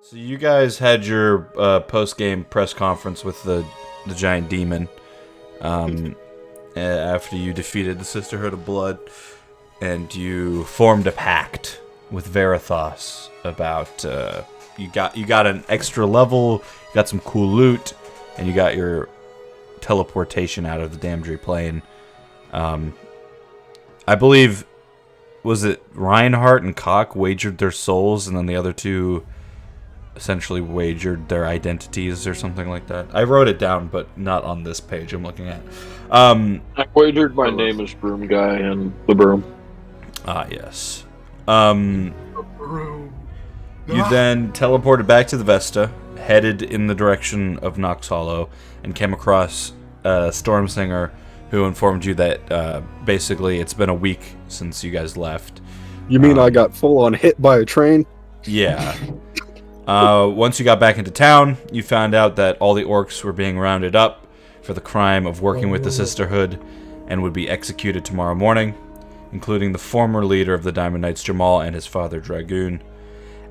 So you guys had your post-game press conference with the giant demon after you defeated the Sisterhood of Blood, and you formed a pact with Verathos about you got an extra level, you got some cool loot, and you got your teleportation out of the Damdry Plane. I believe, was it Reinhardt and Cock wagered their souls, and then the other two essentially wagered their identities or something like that. I wrote it down, but not on this page I'm looking at. I wagered my name is Broom Guy and the broom. Ah, yes. You then teleported back to the Vesta, headed in the direction of Nox Hollow, and came across Stormsinger, who informed you that basically it's been a week since you guys left. You mean I got full-on hit by a train? Yeah. Once you got back into town, you found out that all the orcs were being rounded up for the crime of working with the Sisterhood and would be executed tomorrow morning, including the former leader of the Diamond Knights, Jamal, and his father, Dragoon.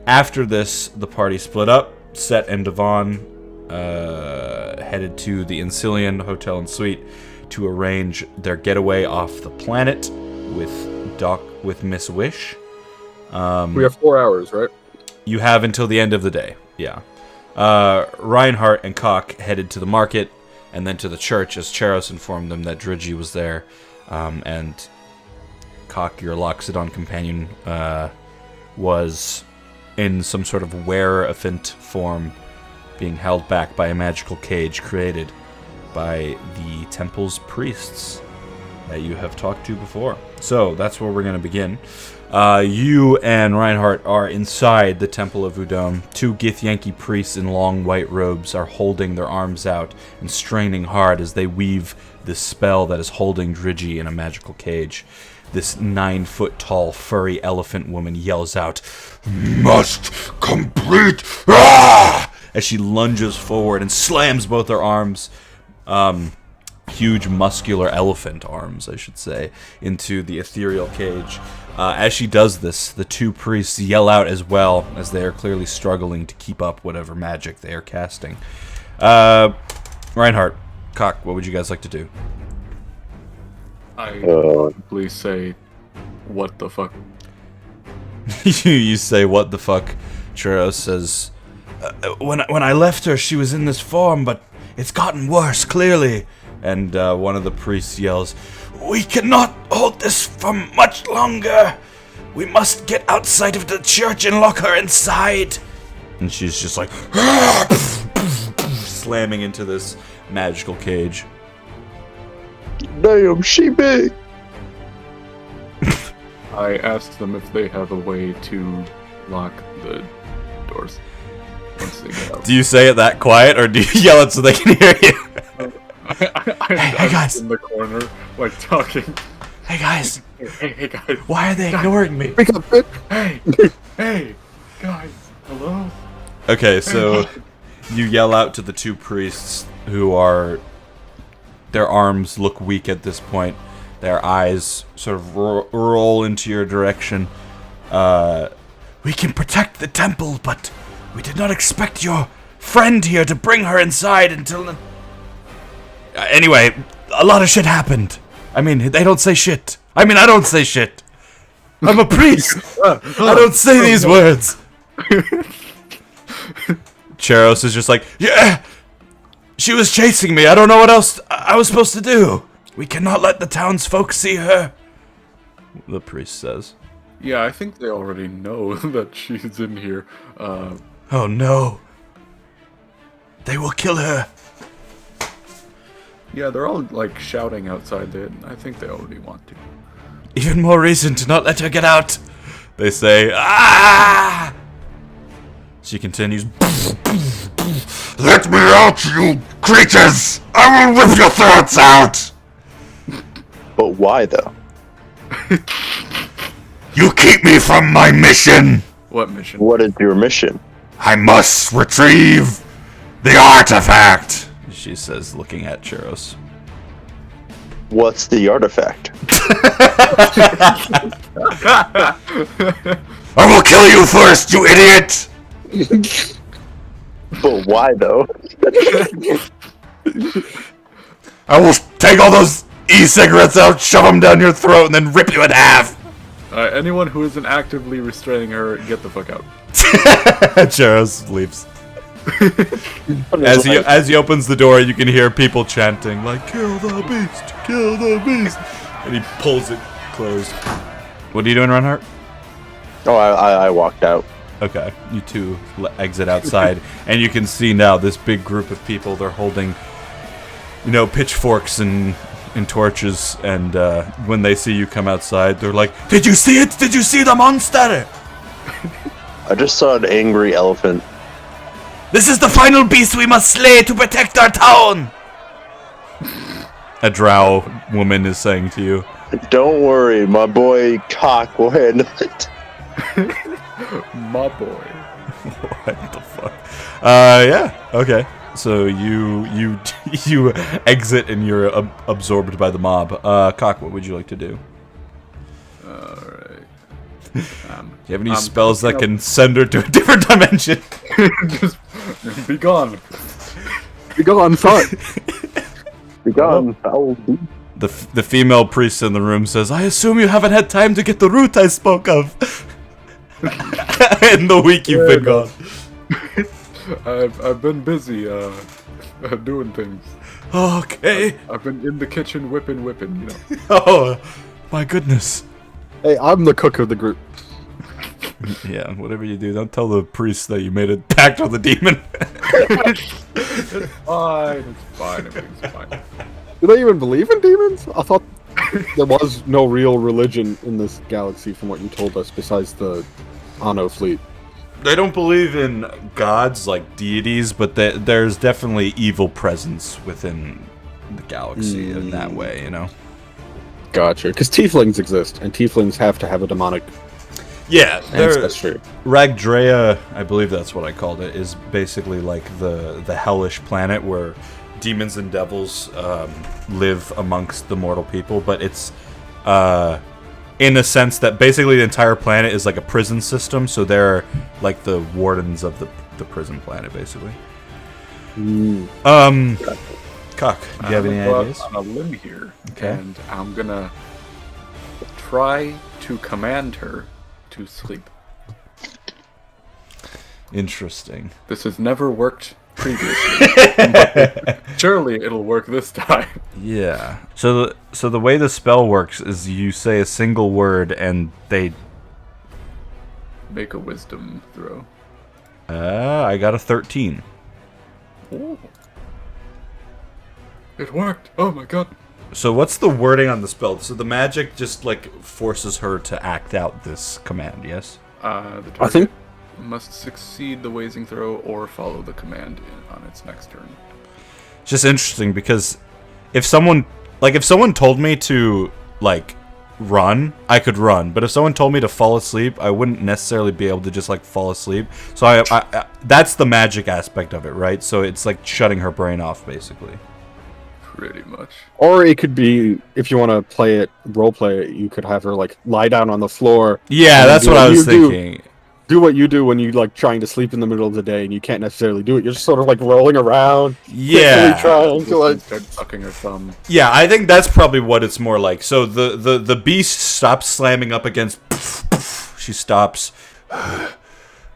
After this, the party split up. Set and Devon headed to the Incilian Hotel and Suite to arrange their getaway off the planet with Miss Wish. We have 4 hours, right? You have until the end of the day, yeah. Reinhardt and Cock headed to the market and then to the church as Charos informed them that Drigi was there. And Cock, your Loxodon companion, was in some sort of were-afint form, being held back by a magical cage created by the temple's priests that you have talked to before. So, that's where we're going to begin. You and Reinhardt are inside the Temple of Udome. Two Githyanki priests in long white robes are holding their arms out and straining hard as they weave this spell that is holding Drigi in a magical cage. This 9-foot-tall furry elephant woman yells out, "Must complete!" as she lunges forward and slams both her arms, huge muscular elephant arms, I should say, into the ethereal cage. As she does this, the two priests yell out as well, as they are clearly struggling to keep up whatever magic they are casting. Reinhardt, Cock, what would you guys like to do? Please say, what the fuck? You say, what the fuck? Charos says, when I left her, she was in this form, but it's gotten worse, clearly. And one of the priests yells, "We cannot hold this for much longer. We must get outside of the church and lock her inside." And she's just like, slamming into this magical cage. Damn, she big. I asked them if they have a way to lock the doors once they get out. Do you say it that quiet, or do you yell it so they can hear you? Hey guys! In the corner, like talking. Hey guys! Hey guys! Why are they ignoring me? Pick up it. Hey guys! Hello? Okay, so you yell out to the two priests who are... Their arms look weak at this point. Their eyes sort of roll into your direction. We can protect the temple, but we did not expect your friend here to bring her inside until... Anyway, a lot of shit happened. I mean, they don't say shit. I mean, I don't say shit. I'm a priest. I don't say these words. Charos is just like, yeah, she was chasing me. I don't know what else I was supposed to do. We cannot let the townsfolk see her, the priest says. Yeah, I think they already know that she's in here. Oh no. They will kill her. Yeah, they're all, like, shouting outside there. I think they already want to. Even more reason to not let her get out. They say, ah! She continues, "Let me out, you creatures! I will rip your throats out!" But why, though? You keep me from my mission! What mission? What is your mission? I must retrieve the artifact! She says, looking at Charos. What's the artifact? I will kill you first, you idiot! But why though? I will take all those e-cigarettes out, shove them down your throat, and then rip you in half. Anyone who isn't actively restraining her, get the fuck out. Charos leaves. As he opens the door, you can hear people chanting like "Kill the beast! Kill the beast!" And he pulls it closed. What are you doing, Reinhardt? Oh, I walked out. Okay, you two exit outside, and you can see now this big group of people. They're holding, pitchforks and torches, and when they see you come outside, they're like, "Did you see it? Did you see the monster?" I just saw an angry elephant. This is the final beast we must slay to protect our town! A drow woman is saying to you. Don't worry, my boy Cock will handle it. My boy. What the fuck? Yeah, okay. So you exit and you're absorbed by the mob. Cock, what would you like to do? Alright. Do you have any spells that can send her to a different dimension? Just be gone. Be gone, son. Be gone, foul beast. The female priest in the room says, "I assume you haven't had time to get the root I spoke of." In the week you've been gone. I've been busy doing things. Okay. I've been in the kitchen whipping, Oh, my goodness. Hey, I'm the cook of the group. Yeah, whatever you do, don't tell the priest that you made a pact with the demon. It's fine, everything's fine. Do they even believe in demons? I thought there was no real religion in this galaxy from what you told us besides the Anno fleet. They don't believe in gods like deities, but there's definitely evil presence within the galaxy in that way, Gotcha. Because tieflings exist, and tieflings have to have a demonic Yeah, ancestry. Ragdrea, I believe that's what I called it, is basically like the hellish planet where demons and devils live amongst the mortal people, but it's in a sense that basically the entire planet is like a prison system, so they're like the wardens of the prison planet, basically. Cock, do you have any ideas? I'm on a limb here, Okay. and I'm gonna try to command her to sleep. Interesting. This has never worked previously, but surely it'll work this time. Yeah. So the way the spell works is you say a single word and they. Make a wisdom throw. I got a 13. Ooh. It worked! Oh my god! So what's the wording on the spell? So the magic just like forces her to act out this command. Yes. The target I think must succeed the wazing throw or follow the command on its next turn. It's just interesting because if someone told me to like run, I could run, but if someone told me to fall asleep, I wouldn't necessarily be able to just like fall asleep. So I that's the magic aspect of it, right? So it's like shutting her brain off basically. Pretty much. Or it could be, if you want to play it, roleplay it, you could have her like lie down on the floor. Yeah, that's what I was thinking. Do what you do when you like trying to sleep in the middle of the day and you can't necessarily do it. You're just sort of like rolling around. Yeah. Trying to like. Start sucking her thumb. Yeah, I think that's probably what it's more like. So the beast stops slamming up against. She stops.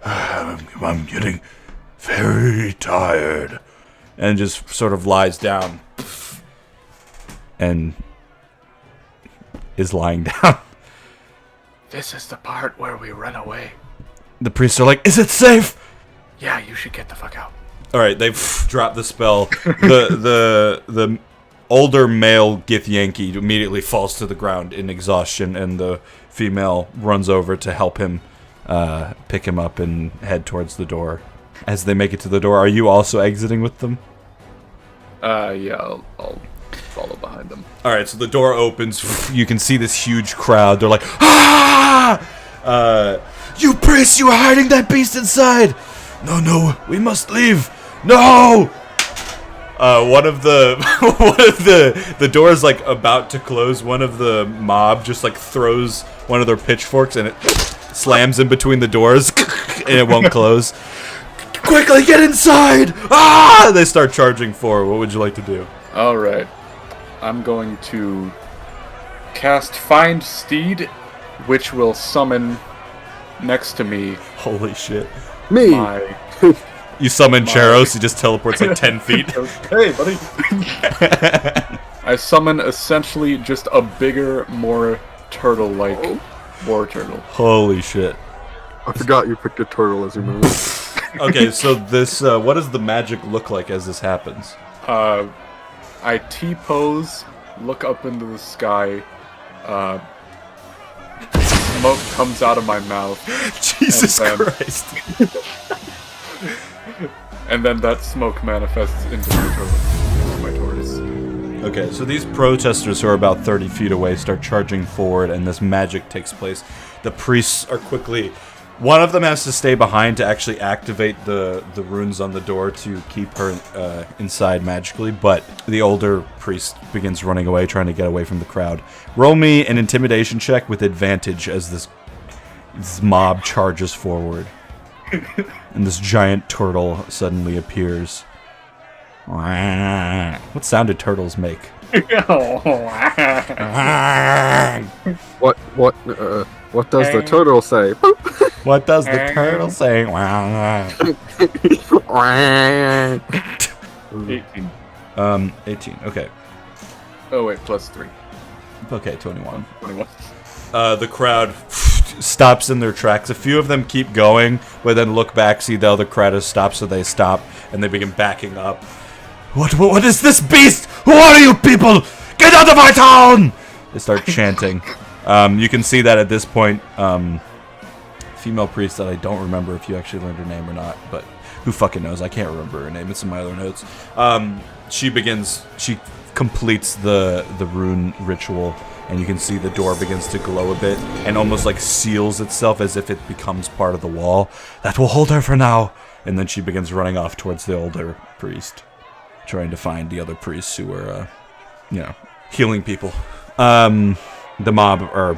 I'm getting very tired, and just sort of lies down, and is lying down. This is the part where we run away. The priests are like, "Is it safe?" Yeah, you should get the fuck out. All right, they've dropped the spell. The older male Githyanki immediately falls to the ground in exhaustion, and the female runs over to help him pick him up and head towards the door. As they make it to the door, are you also exiting with them? Yeah, I'll follow behind them. All right, so the door opens. You can see this huge crowd. They're like, "Ah! You priests, you are hiding that beast inside! No, we must leave! No!" One of the doors like about to close. One of the mob just like throws one of their pitchforks and it slams in between the doors and it won't close. Quickly, get inside! Ah! They start charging forward. What would you like to do? Alright. I'm going to cast Find Steed, which will summon next to me Holy shit. Me! my... You summon Charos, he just teleports like 10 feet. Hey, buddy! I summon essentially just a bigger, more turtle-like war turtle. Holy shit. I forgot you picked a turtle as your move. Okay, so this, what does the magic look like as this happens? I T-pose, look up into the sky, smoke comes out of my mouth. Jesus And then- Christ. And then that smoke manifests into my turtle, into my tortoise. Okay, so these protesters who are about 30 feet away start charging forward, and this magic takes place. The priests are quickly... One of them has to stay behind to actually activate the runes on the door to keep her inside magically, but the older priest begins running away, trying to get away from the crowd. Roll me an intimidation check with advantage as this mob charges forward. And this giant turtle suddenly appears. What sound do turtles make? What does the turtle say? What does the turtle say? 18. 18. Okay. Oh wait, plus 3. Okay, 21. 21. The crowd stops in their tracks. A few of them keep going, but then look back, see the other crowd has stopped, so they stop, and they begin backing up. What is this beast? Who are you people? Get out of our town! They start chanting. You can see that at this point, female priest that I don't remember if you actually learned her name or not, but who fucking knows? I can't remember her name. It's in my other notes. She completes the rune ritual, and you can see the door begins to glow a bit and almost like seals itself as if it becomes part of the wall. That will hold her for now. And then she begins running off towards the older priest, trying to find the other priests who are, healing people. The mob are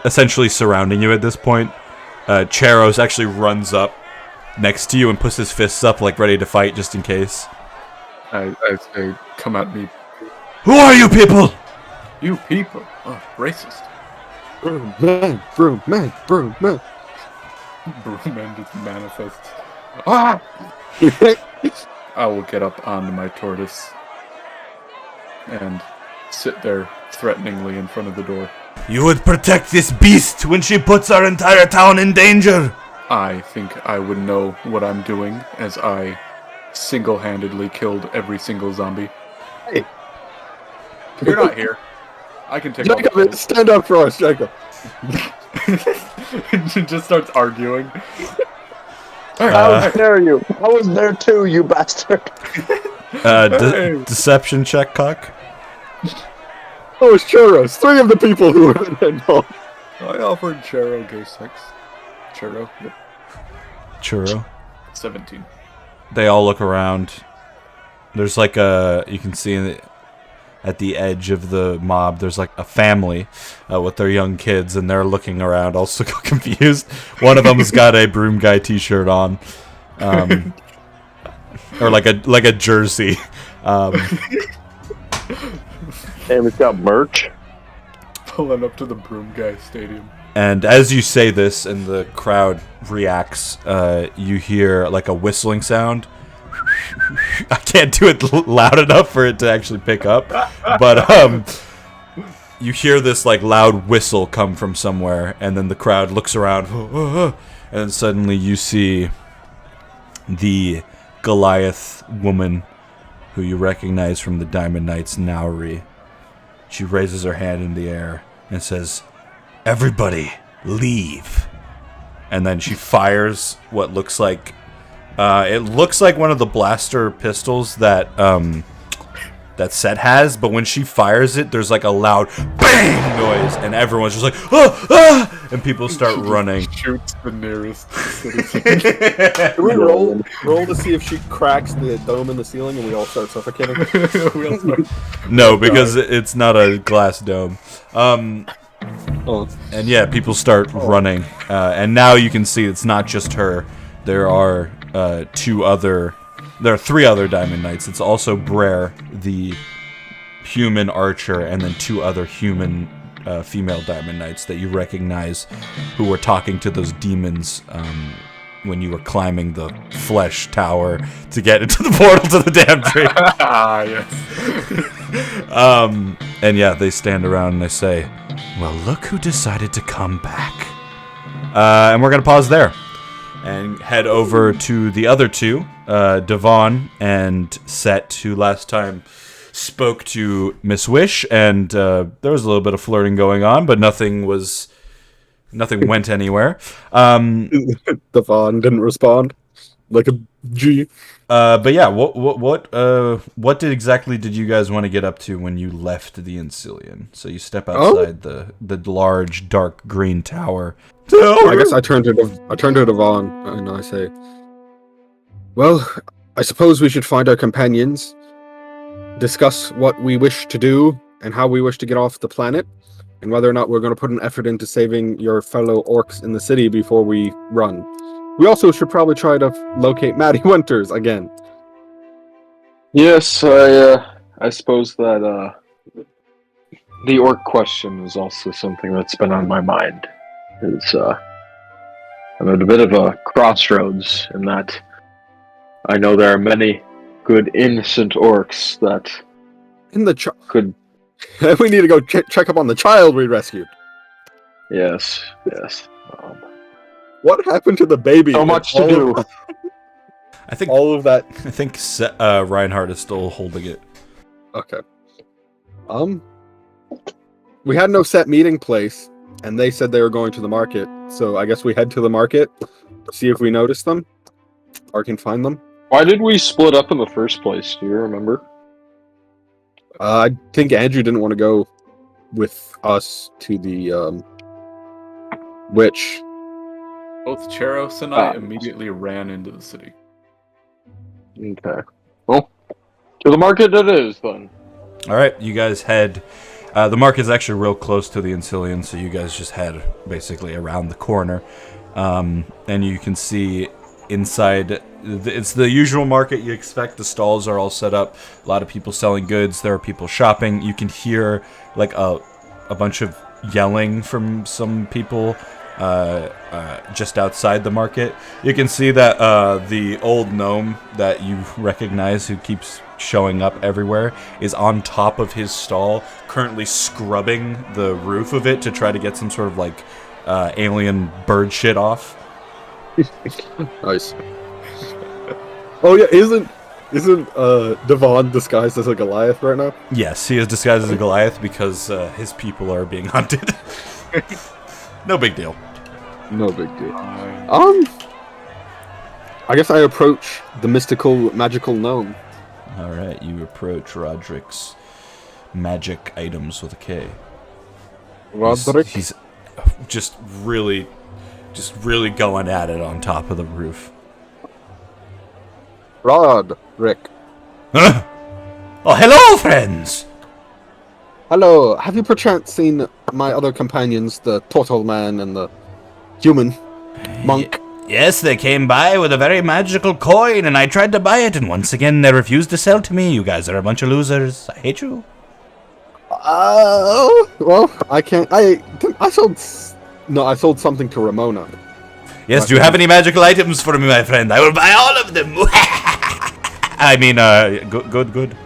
essentially surrounding you at this point. Charos actually runs up next to you and puts his fists up like ready to fight just in case. I say, come at me. Who are you people? You people. Oh, racist. Broom man, broom man, broom man. Broomman just manifests. Ah! I will get up onto my tortoise and sit there threateningly in front of the door. You would protect this beast when she puts our entire town in danger. I think I would know what I'm doing as I single-handedly killed every single zombie. Hey. You're not here. I can take all the Jacob, stand up for us, Jacob. Just starts arguing. How dare you? I was there too, you bastard. Hey. Deception check, Cock. Oh, it's Churros. 3 of the people who were involved. I offered Churro go 6. Churro. Yep. Churro. 17. They all look around. There's like you can see at the edge of the mob, there's like a family with their young kids, and they're looking around, also confused. One of them's got a broom guy T-shirt on, or like a jersey. And it's got merch. Pulling up to the Broom Guy Stadium. And as you say this, and the crowd reacts, you hear like a whistling sound. I can't do it loud enough for it to actually pick up, but you hear this like loud whistle come from somewhere, and then the crowd looks around, and suddenly you see the Goliath woman who you recognize from the Diamond Knights, Nauri. She raises her hand in the air and says, "Everybody, leave." And then she fires what looks like it looks like one of the blaster pistols that that Set has, but when she fires it, there's like a loud bang noise, and everyone's just like, "Ah, ah!" and people start running. Shoots the nearest citizen. Can we roll to see if she cracks the dome in the ceiling and we all start suffocating? We all start- No, because it's not a glass dome. Oh. And yeah, people start running, and now you can see it's not just her. there are three other Diamond Knights. It's also Brer, the human archer, and then 2 other human female Diamond Knights that you recognize, who were talking to those demons when you were climbing the flesh tower to get into the portal to the damn tree. Yes. And yeah, they stand around and they say, well, look who decided to come back. And we're going to pause there and head over to the other 2, Devon and Set, who last time spoke to Miss Wish, and there was a little bit of flirting going on, but nothing went anywhere. Devon didn't respond like a G. But yeah, what exactly did you guys want to get up to when you left the Ancilion? So you step outside the large dark green tower. I guess I turned to Devon and I say, well, I suppose we should find our companions, discuss what we wish to do and how we wish to get off the planet, and whether or not we're going to put an effort into saving your fellow orcs in the city before we run. We also should probably try to locate Maddie Winters again. Yes, I suppose that the orc question is also something that's been on my mind. I'm at a bit of a crossroads in that I know there are many good innocent orcs that could. We need to go check up on the child we rescued. Yes. What happened to the baby? So much to do. I think all of that. I think Reinhardt is still holding it. Okay. We had no set meeting place, and they said they were going to the market. So I guess we head to the market, see if we notice them, or can find them. Why did we split up in the first place? Do you remember? I think Andrew didn't want to go with us to the witch. Both Cheros and I immediately ran into the city. Okay. Well, to the market it is, then. Alright, you guys head... the market's actually real close to the Ancilion, so you guys just head basically around the corner. And you can see inside... It's the usual market you expect. The stalls are all set up. A lot of people selling goods. There are people shopping. You can hear like a bunch of yelling from some people just outside the market. You can see that the old gnome that you recognize, who keeps showing up everywhere, is on top of his stall, currently scrubbing the roof of it to try to get some sort of like alien bird shit off. Nice. Oh yeah, isn't Devon disguised as a Goliath right now? Yes, he is disguised as a Goliath because his people are being hunted. No big deal. No big deal. I guess I approach the mystical, magical gnome. All right, you approach Roderick's magic items with a K. Roderick? He's just really going at it on top of the roof. Roderick. Huh? Oh, hello, friends! Hello, have you perchance seen my other companions, the turtle man and the human monk? Yes, they came by with a very magical coin, and I tried to buy it, and once again they refused to sell to me. You guys are a bunch of losers. I hate you. Well, I can't. I sold something to Ramona. Yes, do you have any magical items for me, my friend? I will buy all of them. I mean, good.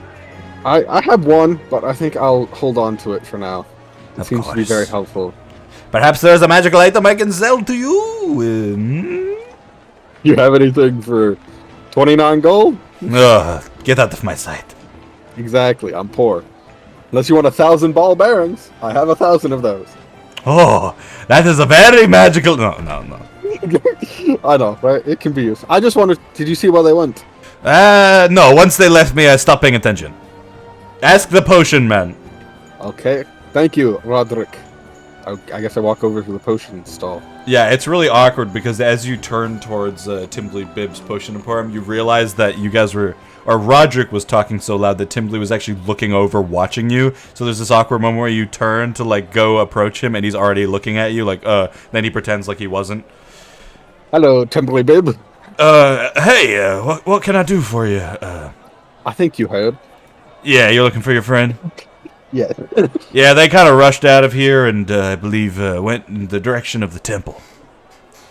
I have one, but I think I'll hold on to it for now. It Of seems to be course. very helpful. Perhaps there's a magical item I can sell to you. You have anything for 29 gold? Ugh, get out of my sight. Exactly, I'm poor. Unless you want 1,000 ball bearings, I have 1,000 of those. Oh, that is a very magical... No. I know, right? It can be used. I just wondered, did you see where they went? No, once they left me, I stopped paying attention. Ask the potion man. Okay, thank you, Roderick. I guess I walk over to the potion stall. Yeah, it's really awkward because as you turn towards Timbley Bibb's Potion Emporium, you realize that you guys were... Or Roderick was talking so loud that Timbley was actually looking over, watching you. So there's this awkward moment where you turn to, like, go approach him, and he's already looking at you, like, then he pretends like he wasn't. Hello, Timberly Bib. Hey, what can I do for you? I think you heard. Yeah, you're looking for your friend? Yeah. Yeah, they kind of rushed out of here and I believe went in the direction of the temple.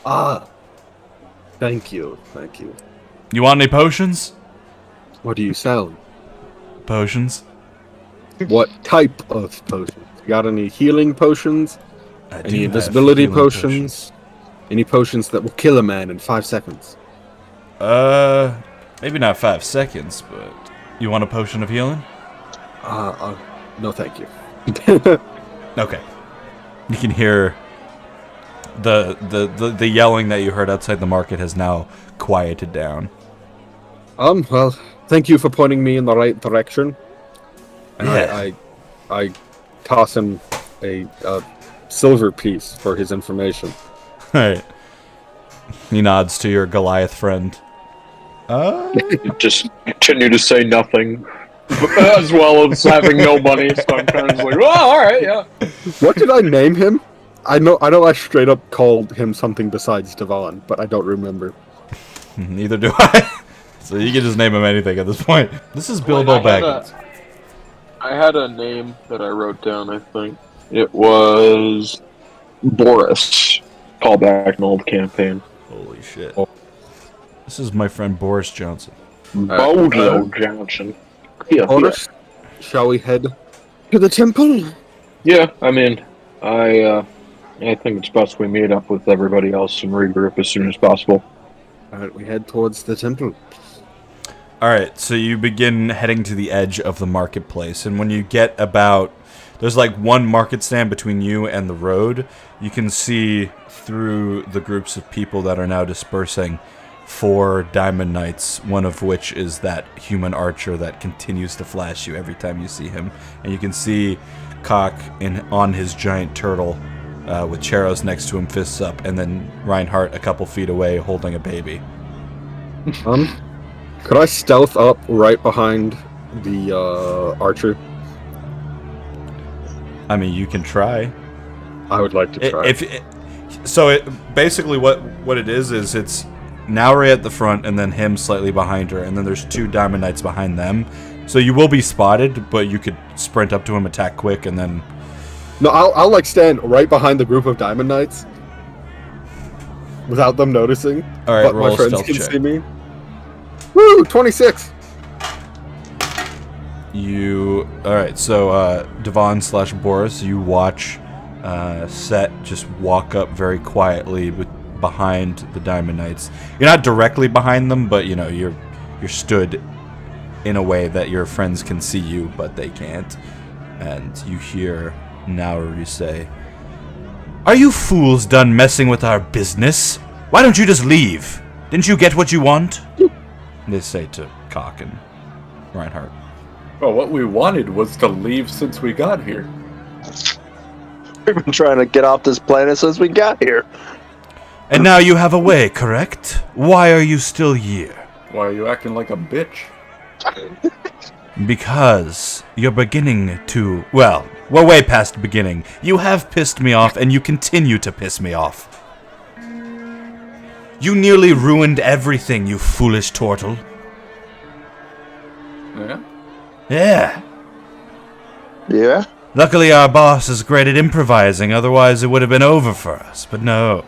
Ah. Thank you. You want any potions? What do you sell? Potions? What type of potions? You got any healing potions? I do Any have invisibility healing potions? Any potions that will kill a man in 5 seconds? Maybe not 5 seconds, but you want a potion of healing? No thank you. Okay. You can hear the yelling that you heard outside the market has now quieted down. Well, thank you for pointing me in the right direction. And Yeah. I toss him a silver piece for his information. Alright. He nods to your Goliath friend. Just continue to say nothing, as well as having no money. So I'm kind of like, oh, all right, yeah. What did I name him? I know I straight up called him something besides Devon, but I don't remember. Neither do I. So you can just name him anything at this point. This is Bilbo Baggins. I had a name that I wrote down, I think. It was Boris. Call back an old campaign. Holy shit. This is my friend Boris Johnson. Bodo Johnson. Yeah, Boris, shall we head to the temple? yeah, I mean, I think it's best we meet up with everybody else and regroup as soon as possible. Alright, we head towards the temple. Alright, so you begin heading to the edge of the marketplace, and when you get about... There's like one market stand between you and the road. You can see through the groups of people that are now dispersing 4 diamond knights, one of which is that human archer that continues to flash you every time you see him. And you can see Cock on his giant turtle with Charos next to him, fists up, and then Reinhardt a couple feet away holding a baby. Could I stealth up right behind the archer? I mean, you can try. I would like to try. Basically what it is it's Nauri at the front and then him slightly behind her, and then there's 2 diamond knights behind them. So you will be spotted, but you could sprint up to him, attack quick, and then... No, I'll like stand right behind the group of diamond knights without them noticing. All right, but roll my a friends stealth can check. see me. Woo! 26. Alright, so Devon/Boris, you watch Set just walk up very quietly behind the Diamond Knights. You're not directly behind them, but you know, you're stood in a way that your friends can see you, but they can't. And you hear Nauri say, "Are you fools done messing with our business? Why don't you just leave? Didn't you get what you want?" They say to Cock and Reinhardt. Well, what we wanted was to leave since we got here. We've been trying to get off this planet since we got here. And now you have a way, correct? Why are you still here? Why are you acting like a bitch? Because you're beginning to... Well, we're way past beginning. You have pissed me off, and you continue to piss me off. You nearly ruined everything, you foolish turtle. Yeah? Yeah. Yeah? Luckily our boss is great at improvising, otherwise it would have been over for us, but no.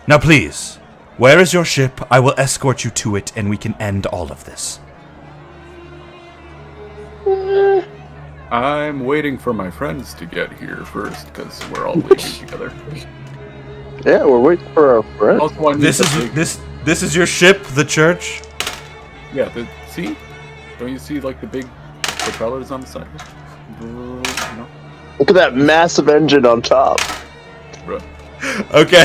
Now please, where is your ship? I will escort you to it, and we can end all of this. I'm waiting for my friends to get here first, because we're all leaving together. Yeah, we're waiting for our friend. Also, I need This the is big- this is your ship, the church? Yeah, see? Don't you see, like, the big propellers on the side? No? Look at that massive engine on top. Bro. Okay.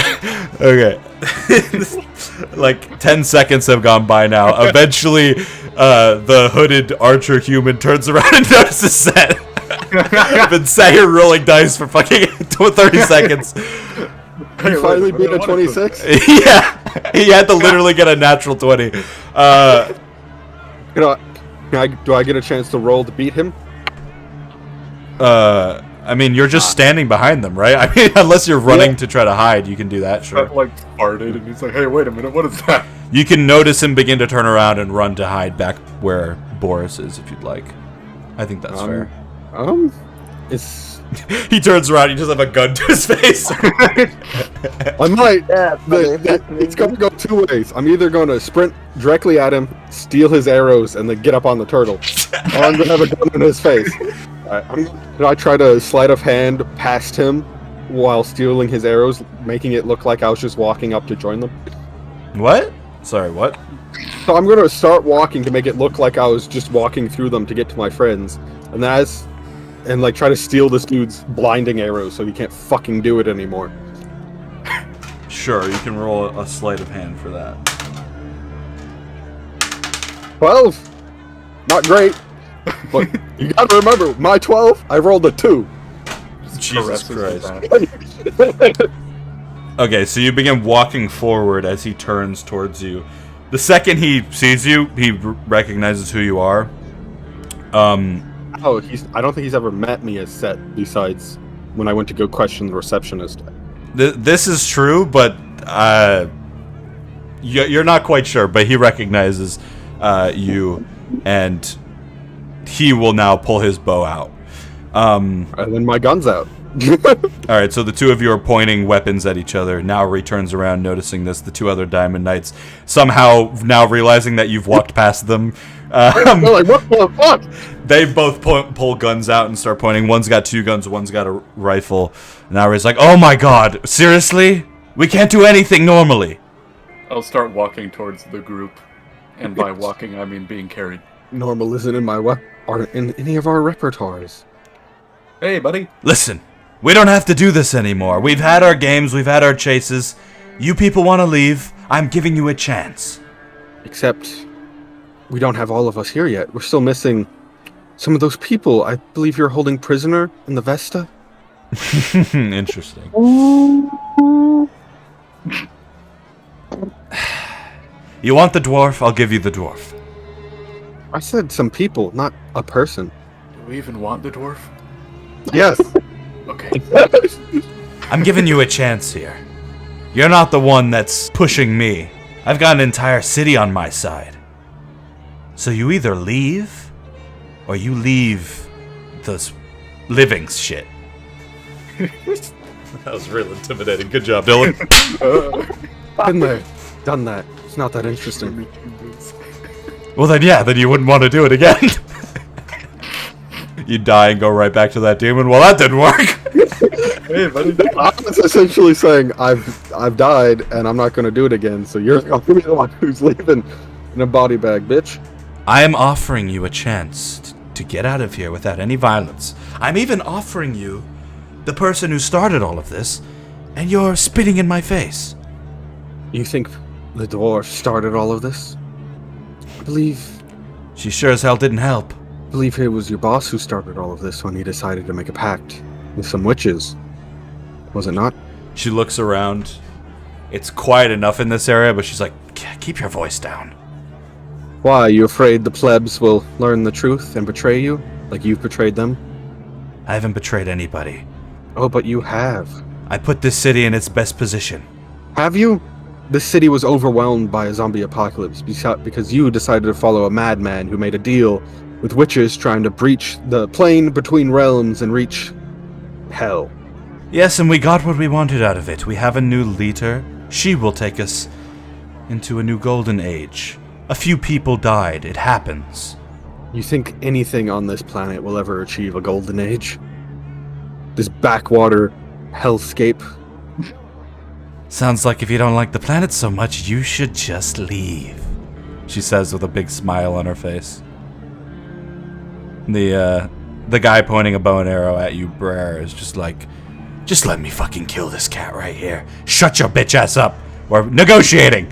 Like 10 seconds have gone by now. Eventually, the hooded archer human turns around and notices that. I've been sat here rolling dice for fucking 30 seconds. You finally beat a 26? Yeah, he had to literally get a natural 20. You know, do I get a chance to roll to beat him? I mean, you're just standing behind them, right? I mean, unless you're running to try to hide, you can do that, sure. That, like, farted, and he's like, hey, wait a minute, what is that? You can notice him begin to turn around and run to hide back where Boris is, if you'd like. I think that's fair. It's... He turns around, you just have a gun to his face. I might. It's going to go two ways. I'm either going to sprint directly at him, steal his arrows, and then get up on the turtle. Or I'm going to have a gun in his face. I try to sleight of hand past him while stealing his arrows, making it look like I was just walking up to join them. What? Sorry, what? So I'm going to start walking to make it look like I was just walking through them to get to my friends. And like try to steal this dude's blinding arrows so he can't fucking do it anymore. Sure, you can roll a sleight of hand for that. 12. Not great. But you gotta remember, my 12, I rolled a 2. Jesus Caresses Christ. his back. Okay, so you begin walking forward as he turns towards you. The second he sees you, he recognizes who you are. Oh, I don't think he's ever met me as Set, besides when I went to go question the receptionist. This is true, but you're not quite sure, but he recognizes you, and he will now pull his bow out. And then my gun's out. Alright, so the two of you are pointing weapons at each other. Now he turns around, noticing this. The two other Diamond Knights, somehow now realizing that you've walked past them. They're like, what the fuck? They both pull guns out and start pointing. One's got 2 guns, one's got a rifle. Now he's like, oh my god, seriously? We can't do anything normally. I'll start walking towards the group. And by walking, I mean being carried. Normal isn't in any of our repertoires. Hey, buddy. Listen, we don't have to do this anymore. We've had our games, we've had our chases. You people want to leave, I'm giving you a chance. Except, we don't have all of us here yet. We're still missing some of those people I believe you're holding prisoner in the Vesta. Interesting. You want the dwarf? I'll give you the dwarf. I said some people, not a person. Do we even want the dwarf? Yes. Okay. I'm giving you a chance here. You're not the one that's pushing me. I've got an entire city on my side. So you either leave, or you leave this living shit. That was real intimidating. Good job, Dylan. Been there, done that. It's not that interesting. Well then, yeah, then you wouldn't want to do it again. You die and go right back to that demon. Well, that didn't work. Hey, buddy. I was essentially saying I've died and I'm not going to do it again. So you're going to be the one who's leaving in a body bag, bitch. I am offering you a chance to get out of here without any violence. I'm even offering you the person who started all of this, and you're spitting in my face. You think the dwarf started all of this? I believe She sure as hell didn't help. it was your boss who started all of this when he decided to make a pact with some witches. Was it not? She looks around. It's quiet enough in this area, but she's like, keep your voice down. Why, are you afraid the plebs will learn the truth and betray you, like you've betrayed them? I haven't betrayed anybody. Oh, but you have. I put this city in its best position. Have you? This city was overwhelmed by a zombie apocalypse because you decided to follow a madman who made a deal with witches trying to breach the plane between realms and reach hell. Yes, and we got what we wanted out of it. We have a new leader. She will take us into a new golden age. A few people died. It happens. You think anything on this planet will ever achieve a golden age? This backwater hellscape? Sounds like if you don't like the planet so much, you should just leave, she says with a big smile on her face. The guy pointing a bow and arrow at you, Brer, is just like, just let me fucking kill this cat right here. Shut your bitch ass up. We're negotiating.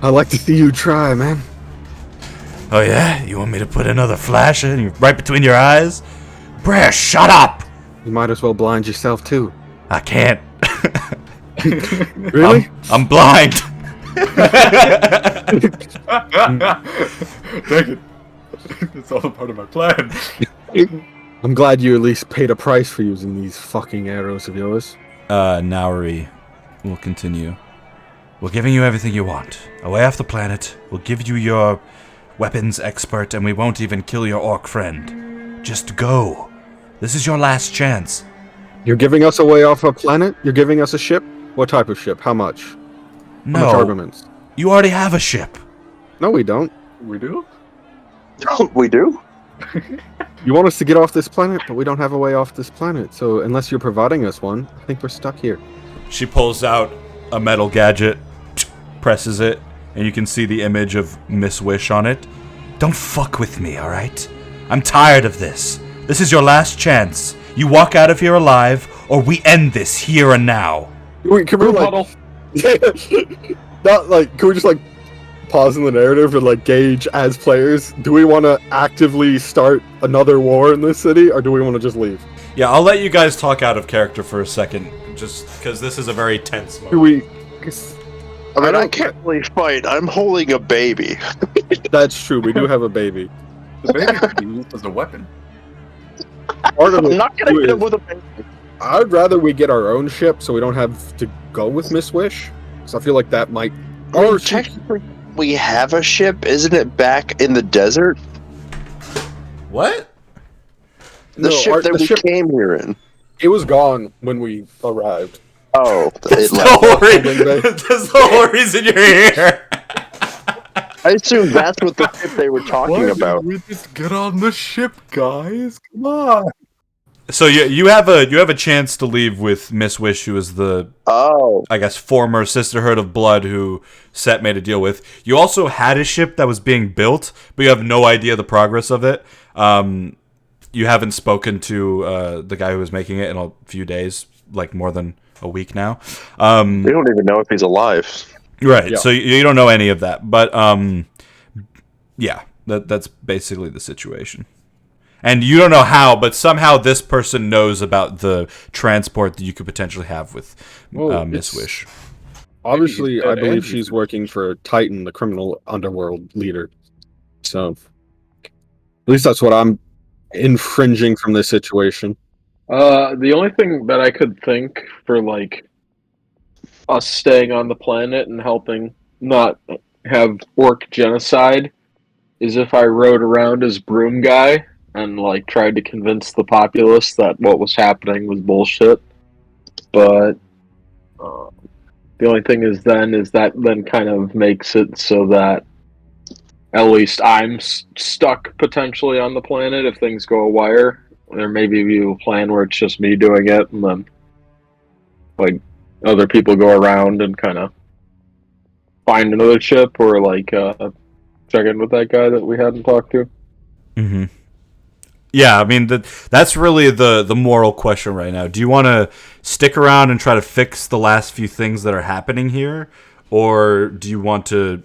I like to see you try, man. Oh yeah? You want me to put another flash in right between your eyes? Brer, shut up! You might as well blind yourself too. I can't. Really? I'm blind. Dang it. It's all a part of my plan. I'm glad you at least paid a price for using these fucking arrows of yours. Nauri will continue. We're giving you everything you want. Away off the planet, we'll give you your weapons expert, and we won't even kill your orc friend. Just go. This is your last chance. You're giving us away off a planet? You're giving us a ship? What type of ship? How much? How much No, armaments? you already have a ship. No, we don't. We do? We do? You want us to get off this planet, but we don't have a way off this planet. So unless you're providing us one, I think we're stuck here. She pulls out a metal gadget, presses it, and you can see the image of Miss Wish on it. Don't fuck with me, alright? I'm tired of this. This is your last chance. You walk out of here alive, or we end this here and now. Wait, can we like... Not like... Can we just like pause in the narrative and like gauge as players? Do we want to actively start another war in this city, or do we want to just leave? Yeah, I'll let you guys talk out of character for a second, just because this is a very tense moment. Do we... I mean, I don't- can't really fight. I'm holding a baby. That's true. We do have a baby. The baby could be used as a weapon. Part of I'm it not gonna too hit him is- with a baby. I'd rather we get our own ship so we don't have to go with Miss Wish. So I feel like that might... I mean, Or she- technically, we have a ship. Isn't it back in the desert? What? The No, ship that the we ship- came here in. It was gone when we arrived. Oh, That's it the left. whole Holding bay. that's the whole reason you're here. I assume that's what the ship they were talking about. We just get on the ship, guys. Come on. So you have a chance to leave with Miss Wish, who is the, Oh, I guess, former Sisterhood of Blood who Set made a deal with. You also had a ship that was being built, but you have no idea the progress of it. You haven't spoken to the guy who was making it in a few days, like more than a week now. we don't even know if he's alive. Right. Yeah. So you don't know any of that, but yeah, that's basically the situation. And you don't know how, but somehow this person knows about the transport that you could potentially have with Well, Miss it's- Wish. Obviously, Maybe I he's dead believe and she's he's- working for Titan, the criminal underworld leader. So, at least that's what I'm infringing from this situation. The only thing that I could think for like us staying on the planet and helping not have orc genocide is if I rode around as broom guy and like tried to convince the populace that what was happening was bullshit. But the only thing is that then kind of makes it so that at least I'm stuck potentially on the planet if things go awire. There may be a plan where it's just me doing it, and then like other people go around and kind of find another ship, or like check in with that guy that we hadn't talked to. Mm-hmm. Yeah, I mean that's really the moral question right now. Do you want to stick around and try to fix the last few things that are happening here, or do you want to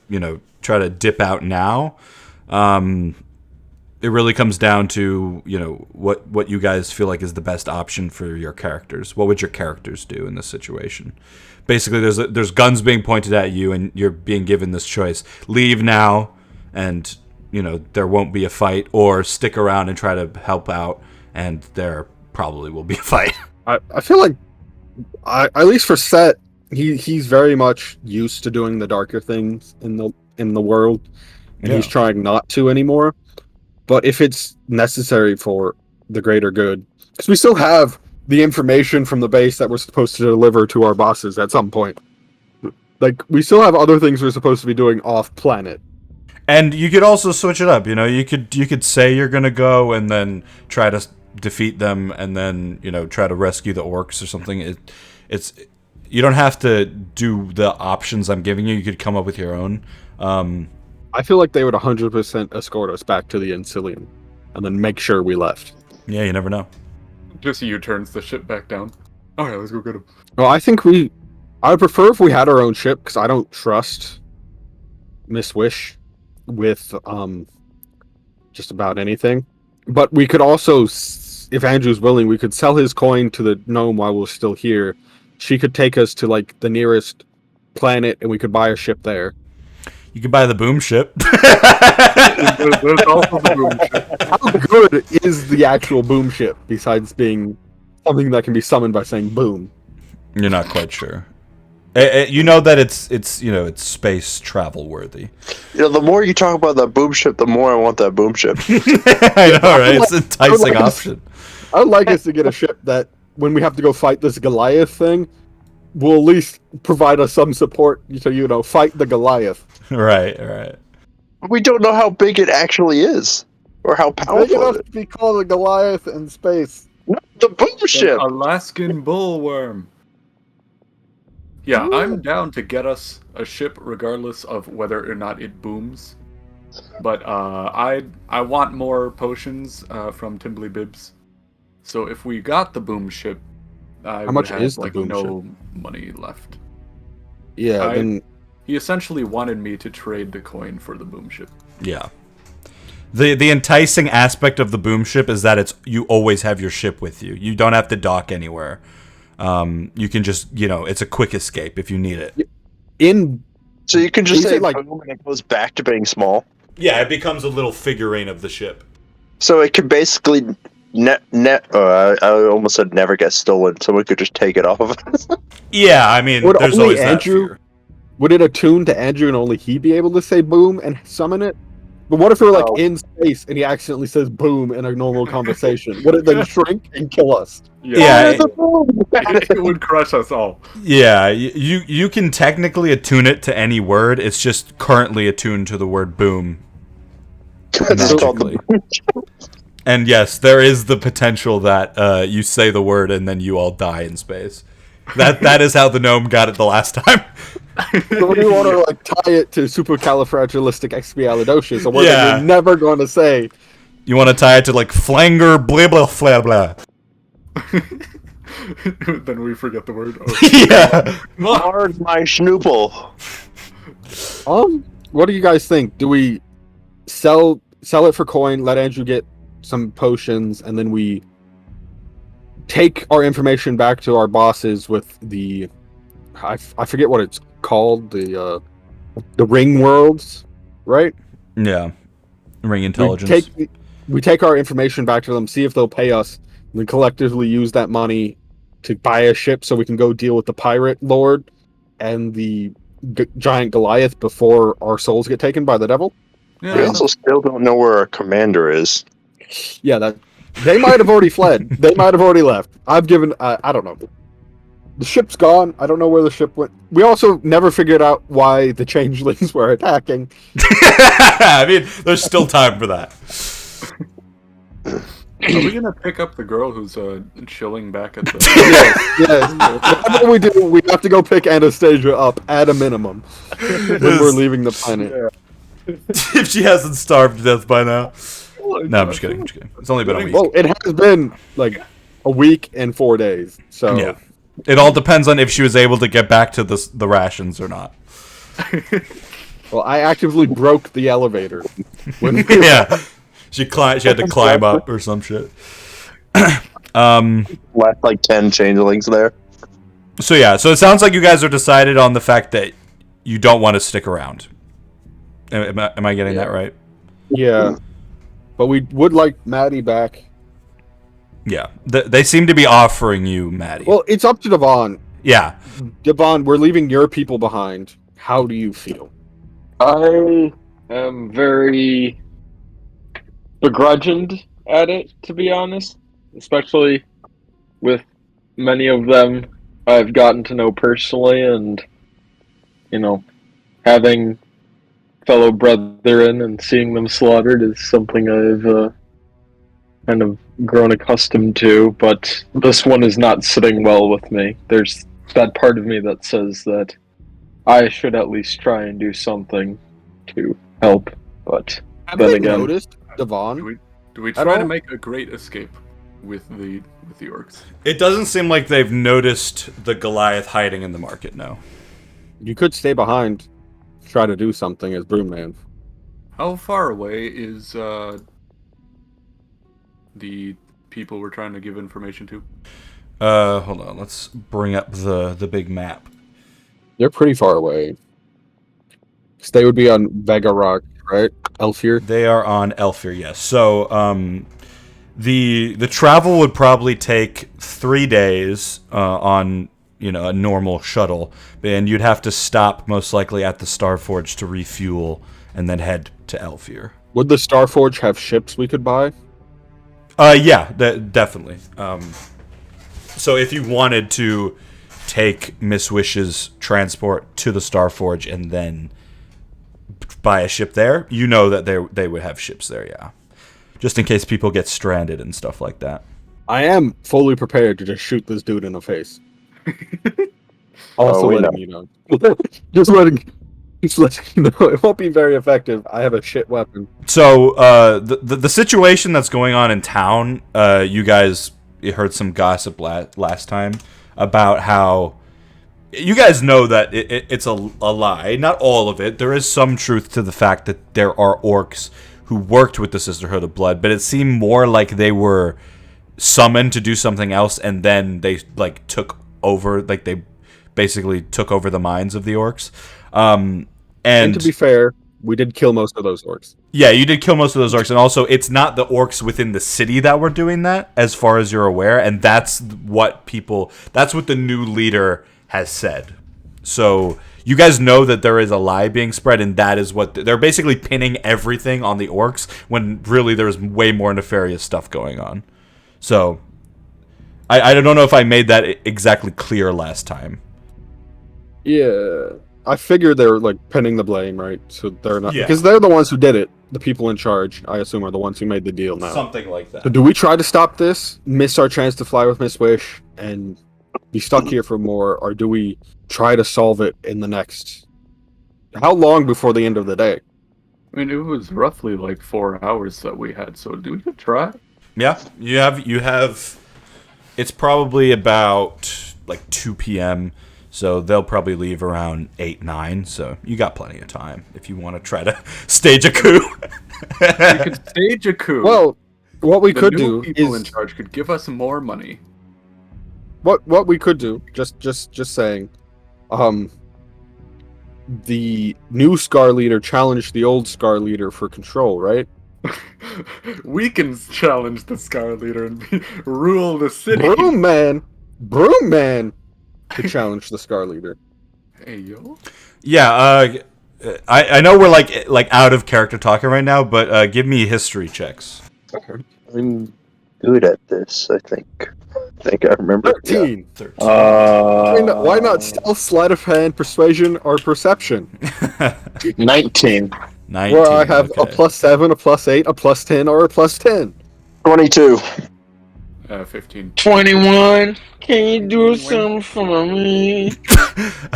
try to dip out now? It really comes down to what you guys feel like is the best option for your characters. What would your characters do in this situation? Basically, there's guns being pointed at you, and you're being given this choice: leave now, and there won't be a fight, or stick around and try to help out, and there probably will be a fight. I feel like, at least for Set, he's very much used to doing the darker things in the world, and he's trying not to anymore. But if it's necessary for the greater good, because we still have the information from the base that we're supposed to deliver to our bosses at some point. Like, we still have other things we're supposed to be doing off planet. And you could also switch it up. You could say you're gonna go and then try to defeat them, and then try to rescue the orcs or something. It's you don't have to do the options I'm giving you. You could come up with your own. I feel like they would 100% escort us back to the Ancilium, and then make sure we left. Yeah, you never know. Just U-turns the ship back down. Alright, let's go get him. Well, I think I would prefer if we had our own ship, because I don't trust Miss Wish with just about anything. But we could also, if Andrew's willing, we could sell his coin to the gnome while we're still here. She could take us to like the nearest planet, and we could buy a ship there. You can buy the boom ship. There's also the boom ship. How good is the actual boom ship besides being something that can be summoned by saying boom? You're not quite sure. You know that it's space travel worthy. The more you talk about that boom ship, the more I want that boom ship. I know, right? It's an enticing option. I would like us to get a ship that, when we have to go fight this Goliath thing, will at least provide us some support to, fight the Goliath. Right. We don't know how big it actually is, or how Big powerful enough it to be called a Goliath in space. is. The boom ship! Alaskan bullworm. Yeah, I'm down to get us a ship regardless of whether or not it booms. But I want more potions from Timbly Bibs. So if we got the boom ship, I How much would have, is the boom no money left. Yeah, then He essentially wanted me to trade the coin for the boom ship. Yeah. The enticing aspect of the boom ship is that you always have your ship with you. You don't have to dock anywhere. You can just, it's a quick escape if you need it. So you can just Is say it like- boom and it goes back to being small. Yeah, it becomes a little figurine of the ship. So it could basically I almost said never get stolen. Someone could just take it off of us. Yeah, I mean, Would there's only always Andrew- that fear. would it attune to Andrew and only he be able to say boom and summon it? But what if we were Oh. in space and he accidentally says boom in a normal conversation? Would it then shrink and kill us? Yeah, It would crush us all. Yeah, you can technically attune it to any word. It's just currently attuned to the word boom. It's called the magically. And yes, there is the potential that you say the word and then you all die in space. That is how the gnome got it the last time. So we want to tie it to supercalifragilisticexpialidocious, a word Yeah. that you're never going to say. You want to tie it to flanger blah blah blah blah. Then we forget the word. Yeah. Hard my schnoople. What do you guys think? Do we sell it for coin, let Andrew get some potions, and then we take our information back to our bosses with the I forget what it's called, the ring worlds, right? Yeah. Ring intelligence. We take our information back to them, see if they'll pay us, and then collectively use that money to buy a ship so we can go deal with the pirate lord and the giant Goliath before our souls get taken by the devil. Yeah, We also still don't know where our commander is. Yeah, that they might have already fled. They might have already left. I've given. I don't know. The ship's gone. I don't know where the ship went. We also never figured out why the changelings were attacking. I mean, there's still time for that. Are we gonna pick up the girl who's chilling back at the? Yes. Whatever we do, we have to go pick Anastasia up at a minimum when we're leaving the planet. If she hasn't starved to death by now. No, I'm just kidding. It's only been a week. Well, it has been a week and 4 days. So Yeah. It all depends on if she was able to get back to the rations or not. Well, I actively broke the elevator. When Yeah. She had to climb up or some shit. Left 10 changelings there. So yeah, so it sounds like you guys are decided on the fact that you don't want to stick around. Am I getting that right? Yeah. But we would like Maddie back. Yeah. They seem to be offering you Maddie. Well, it's up to Devon. yeah. Devon, we're leaving your people behind. How do you feel? I am very begrudged at it, to be honest. Especially with many of them I've gotten to know personally, and having fellow brethren and seeing them slaughtered is something I've kind of grown accustomed to, but this one is not sitting well with me. There's that part of me that says that I should at least try and do something to help, but Have then they again, noticed, Devon? Do we At try to all? make a great escape with the orcs? It doesn't seem like they've noticed the Goliath hiding in the market, no. You could stay behind, try to do something as Broomman. How far away is the people we're trying to give information to? Hold on, let's bring up the big map. They're pretty far away. 'Cause they would be on Vega Rock, right? Elfir. They are on Elfir, yes. So the travel would probably take 3 days on a normal shuttle, and you'd have to stop most likely at the Starforge to refuel and then head to Elfir. Would the Starforge have ships we could buy? Yeah, definitely. So if you wanted to take Miss Wish's transport to the Starforge and then buy a ship there, that they would have ships there, yeah. Just in case people get stranded and stuff like that. I am fully prepared to just shoot this dude in the face. Also letting you know. just letting you know, it won't be very effective. I have a shit weapon. So, the situation that's going on in town, you guys heard some gossip last time about how you guys know that it's a lie. Not all of it. There is some truth to the fact that there are orcs who worked with the Sisterhood of Blood, but it seemed more like they were summoned to do something else, and then they took over. Like they basically took over the minds of the orcs. And to be fair, we did kill most of those orcs. Yeah, you did kill most of those orcs, and also it's not the orcs within the city that were doing that, as far as you're aware, and that's what the new leader has said. So you guys know that there is a lie being spread, and that is what they're basically pinning everything on the orcs when really there's way more nefarious stuff going on. So I don't know if I made that exactly clear last time. Yeah, I figured they're pinning the blame, right? So they're not, because they're the ones who did it. The people in charge, I assume, are the ones who made the deal now. Something like that. So do we try to stop this, miss our chance to fly with Miss Wish, and be stuck here for more, or do we try to solve it in the next? How long before the end of the day? I mean, it was roughly 4 hours that we had, so do we could try? Yeah, you have. It's probably about 2 p.m. So they'll probably leave around 8, 9. So you got plenty of time if you want to try to stage a coup. We could stage a coup. Well, what we could do do people is in charge could give us more money. what we could do. Just saying, the new Scar leader challenged the old Scar leader for control, right? We can challenge the Scar leader and rule the city. Broom man. To challenge the Scar leader. Hey yo. Yeah, I know we're out of character talking right now, but give me history checks. Okay. I'm good at this, I think. I remember. 13. Yeah. 13. Why not stealth, sleight of hand, persuasion, or perception? 19. 19. Where I have a +7, a +8, a +10, or a +10. 22. 15. 21. Can you do something for me?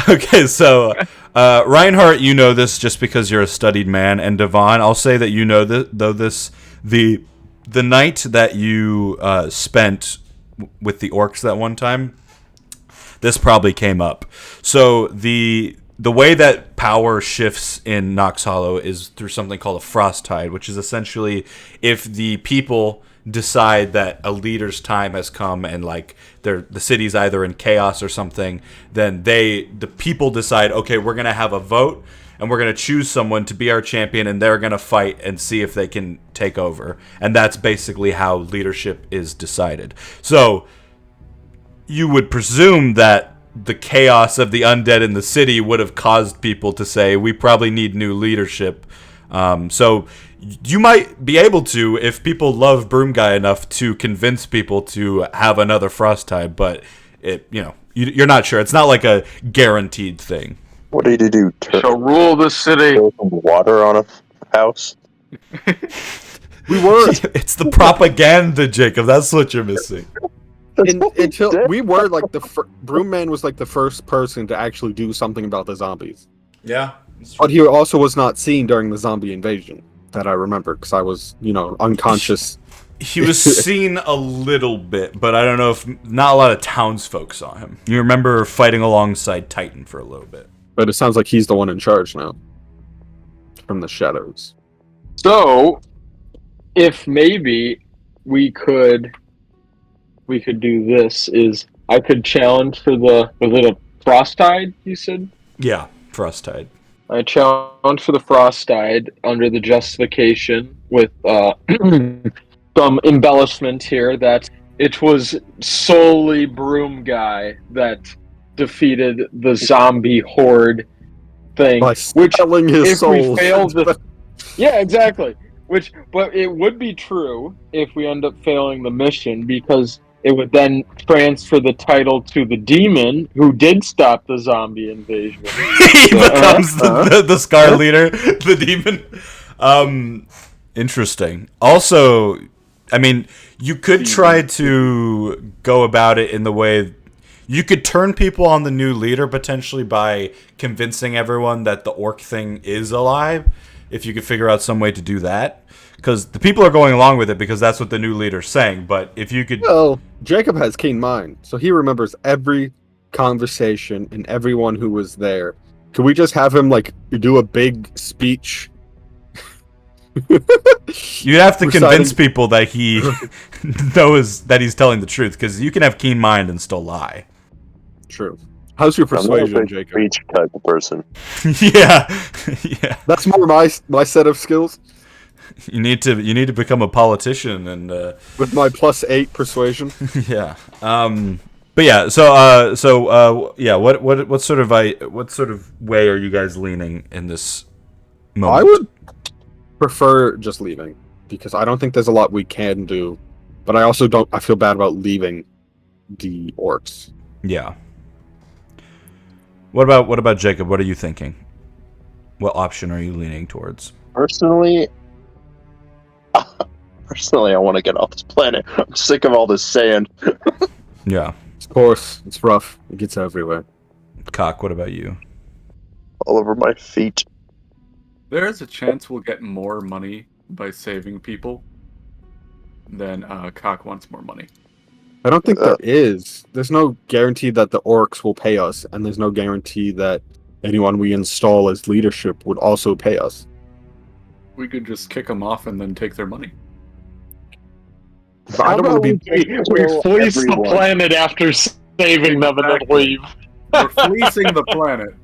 Okay, so Reinhardt, you know this just because you're a studied man, and Devon, I'll say that you know this. The night that you spent with the orcs that one time, this probably came up. So the way that power shifts in Nox Hollow is through something called a frost tide, which is essentially if the people decide that a leader's time has come and the city's either in chaos or something, then the people decide, okay, we're gonna have a vote and we're gonna choose someone to be our champion, and they're gonna fight and see if they can take over, and that's basically how leadership is decided. So you would presume that the chaos of the undead in the city would have caused people to say, we probably need new leadership. So you might be able to, if people love Broom Guy enough, to convince people to have another frost tide, but you're not sure. It's not like a guaranteed thing. What did you do? So rule the city. Throw some water on a house? We were It's the propaganda, Jacob. That's what you're missing. until we were Broom Man was the first person to actually do something about the zombies. Yeah. But he also was not seen during the zombie invasion that I remember, because I was, unconscious. He was seen a little bit, but I don't know if not a lot of townsfolk saw him. You remember fighting alongside Titan for a little bit. But it sounds like he's the one in charge now. From the shadows. So, if maybe we could do this, is I could challenge for was it a frost tide, you said? Yeah, frost tide. I challenge for the Frostide under the justification with some embellishment here that it was solely Broom Guy that defeated the zombie horde thing. By Which, selling his if soul. we fail the, yeah, exactly. But it would be true if we end up failing the mission because it would then transfer the title to the demon who did stop the zombie invasion. He becomes the Scar leader, the demon. Interesting. Also, I mean, you could try to go about it in the way you could turn people on the new leader potentially by convincing everyone that the orc thing is alive. If you could figure out some way to do that, because the people are going along with it because that's what the new leader's saying. But if you could, Well, Jacob has keen mind, so he remembers every conversation and everyone who was there. Could we just have him like do a big speech? you'd have to Reciting- convince people that he knows that he's telling the truth, because you can have keen mind and still lie. True. How's your I'm not a persuasion, big Jacob? speech type of person. Yeah, yeah. That's more my set of skills. You need to become a politician and With my +8 persuasion. yeah. But yeah. So yeah. What sort of way are you guys leaning in this moment? I would prefer just leaving because I don't think there's a lot we can do, but I also don't. I feel bad about leaving the orcs. Yeah. What about Jacob? What are you thinking? What option are you leaning towards? Personally, I want to get off this planet. I'm sick of all this sand. Yeah. Of course, it's rough. It gets everywhere. Cock, what about you? All over my feet. There is a chance we'll get more money by saving people. Then Cock wants more money. I don't think there is. There's no guarantee that the orcs will pay us, and there's no guarantee that anyone we install as leadership would also pay us. We could just kick them off and then take their money. But I don't want to be. We fleece the planet after saving them and then leave. We're fleecing the planet.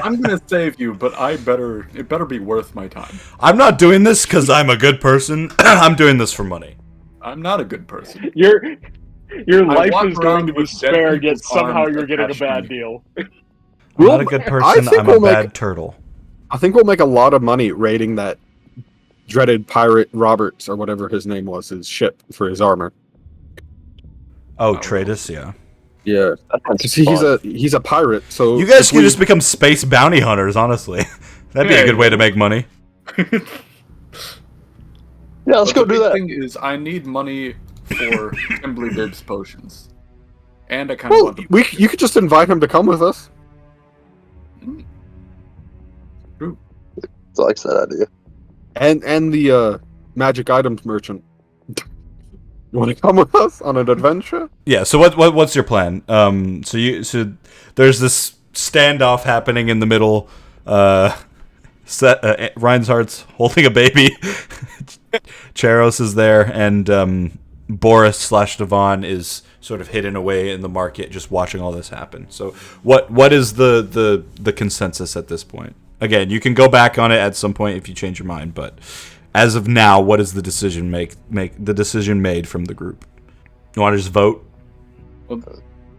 I'm gonna save you, but it better be worth my time. I'm not doing this because I'm a good person. I'm doing this for money. I'm not a good person. Your life walk is going to around be with dead spared, yet people's somehow arms you're getting a attached to bad me. deal. I'm not a good person. think I'm a we'll bad turtle. I think we'll make a lot of money raiding that dreaded pirate Roberts or whatever his name was, his ship for his armor. Oh, Tratus, yeah. Yeah, because he's a pirate. So You guys if could just become space bounty hunters, honestly. That'd be a Yeah, good way to make money. Yeah, let's go do that. The thing is, I need money for Assembly Bibs potions, and I kind of Well, want them. you could just invite him to come with us. I like that idea. And the magic items merchant. You want to come with us on an adventure? Yeah. So what's your plan? So there's this standoff happening in the middle. Reinhardt's holding a baby. Charos is there, and Boris / Devon is sort of hidden away in the market, just watching all this happen. So what is the consensus at this point? Again, you can go back on it at some point if you change your mind, but as of now, what is the decision the decision made from the group? You want to just vote? Well,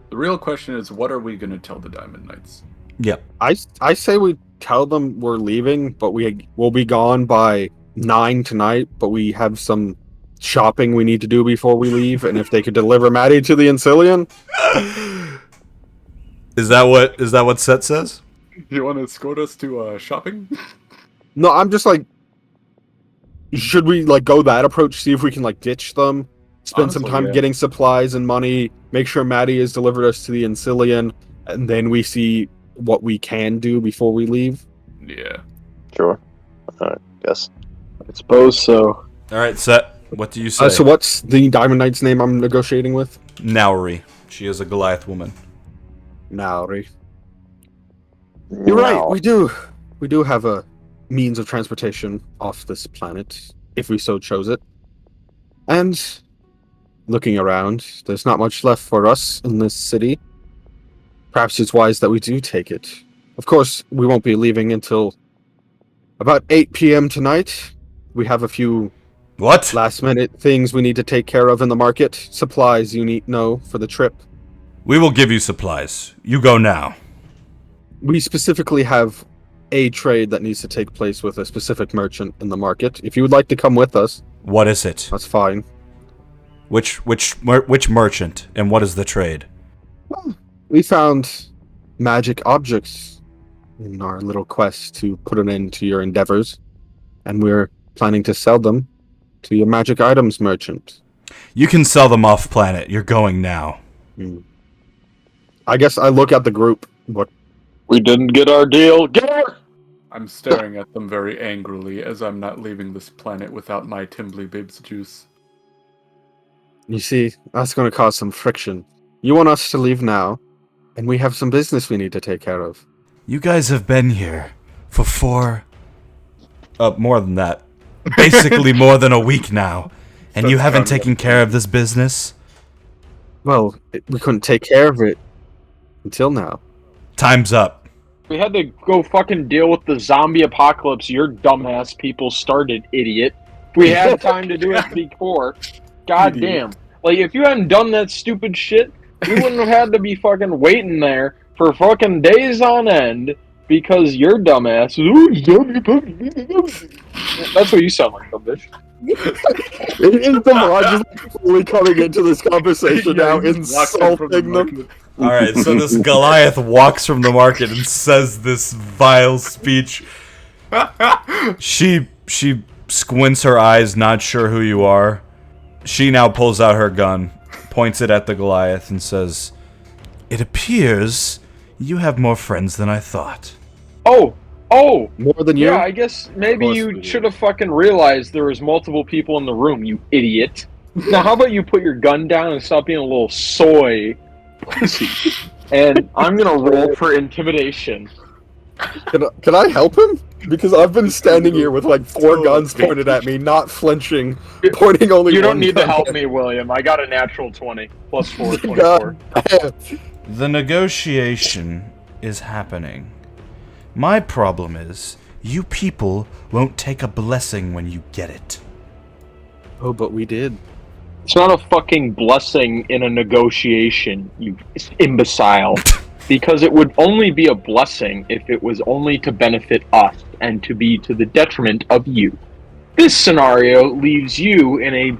the real question is, what are we going to tell the Diamond Knights? Yep. I say we tell them we're leaving, but we'll be gone by 9 tonight. But we have some shopping we need to do before we leave, and if they could deliver Maddie to the Ancillion. Is that what Set says? You want to escort us to shopping? No, I'm just like, should we like go that approach? See if we can like ditch them, spend some Honestly, time yeah. getting supplies and money, make sure Maddie has delivered us to the Ancillion, and then we see what we can do before we leave. Yeah. Sure. Alright, guess. I suppose so. All right, Set. What do you say? So what's the Diamond Knight's name I'm negotiating with? Nauri. She is a Goliath woman. Nauri. You're right. We do have a means of transportation off this planet, if we so chose it. And looking around, there's not much left for us in this city. perhaps it's wise that we do take it. Of course, we won't be leaving until about 8 p.m. tonight. We have a few What? last-minute things we need to take care of in the market. Supplies you need know for the trip. We will give you supplies. You go now. We specifically have a trade that needs to take place with a specific merchant in the market. If you would like to come with us, What is it? that's fine. Which merchant and what is the trade? We found magic objects in our little quest to put an end to your endeavors, and we're planning to sell them to your magic items merchant. You can sell them off planet. You're going now. I guess I look at the group. What? We didn't get our deal. Get her! I'm staring at them very angrily as I'm not leaving this planet without my Timbly Bibs juice. You see, that's going to cause some friction. You want us to leave now, and we have some business we need to take care of. You guys have been here for more than that. Basically more than a week now. And you haven't taken care of this business? Well, we couldn't take care of it until now. Time's up. We had to go fucking deal with the zombie apocalypse your dumbass people started, idiot. We had time to do it before. God damn. Like, if you hadn't done that stupid shit, we wouldn't have had to be fucking waiting there for fucking days on end because your dumbass. That's what you sound like, dumb bitch. I'm just fully coming into this conversation now, insulting them. Alright, so this Goliath walks from the market and says this vile speech. She squints her eyes, not sure who you are. She now pulls out her gun, points it at the Goliath, and says, "It appears you have more friends than I thought." Oh! More than you? Yeah, I guess maybe you should have fucking realized there was multiple people in the room, you idiot. Now, how about you put your gun down and stop being a little soy pussy? And I'm gonna roll for intimidation. Can I help him? Because I've been standing here with like 4 guns pointed at me, not flinching, pointing only You one don't need to gun. help me, William. I got a natural 20. Plus 4, 24. The negotiation is happening. My problem is, you people won't take a blessing when you get it. Oh, but we did. It's not a fucking blessing in a negotiation, you imbecile. Because it would only be a blessing if it was only to benefit us and to be to the detriment of you. This scenario leaves you in a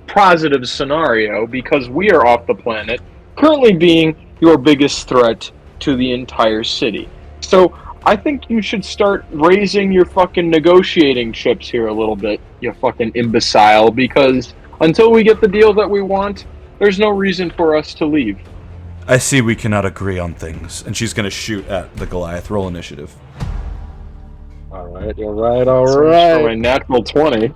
positive scenario because we are off the planet, currently being your biggest threat to the entire city. So I think you should start raising your fucking negotiating chips here a little bit, you fucking imbecile, because until we get the deal that we want, there's no reason for us to leave. I see we cannot agree on things, and she's gonna shoot at the Goliath. Roll initiative. Alright. So a natural 20.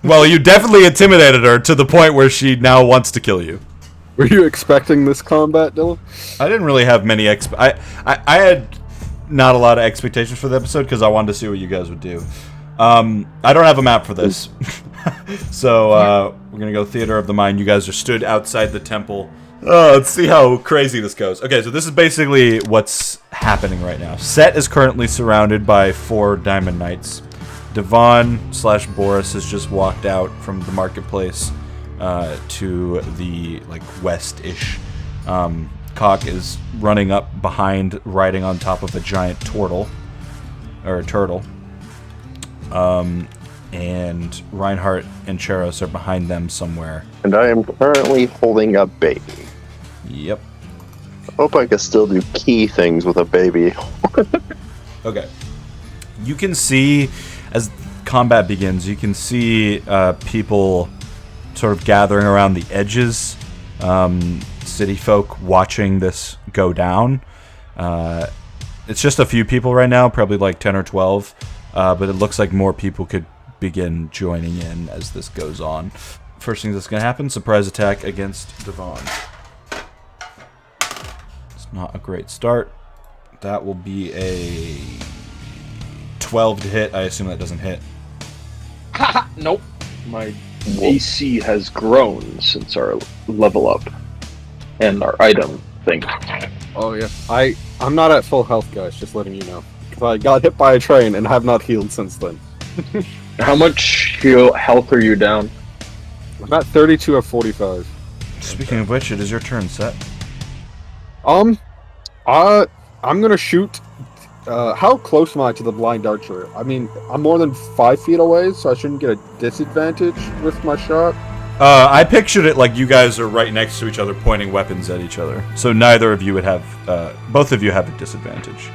Well, you definitely intimidated her to the point where she now wants to kill you. Were you expecting this combat, Dylan? I didn't really have many I had not a lot of expectations for the episode because I wanted to see what you guys would do. I don't have a map for this. So we're gonna go Theater of the Mind. You guys are stood outside the temple. Let's see how crazy this goes. Okay, so this is basically what's happening right now. Set is currently surrounded by 4 Diamond Knights. Devon/Boris has just walked out from the marketplace to the west-ish. Cock is running up behind, riding on top of a giant turtle. And Reinhardt and Cheros are behind them somewhere. And I am currently holding a baby. Yep. I hope I can still do key things with a baby. Okay. You can see, as combat begins, you can see people sort of gathering around the edges. City folk watching this go down. It's just a few people right now, probably like 10 or 12. But it looks like more people could begin joining in as this goes on. First thing that's going to happen, surprise attack against Devon. It's not a great start. That will be a 12 to hit. I assume that doesn't hit. Nope. My AC has grown since our level up and our item thing. Oh yeah. I'm not at full health, guys. Just letting you know. Because I got hit by a train and have not healed since then. How much health are you down? I'm at 32 of 45. Speaking of which, it is your turn, Set. I'm gonna shoot. How close am I to the blind archer? I mean, I'm more than 5 feet away, so I shouldn't get a disadvantage with my shot. I pictured it like you guys are right next to each other, pointing weapons at each other. So neither of you would have. Both of you have a disadvantage.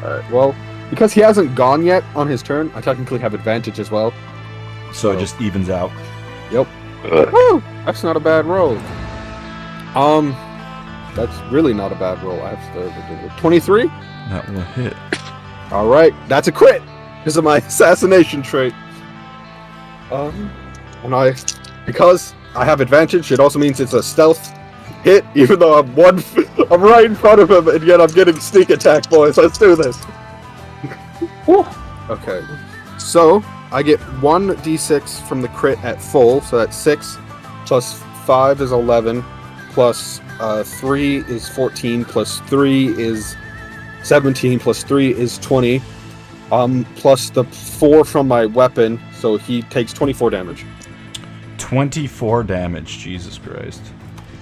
Alright, well, because he hasn't gone yet on his turn, I technically have advantage as well. So it just evens out. Yep. Woo! That's not a bad roll. That's really not a bad roll. I have to 23. That will hit. All right, that's a crit. This is my assassination trait. Because I have advantage, it also means it's a stealth hit, even though I'm I'm right in front of him, and yet I'm getting sneak attack, boys. Let's do this. Okay, so I get 1d6 from the crit at full, so that's 6 plus 5 is 11 plus 3 is 14 plus 3 is 17 plus 3 is 20 plus the 4 from my weapon, so he takes 24 damage. 24 damage, Jesus Christ.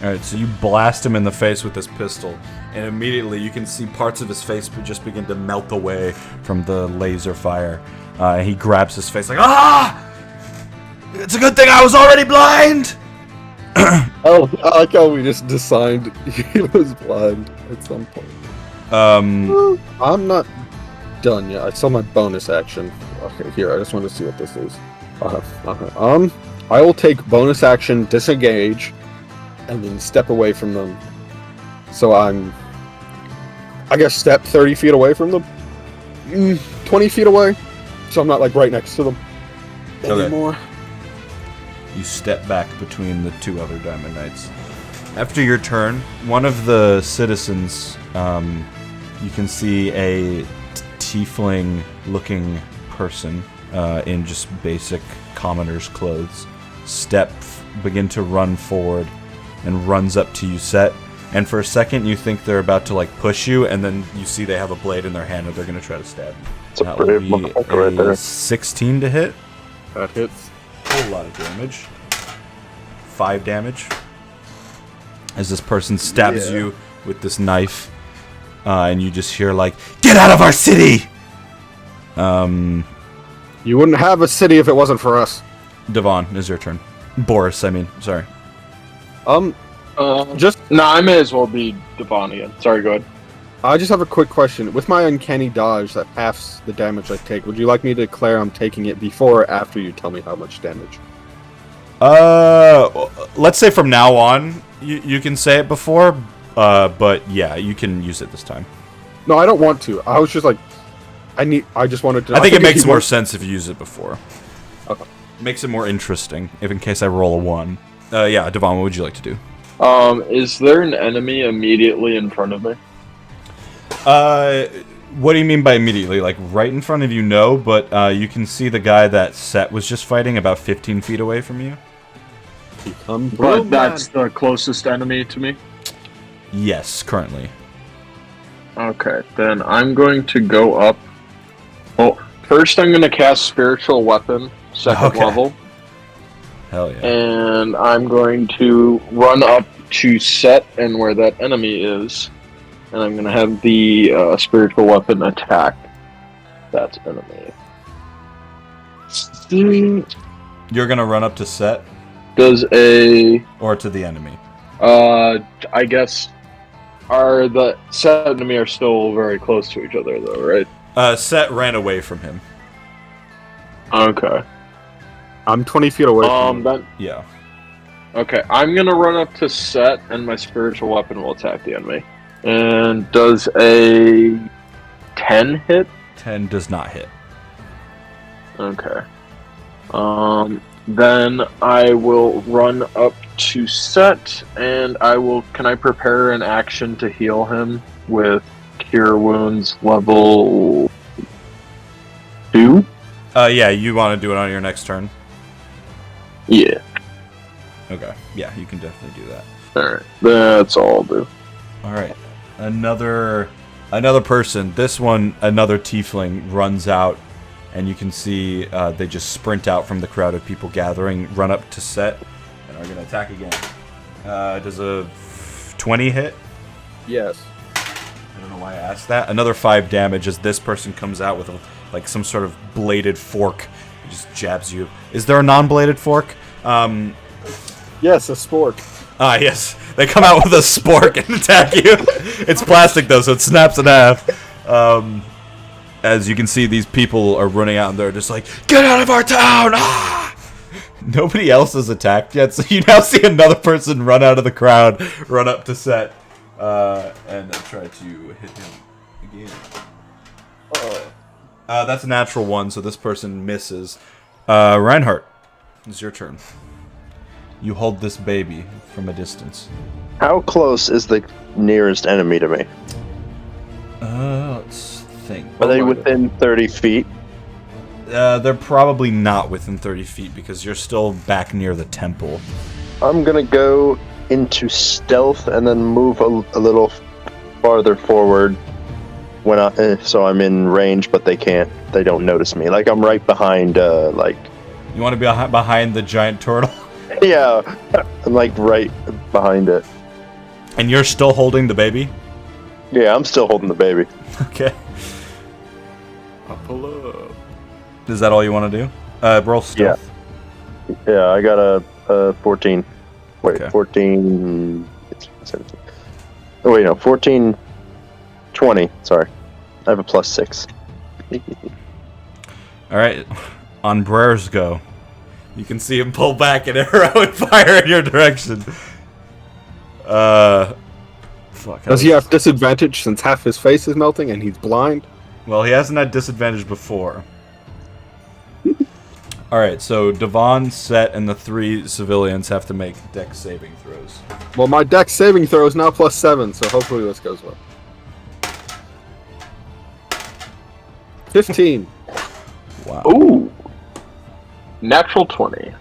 Alright, so you blast him in the face with this pistol, and immediately you can see parts of his face just begin to melt away from the laser fire. And he grabs his face like, ah! It's a good thing I was already blind! Oh, I like how we just decided he was blind at some point. I'm not done yet. I saw my bonus action. Okay, here, I just want to see what this is. I will take bonus action, disengage, and then step away from them. So I guess step 30 feet away from them? 20 feet away? So I'm not like right next to them anymore. You step back between the two other Diamond Knights. After your turn, one of the citizens, you can see a tiefling-looking person in just basic commoner's clothes begin to run forward and runs up to you, Set. And for a second, you think they're about to like push you, and then you see they have a blade in their hand and they're going to try to stab you. It's a brave motherfucker right there. 16 to hit. That hits. A whole lot of damage. 5 damage. As this person stabs you with this knife, and you just hear like, "Get out of our city!" You wouldn't have a city if it wasn't for us. Devon, is your turn. Boris, I mean, sorry. I may as well be Devon again. Sorry, go ahead. I just have a quick question. With my uncanny dodge that halves the damage I take, would you like me to declare I'm taking it before or after you tell me how much damage? Let's say from now on, you can say it before, but yeah, you can use it this time. No, I don't want to. I was just like, I just wanted to. I think it makes more sense if you use it before. Okay. Makes it more interesting, if in case I roll a 1. Yeah, Devon, what would you like to do? Is there an enemy immediately in front of me? What do you mean by immediately? Like, right in front of you, no, but you can see the guy that Set was just fighting about 15 feet away from you. But that's the closest enemy to me? Yes, currently. Okay, then I'm going to go up. Well, first I'm going to cast Spiritual Weapon, 2nd level. Hell yeah. And I'm going to run up to Set and where that enemy is. And I'm going to have the Spiritual Weapon attack that enemy. You're going to run up to Set? Does a... Or to the enemy? I guess... the Set and me are still very close to each other, though, right? Set ran away from him. Okay. I'm 20 feet away from then... Yeah. Okay, I'm gonna run up to Set, and my Spiritual Weapon will attack the enemy. And does a 10 hit? 10 does not hit. Okay. Then I will run up to Set, and can I prepare an action to heal him with Cure Wounds level 2? Yeah, you want to do it on your next turn? Yeah. Okay. Yeah, you can definitely do that. Alright, that's all I'll do. Alright. another person. This one, another tiefling, runs out, and you can see they just sprint out from the crowd of people gathering, run up to Set, and are going to attack again. Does a 20 hit? Yes. I don't know why I asked that. Another 5 damage as this person comes out with some sort of bladed fork. It just jabs you. Is there a non-bladed fork? Yes, a spork. Ah, yes. They come out with a spork and attack you. It's plastic, though, so it snaps in half. As you can see, these people are running out, and they're just like, get out of our town! Ah! Nobody else is attacked yet, so you now see another person run out of the crowd, run up to Set, and try to hit him again. That's a natural 1, so this person misses. Reinhardt, it's your turn. You hold this baby from a distance. How close is the nearest enemy to me? Let's think. Are they within 30 feet? They're probably not within 30 feet because you're still back near the temple. I'm gonna go into stealth and then move a little farther forward so I'm in range, but they don't notice me. Like I'm right behind, You want to be behind the giant turtle? Yeah, I'm like right behind it. And you're still holding the baby? Yeah, I'm still holding the baby. Okay. Pull up. Is that all you want to do? Roll stealth. Yeah, I got a 14. Wait, Okay. 14... 17. Oh, wait, no, 14... 20, sorry. I have a +6. Alright, on Brer's go. You can see him pull back an arrow and fire in your direction. Fuck. Does he have disadvantage since half his face is melting and he's blind? Well, he hasn't had disadvantage before. Alright, so Devon, Set, and the 3 civilians have to make dex saving throws. Well, my dex saving throw is now +7, so hopefully this goes well. 15. Wow. Ooh. Natural 20.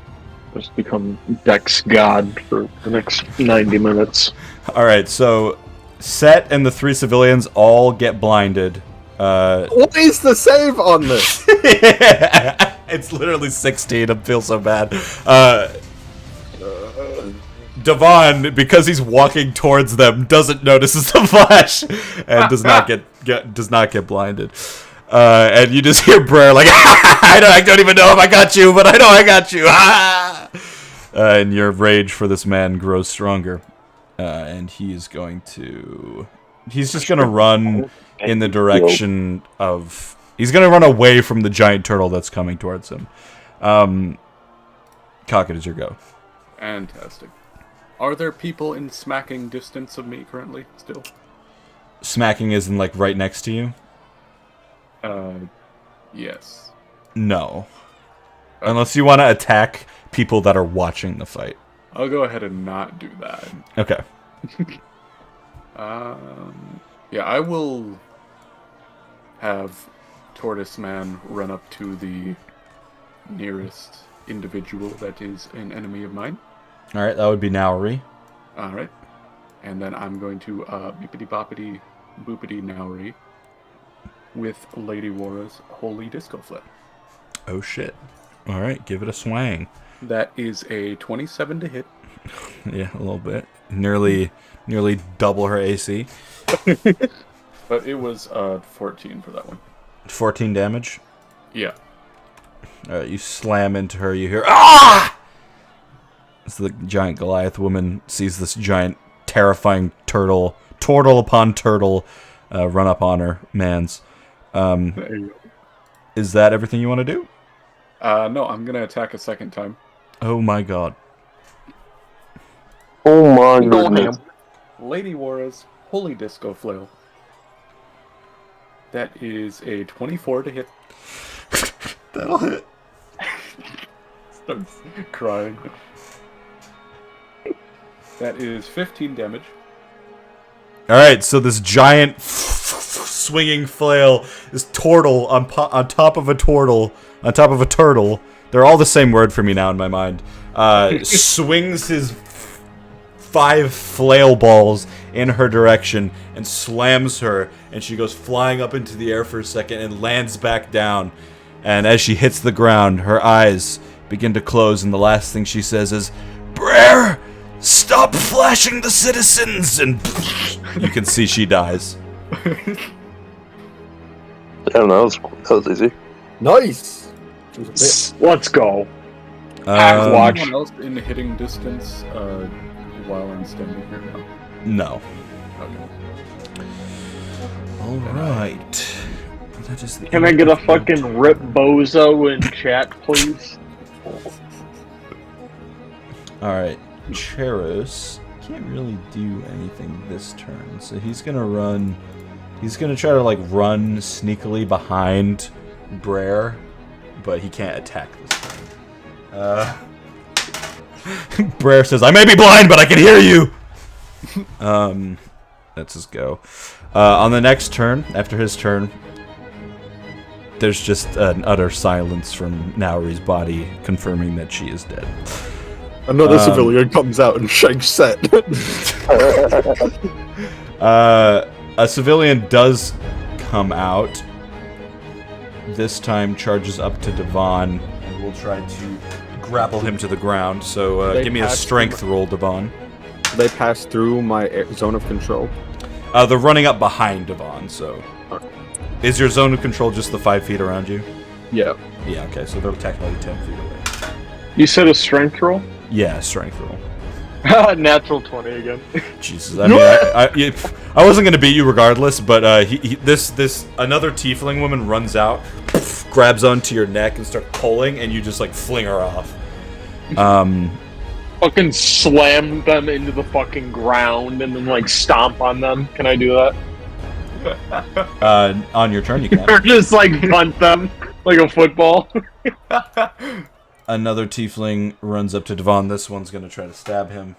Just become Dex God for the next 90 minutes. Alright, so Set and the 3 civilians all get blinded. What is the save on this? It's literally 16. I feel so bad. Devon, because he's walking towards them, doesn't notice the flash and does not get blinded. And you just hear Brer like, I don't even know if I got you, but I know I got you. And your rage for this man grows stronger. And he's just going to run in the direction of... He's going to run away from the giant turtle that's coming towards him. Cock, it is your go. Fantastic. Are there people in smacking distance of me currently still? Smacking is in, like, right next to you? Yes. No. Unless you want to attack people that are watching the fight. I'll go ahead and not do that. Okay. Yeah, I will have Tortoise Man run up to the nearest individual that is an enemy of mine. Alright, that would be Nowry. Alright. And then I'm going to bippity boppity boopity Nowry with Lady Wara's Holy Disco Flip. Oh shit. Alright, give it a swang. That is a 27 to hit. Yeah, a little bit. Nearly double her AC. But it was 14 for that one. 14 damage. Yeah. Alright, you slam into her, you hear, ah! As the giant Goliath woman sees this giant, terrifying turtle upon turtle, run up on her mans. There you go. Is that everything you want to do? No, I'm going to attack a second time. Oh my god. Oh my goodness. Lady Wara's Holy Disco Flail. That is a 24 to hit. That'll hit. Starts crying. That is 15 damage. Alright, so this giant swinging flail, this turtle on top of a turtle, they're all the same word for me now in my mind, swings his 5 flail balls in her direction and slams her, and she goes flying up into the air for a second and lands back down. And as she hits the ground, her eyes begin to close, and the last thing she says is, "Brer, stop flashing the citizens!" And you can see she dies. I don't know. That was easy. Nice. Let's go. Watch. Anyone else in hitting distance while I'm standing here now? No. Okay. All right. That is the Can I get a fucking rip bozo in chat, please? All right. Cheros can't really do anything this turn, so he's gonna run. He's gonna try to like run sneakily behind Brer, but he can't attack this time. Brer says, "I may be blind, but I can hear you." That's his go. On the next turn, after his turn, there's just an utter silence from Naori's body, confirming that she is dead. Another civilian comes out and shakes Set. A civilian does come out. This time charges up to Devon and will try to grapple him to the ground. So give me a strength roll, Devon. They pass through my zone of control. They're running up behind Devon, so... Is your zone of control just the 5 feet around you? Yeah. Yeah, okay, so they're technically 10 feet away. You said a strength roll? Yeah, strength roll. Natural 20 again. Jesus, I mean, I wasn't gonna beat you regardless, but this another tiefling woman runs out, grabs onto your neck and starts pulling, and you just like fling her off. Fucking slam them into the fucking ground and then like stomp on them. Can I do that? On your turn, you can. Or just like punt them like a football. Another tiefling runs up to Devon. This one's gonna try to stab him.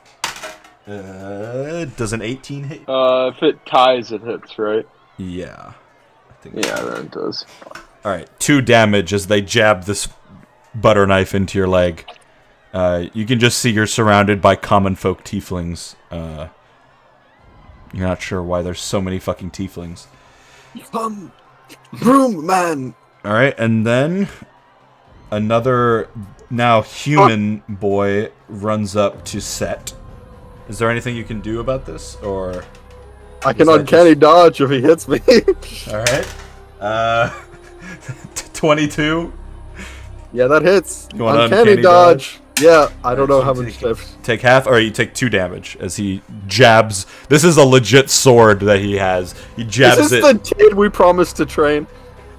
Does an 18 hit? If it ties, it hits, right? Yeah. I think Yeah, then it does. Alright, 2 damage as they jab this butter knife into your leg. You can just see you're surrounded by common folk tieflings. You're not sure why there's so many fucking tieflings. Come, broom man. Alright, and then another now human boy runs up to Set. Is there anything you can do about this, or I can uncanny dodge if he hits me. Alright. 22. Yeah, that hits. You want Uncanny dodge. Yeah, I don't know how much damage. Take half, or you take 2 damage as he jabs. This is a legit sword that he has. He jabs Is this the kid we promised to train?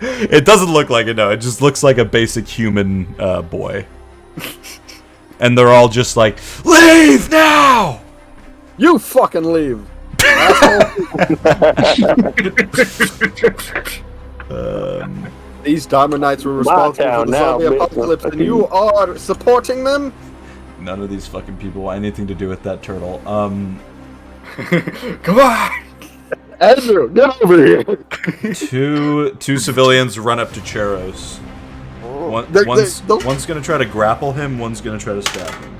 It doesn't look like it, no. It just looks like a basic human boy. And they're all just like, "Leave now!" You fucking leave. These Diamond Knights were responsible for the zombie apocalypse, and you are supporting them? None of these fucking people want anything to do with that turtle. Come on! Andrew, get over here! Two civilians run up to Cheros. One's gonna try to grapple him, one's gonna try to stab him.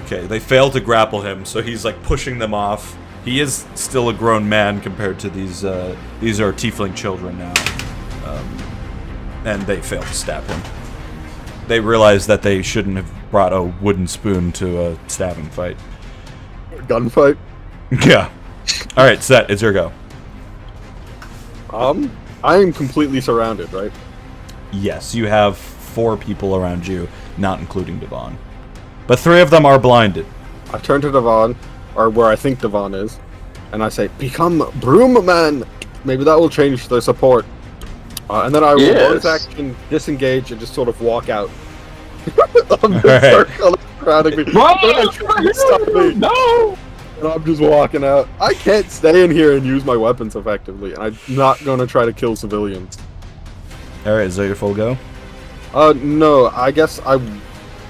Okay, they fail to grapple him, so he's like pushing them off. He is still a grown man compared to these are tiefling children now. And they fail to stab him. They realize that they shouldn't have brought a wooden spoon to a stabbing fight. Gunfight? Yeah. Alright, Set, it's your go. I am completely surrounded, right? Yes, you have 4 people around you, not including Devon. But 3 of them are blinded. I turn to Devon, or where I think Devon is, and I say, "Become Broom Man!" Maybe that will change their support. And then I will bonus action disengage and just sort of walk out. I'm just circling around me. Stop me! No! And I'm just walking out. I can't stay in here and use my weapons effectively, and I'm not going to try to kill civilians. Alright, is that your full go? No, I guess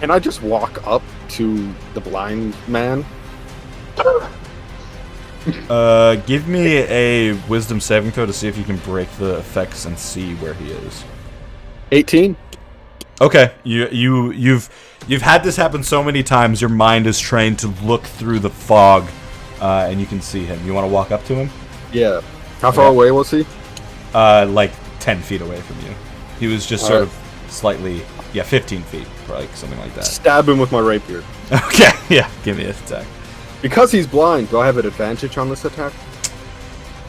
Can I just walk up to the blind man? Give me a wisdom saving throw to see if you can break the effects and see where he is. 18? Okay, you've had this happen so many times. Your mind is trained to look through the fog, and you can see him. You want to walk up to him? Yeah. How far away was he? Like 10 feet away from you. He was just sort Alright. of slightly, 15 feet, probably something like that. Stab him with my rapier. Okay, yeah, give me an attack. Because he's blind, do I have an advantage on this attack?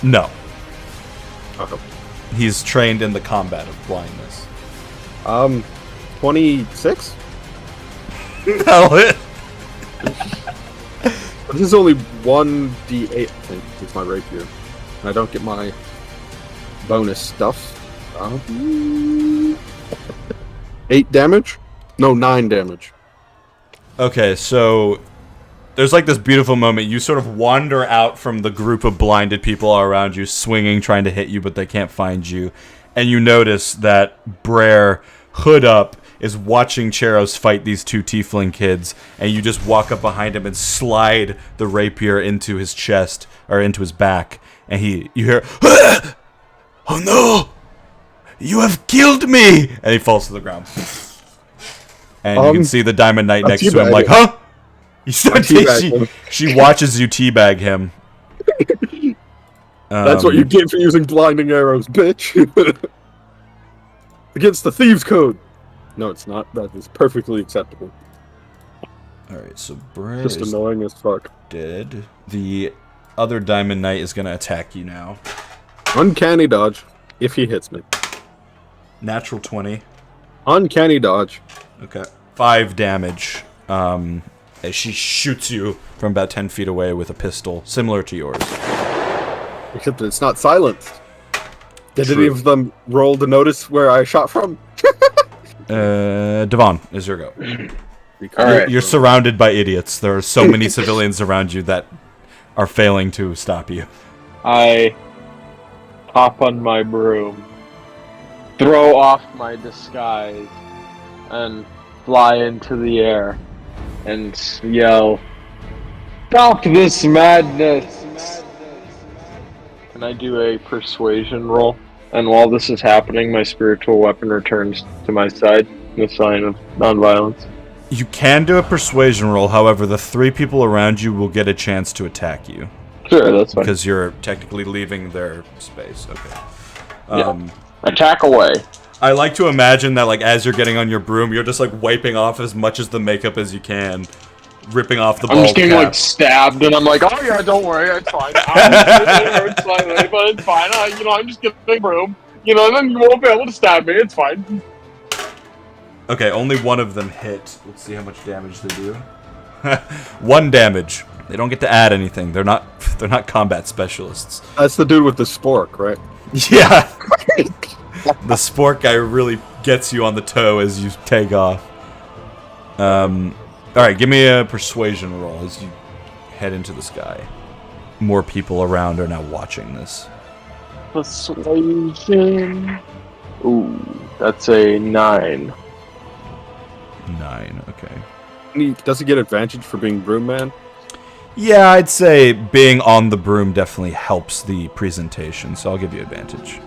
No, Okay. he's trained in the combat of blindness. 26? That'll hit. This is only 1d8, I think. It's my rapier. And I don't get my bonus stuff. 8 damage? No, 9 damage. Okay, so there's like this beautiful moment. You sort of wander out from the group of blinded people all around you, swinging, trying to hit you, but they can't find you. And you notice that Brer, hood up, is watching Cheros fight these two tiefling kids, and you just walk up behind him and slide the rapier into his chest, or into his back, and you hear, "Ah! Oh no! You have killed me!" And he falls to the ground. And you can see the Diamond Knight next to him, like, huh? You start she watches you teabag him. That's what you get for using blinding arrows, bitch. Against the Thieves' Code. No, it's not. That is perfectly acceptable. Alright, so Brer Just is annoying as fuck. dead. The other Diamond Knight is going to attack you now. Uncanny dodge, if he hits me. Natural 20. Uncanny dodge. Okay. 5 damage. As she shoots you from about 10 feet away with a pistol, similar to yours. Except that it's not silenced. Did True. any of them roll to notice where I shot from? Devon, is your go. All right. You're surrounded by idiots. There are so many civilians around you that are failing to stop you. I hop on my broom, throw off my disguise, and fly into the air and yell, "Stop this madness!" Can I do a persuasion roll? And while this is happening, my spiritual weapon returns to my side, the sign of nonviolence. You can do a persuasion roll, however, the 3 people around you will get a chance to attack you. Sure, that's fine. Because you're technically leaving their space. Okay. Yeah. Attack away. I like to imagine that, like, as you're getting on your broom, you're just, like, wiping off as much as the makeup as you can, ripping off the bald I'm just getting, cap. like, stabbed, and I'm like, oh yeah, don't worry, it's fine. It hurts slightly, but it's fine. I'm just getting a broom. And then you won't be able to stab me, it's fine. Okay, only one of them hit. Let's see how much damage they do. 1 damage. They don't get to add anything. They're not combat specialists. That's the dude with the spork, right? Yeah. The spork guy really gets you on the toe as you take off. Alright, give me a persuasion roll as you head into the sky. More people around are now watching this. Persuasion. Ooh, that's a 9. 9, okay. Does he get advantage for being broom man? Yeah, I'd say being on the broom definitely helps the presentation, so I'll give you advantage.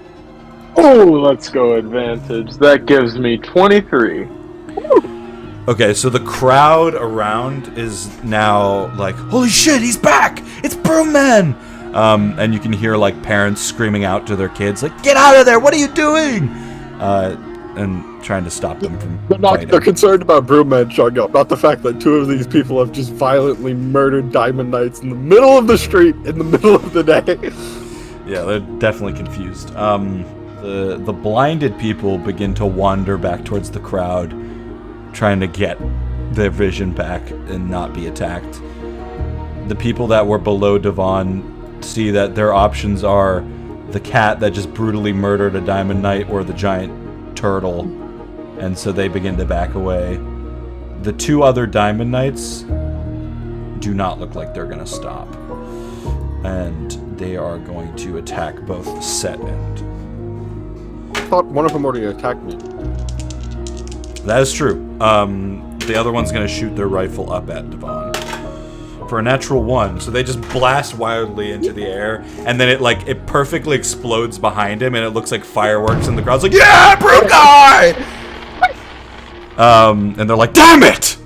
Oh, let's go advantage. That gives me 23. Okay, so the crowd around is now like, holy shit, he's back! It's Broom Man! And you can hear like parents screaming out to their kids, like, get out of there! What are you doing? And trying to stop them from fighting. They're concerned about broom man showing up, not the fact that 2 of these people have just violently murdered Diamond Knights in the middle of the street in the middle of the day. Yeah, they're definitely confused. The blinded people begin to wander back towards the crowd, trying to get their vision back and not be attacked. The people that were below Devon see that their options are the cat that just brutally murdered a Diamond Knight or the giant turtle, and so they begin to back away. The 2 other Diamond Knights do not look like they're going to stop, and they are going to attack both Set and... I thought one of them already attacked me. That is true. The other one's going to shoot their rifle up at Devon for a natural 1, so they just blast wildly into the air, and then it perfectly explodes behind him, and it looks like fireworks, and the crowd's like, yeah, Broom Guy! And they're like, damn it!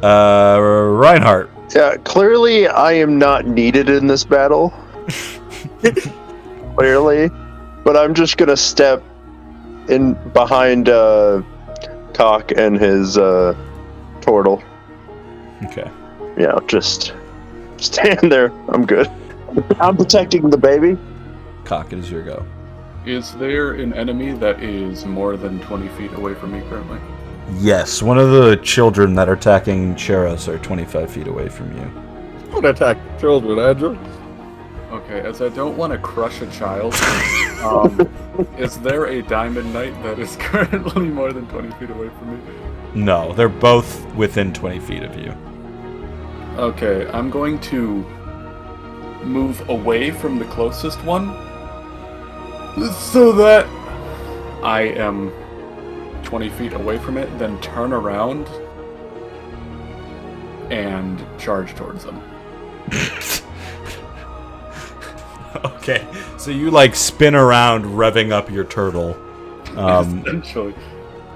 Reinhardt. Yeah, clearly I am not needed in this battle. Clearly. But I'm just gonna step in behind Cock and his turtle. Okay. Yeah, just stand there. I'm good. I'm protecting the baby. Cock, it is your go. Is there an enemy that is more than 20 feet away from me currently? Yes, one of the children that are attacking Cheros are 25 feet away from you. Don't attack children, Andrew. Okay, as I don't want to crush a child, is there a Diamond Knight that is currently more than 20 feet away from me? No, they're both within 20 feet of you. Okay, I'm going to move away from the closest one so that I am 20 feet away from it, then turn around and charge towards them. Okay, so you like spin around, revving up your turtle, Essentially.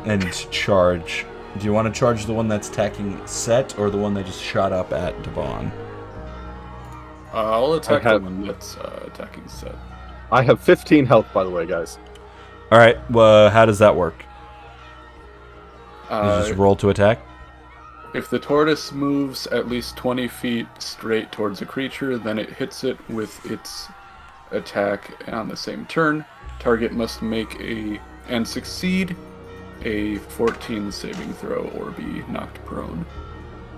and charge. Do you want to charge the one that's attacking Set or the one that just shot up at Devon? I'll attack have- the one that's attacking Set. I have 15 health, by the way, guys. All right. Well, how does that work? You Uh, just roll to attack. If the tortoise moves at least 20 feet straight towards a creature, then it hits it with its attack on the same turn. Target must make and succeed a 14 saving throw or be knocked prone.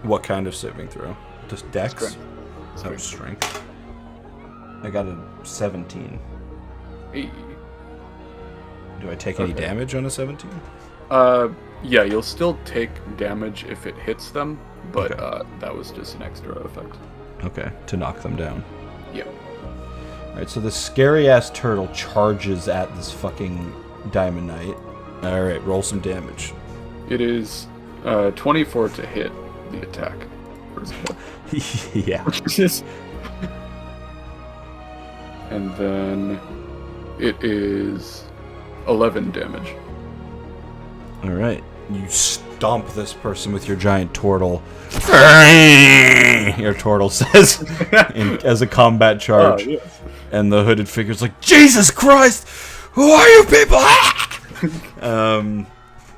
What kind of saving throw? Just Dex? Strength. Oh, strength. I got a 17. Hey. Do I take any Okay. damage on a 17? Yeah, you'll still take damage if it hits them, but Okay. that was just an extra effect. Okay, to knock them down. Yeah. Alright, so the scary-ass turtle charges at this fucking Diamond Knight. Alright, roll some damage. It is 24 to hit the attack. First of all. Yeah. And then it is 11 damage. Alright. You stomp this person with your giant turtle. Your turtle says as a combat charge. Oh, yes. And the hooded figure's like, Jesus Christ! Who are you people?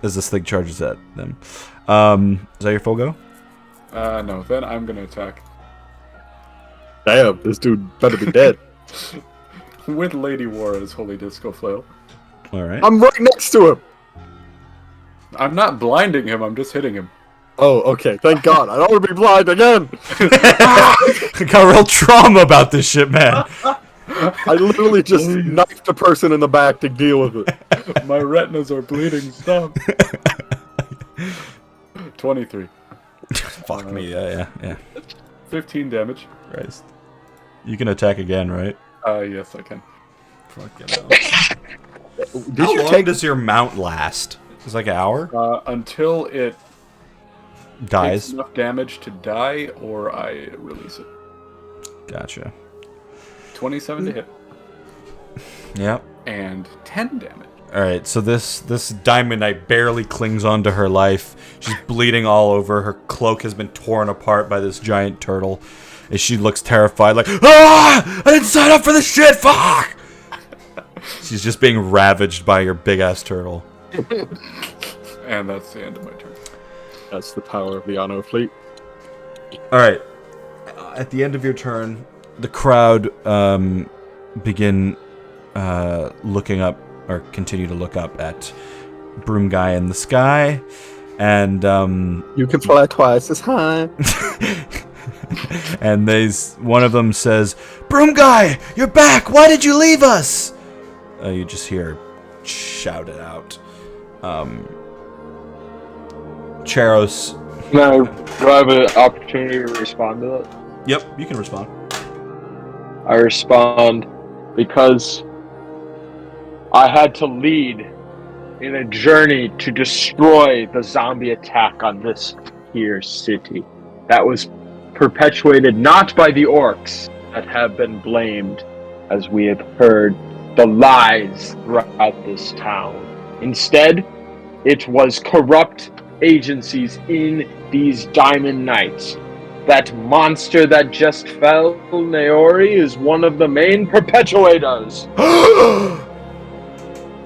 As this thing charges at them. Is that your full go? No, then I'm gonna attack Damn, this dude better be dead. with Lady War as Holy Disco Flail. Alright. I'm right next to him. I'm not blinding him, I'm just hitting him. Oh, okay. Thank God. I don't want to be blind again. I got real trauma about this shit, man. I literally just knifed a person in the back to deal with it. My retinas are bleeding, stop. 23. Fuck me, yeah. 15 damage. Christ. You can attack again, right? Yes, I can. Fucking hell. Did How you long take does your mount last? It's like an hour? Until it Dies? takes enough damage to die, or I release it. Gotcha. 27 to hit, Yep. and 10 damage. Alright, so this Diamond Knight barely clings on to her life. She's bleeding all over. Her cloak has been torn apart by this giant turtle. And she looks terrified, like, ah! I didn't sign up for this shit! Fuck! She's just being ravaged by your big-ass turtle. And that's the end of my turn. That's the power of the Anno fleet. Alright. At the end of your turn, the crowd begin looking up, or continue to look up at Broom Guy in the sky, and You can fly twice as high. and one of them says, "Broom Guy, you're back! Why did you leave us?" You just hear shout it out. Cheros. Now, do I have an opportunity to respond to that? Yep, you can respond. I respond because I had to lead in a journey to destroy the zombie attack on this here city. That was perpetuated not by the orcs that have been blamed, as we have heard the lies throughout this town. Instead, it was corrupt agencies in these Diamond Knights. That monster that just fell, Naori, is one of the main perpetuators.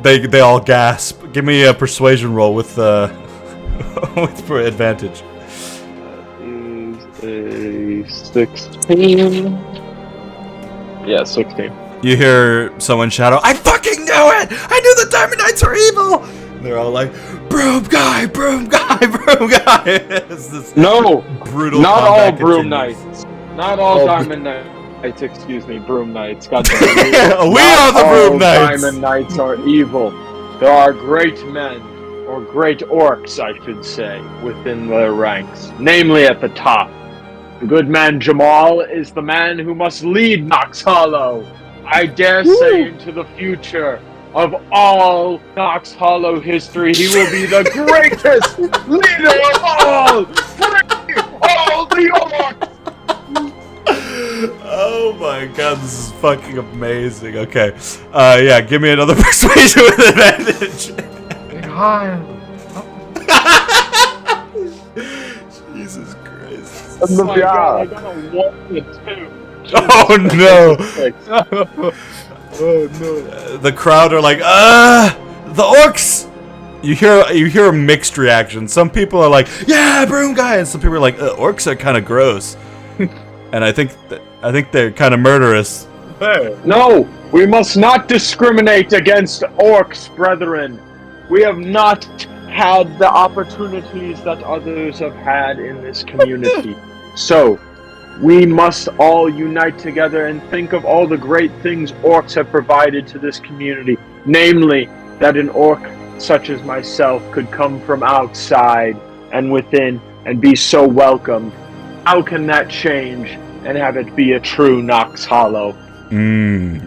They all gasp. Give me a persuasion roll with with advantage. Is a 16. Yeah, 16. You hear someone shout out, "I fucking knew it! I knew the Diamond Knights were evil!" And they're all like, "Broom guy, broom guy, broom guy!" It's this No, brutal. not all combat Broom continues. Knights. Not all Diamond Knights, excuse me, Broom Knights. God damn it. We are the Broom Knights! Diamond Knights are evil. There are great men, or great orcs, I should say, within their ranks. Namely at the top. The good man Jamal is the man who must lead Nox Hollow. I dare say into the future of all Nox Hollow history, he will be the greatest leader of all! Free all the orcs! Oh my god, this is fucking amazing. Okay. Yeah, give me another persuasion with advantage. Hi. Jesus Christ. Oh my god, I got a 1 and 2. Oh no! Oh no. The crowd are like, the orcs! You hear a mixed reaction. Some people are like, yeah, broom guy, and some people are like, orcs are kind of gross. And I think they're kind of murderous. Hey. No, we must not discriminate against orcs, brethren. We have not had the opportunities that others have had in this community. So, we must all unite together and think of all the great things orcs have provided to this community. Namely, that an orc such as myself could come from outside and within and be so welcomed. How can that change and have it be a true Nox Hollow?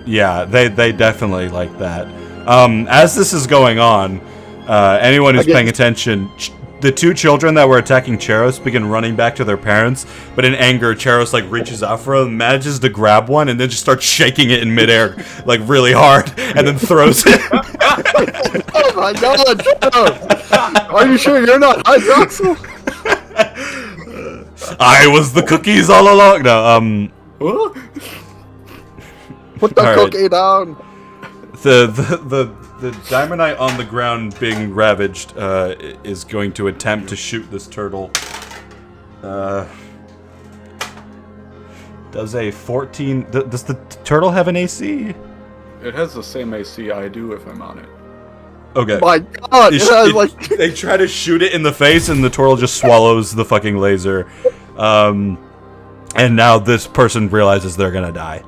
Yeah, they definitely like that. As this is going on, anyone who's paying attention, the two children that were attacking Charos begin running back to their parents, but in anger, Charos like reaches out for them, manages to grab one, and then just starts shaking it in midair, like really hard, and then throws it. Oh my god! Are you sure you're not Hydroxel? I was the cookies all along. No, Put the All right. cookie down. The Diamond Knight on the ground being ravaged is going to attempt to shoot this turtle. Does a 14... Does the turtle have an AC? It has the same AC I do if I'm on it. Okay. My god! It has like They try to shoot it in the face, and the turtle just swallows the fucking laser. And now this person realizes they're gonna die.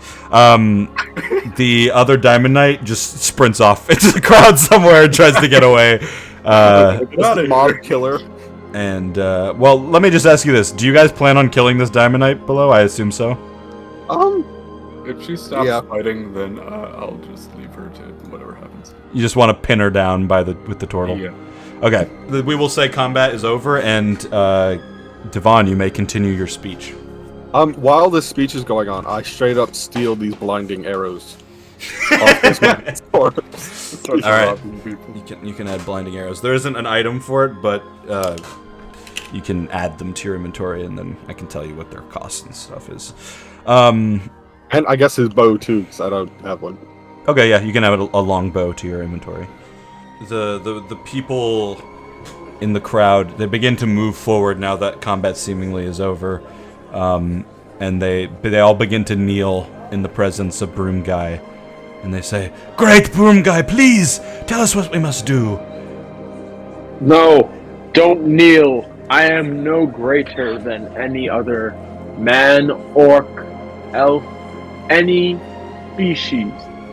The other Diamond Knight just sprints off into the crowd somewhere and tries to get away. mob killer. And, well, let me just ask you this. Do you guys plan on killing this Diamond Knight below? I assume so. If she stops Yeah. fighting, then I'll just leave her to whatever happens. You just want to pin her down with the turtle? Yeah. Okay. We will say combat is over, and, Devon, you may continue your speech. While this speech is going on, I straight up steal these blinding arrows off this man's corpse. Starts All right. robbing people. You can add blinding arrows. There isn't an item for it, but you can add them to your inventory, and then I can tell you what their cost and stuff is. And I guess his bow too, because I don't have one. Okay, yeah, you can add a long bow to your inventory. The people in the crowd, they begin to move forward now that combat seemingly is over, and they all begin to kneel in the presence of Broom Guy. And they say, "Great Broom Guy, please tell us what we must do." No, don't kneel. I am no greater than any other man, orc, elf, any species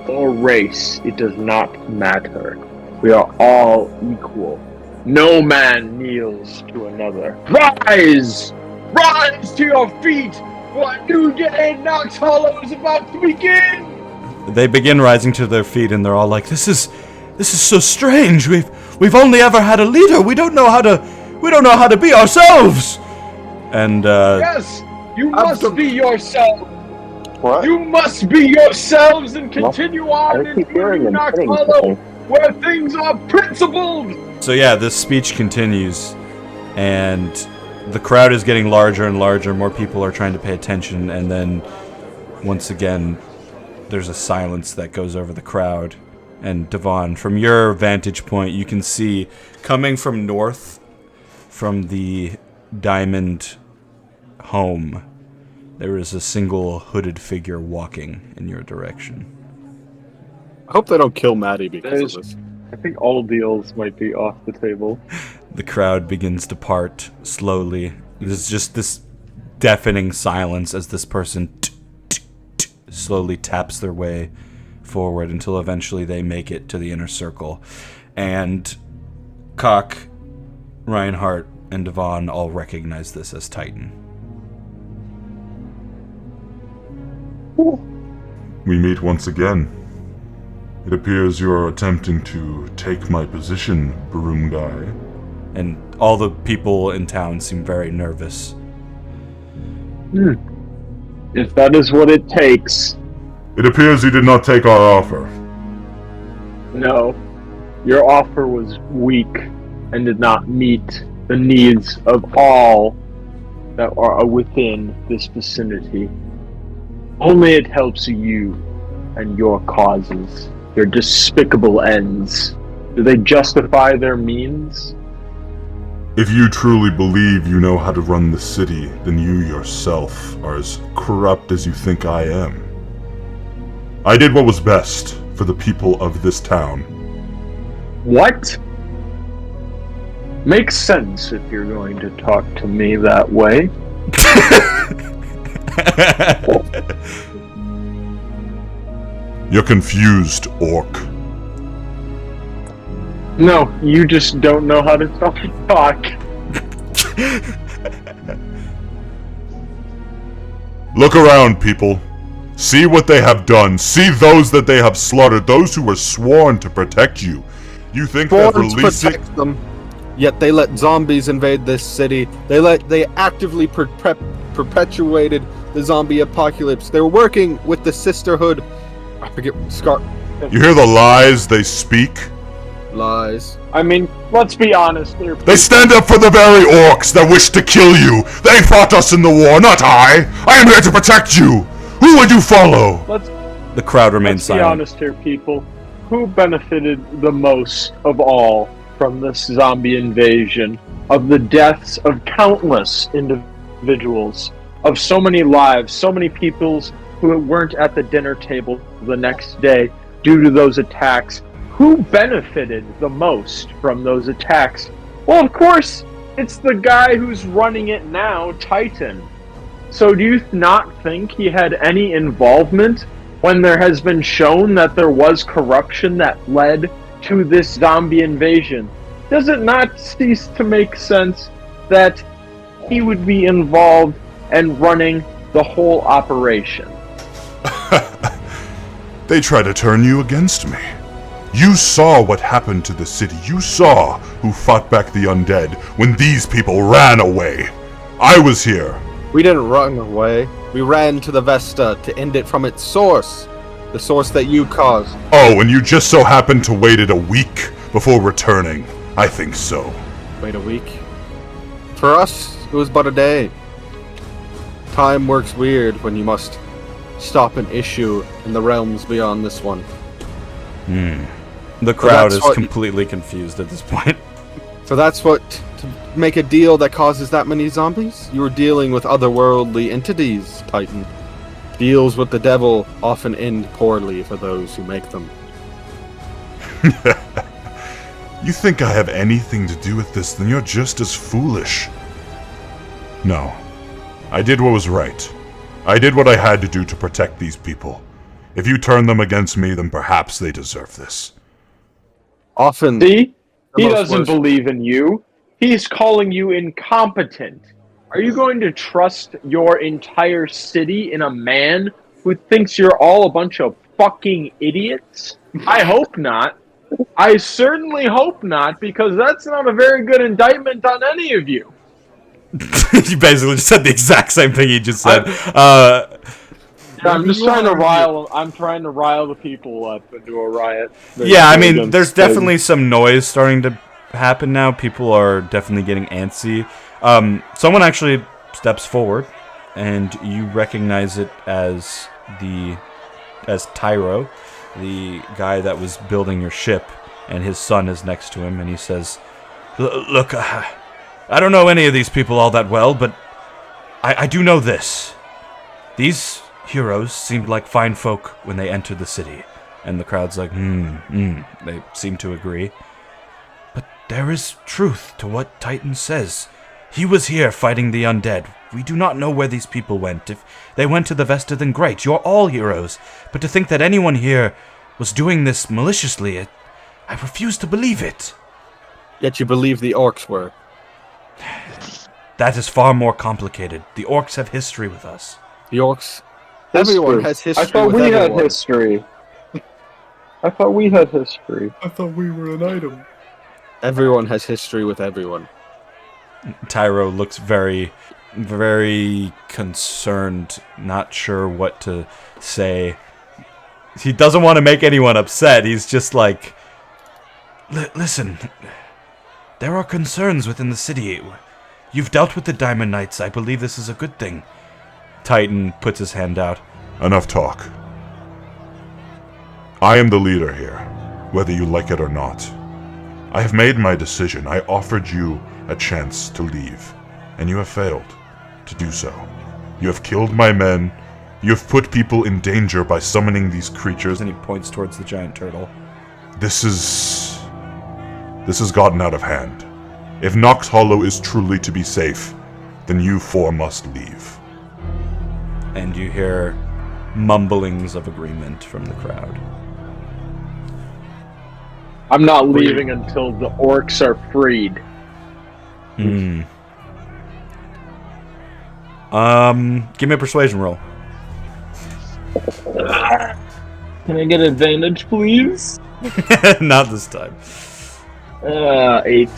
or race. It does not matter. We are all equal. No man kneels to another. Rise! Rise to your feet! For a new day in Nox Hollow is about to begin! They begin rising to their feet, and they're all like, "This is so strange. We've only ever had a leader. We don't know how to be ourselves." And Yes! You must be yourself! What? You must be yourselves and continue on I in keep hearing them Nox saying Hollow! something. where things are principled. So yeah, this speech continues, and the crowd is getting larger and larger. More people are trying to pay attention, and then once again, there's a silence that goes over the crowd. And Devon, from your vantage point, you can see coming from north, from the diamond home, there is a single hooded figure walking in your direction. I hope they don't kill Maddie because of this. I think all deals might be off the table. The crowd begins to part slowly. There's just this deafening silence as this person slowly taps their way forward until eventually they make it to the inner circle. And Cock, Reinhardt, and Devon all recognize this as Titan. We meet once again. It appears you're attempting to take my position, Barungai. And all the people in town seem very nervous. If that is what it takes. It appears you did not take our offer. No. Your offer was weak and did not meet the needs of all that are within this vicinity. Only it helps you and your causes, your despicable ends. Do they justify their means? If you truly believe you know how to run the city, then you yourself are as corrupt as you think I am. I did what was best for the people of this town. What? Makes sense if you're going to talk to me that way. You're confused, orc. No, you just don't know how to talk. Look around, people. See what they have done. See those that they have slaughtered. Those who were sworn to protect you. You think that Sworn to releasing... protect them, yet they let zombies invade this city. They actively perpetuated the zombie apocalypse. They're working with the Sisterhood. I forget Scar. You hear the lies they speak? Lies. I mean, let's be honest here. They stand up for the very orcs that wish to kill you. They fought us in the war, not I. I am here to protect you. Who would you follow? The crowd remains Let's be silent. honest here, people. Who benefited the most of all from this zombie invasion? Of the deaths of countless individuals, of so many lives, so many peoples who weren't at the dinner table the next day due to those attacks. Who benefited the most from those attacks? Well, of course, it's the guy who's running it now, Titan. So do you not think he had any involvement when there has been shown that there was corruption that led to this zombie invasion? Does it not cease to make sense that he would be involved and running the whole operation? They try to turn you against me. You saw what happened to the city. You saw who fought back the undead when these people ran away. I was here. We didn't run away. We ran to the Vesta to end it from its source. The source that you caused. Oh, and you just so happened to waited a week before returning. I think so. Wait a week. For us, it was but a day. Time works weird when you must stop an issue in the realms beyond this one. The crowd is what- completely confused at this point. So that's what, to make a deal that causes that many zombies? You were dealing with otherworldly entities, Titan. Deals with the devil often end poorly for those who make them. You think I have anything to do with this, then you're just as foolish. No. I did what was right. I did what I had to do to protect these people. If you turn them against me, then perhaps they deserve this. Often... See? He most doesn't worst- believe in you. He's calling you incompetent. Are you going to trust your entire city in a man who thinks you're all a bunch of fucking idiots? I hope not. I certainly hope not, because that's not a very good indictment on any of you. You basically just said the exact same thing he just said. Yeah, I'm just trying to rile. I'm trying to rile the people up into a riot. Yeah, I mean, there's definitely some noise starting to happen now. People are definitely getting antsy. Someone actually steps forward, and you recognize it as Tyro, the guy that was building your ship, and his son is next to him, and he says, "Look, I don't know any of these people all that well, but I do know this. These heroes seemed like fine folk when they entered the city." And the crowd's like, They seem to agree. "But there is truth to what Titan says. He was here fighting the undead. We do not know where these people went. If they went to the Vesta, then great. You're all heroes. But to think that anyone here was doing this maliciously, I refuse to believe it." Yet you believe the orcs were. "That is far more complicated. The orcs have history with us." The orcs. Everyone has history. I thought with we had everyone. history. I thought we had history. I thought we were an item. Everyone has history with everyone. Tyro looks very, very concerned, not sure what to say. He doesn't want to make anyone upset. He's just like, Listen, there are concerns within the city. You've dealt with the Diamond Knights. I believe this is a good thing." Titan puts his hand out. Enough talk. I am the leader here, whether you like it or not. I have made my decision. I offered you a chance to leave, and you have failed to do so. You have killed my men. You have put people in danger by summoning these creatures. And he points towards the giant turtle. This has gotten out of hand. If Nox Hollow is truly to be safe, then you four must leave. And you hear mumblings of agreement from the crowd. I'm not leaving until the orcs are freed. Give me a persuasion roll. Can I get advantage, please? Not this time. 8.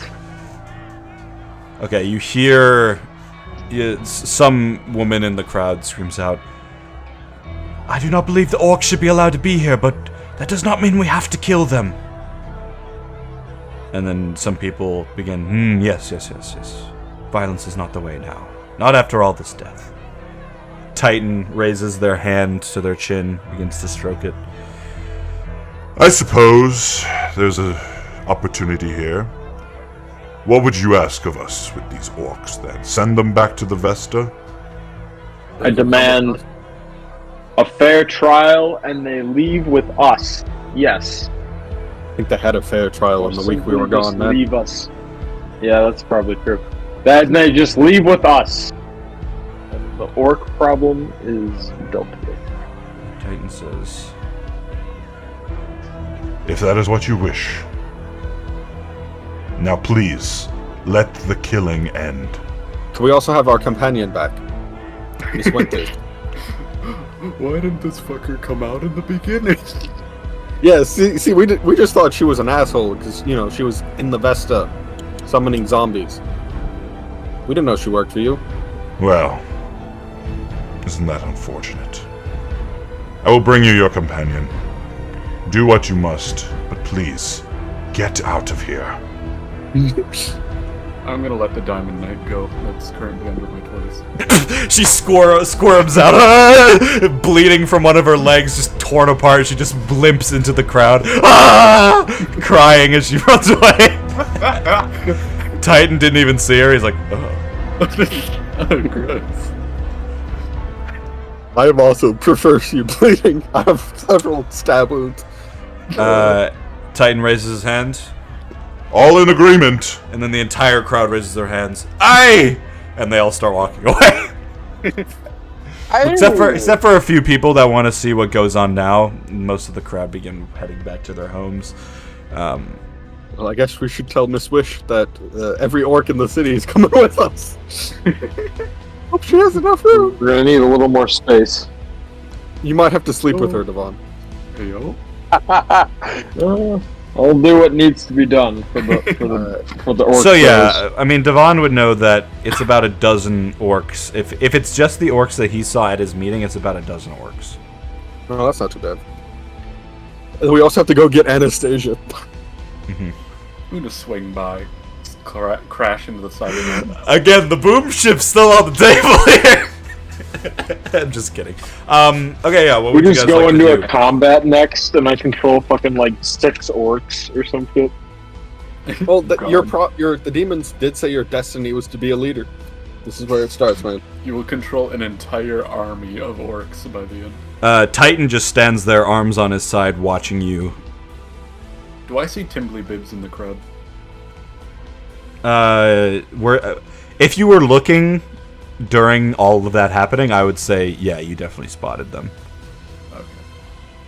Okay, you hear some woman in the crowd screams out, "I do not believe the orcs should be allowed to be here, but that does not mean we have to kill them." And then some people begin, yes. Violence is not the way now. Not after all this death." Titan raises their hand to their chin, begins to stroke it. I suppose there's an opportunity here. What would you ask of us with these orcs, then? Send them back to the Vesta? I demand a fair trial, and they leave with us. Yes. I think they had a fair trial on the week we were Simply just gone, man. leave us. Yeah, that's probably true. That they just leave with us. And the orc problem is dealt with. Titan says, If that is what you wish. Now please, let the killing end. Can we also have our companion back? Miss Winters. Why didn't this fucker come out in the beginning? Yeah, see, we just thought she was an asshole because, you know, she was in the Vesta summoning zombies. We didn't know she worked for you. Well, isn't that unfortunate? I will bring you your companion. Do what you must, but please, get out of here. I'm gonna let the Diamond Knight go. That's currently under my tortoise. she squirms out, bleeding from one of her legs, just torn apart. She just blimps into the crowd, crying as she runs away. Titan didn't even see her. He's like, Oh, gross. I am also profusely bleeding. I have several stab wounds. Titan raises his hand, All in agreement. and then the entire crowd raises their hands. Aye! And they all start walking away. Except for a few people that want to see what goes on now. Most of the crowd begin heading back to their homes. Well, I guess we should tell Miss Wish that every orc in the city is coming with us. Hope she has enough room. We're gonna need a little more space. You might have to sleep with her, Devon. Hey, yo. I'll I'll do what needs to be done for the orcs. So yeah, I mean, Devon would know that it's about a dozen orcs. If it's just the orcs that he saw at his meeting, it's about a dozen orcs. No, that's not too bad. And we also have to go get Anastasia. I'm gonna swing by, crash into the side of the room. Again, the boom ship's still on the table here. I'm just kidding. Okay, yeah. What would you guys just go like to into do? a combat next, and I control fucking like 6 orcs or some shit. Well, the demons did say your destiny was to be a leader. This is where it starts, man. You will control an entire army of orcs by the end. Titan just stands there, arms on his side, watching you. Do I see Timbly Bibs in the crowd? If you were looking during all of that happening, I would say, yeah, you definitely spotted them. Okay.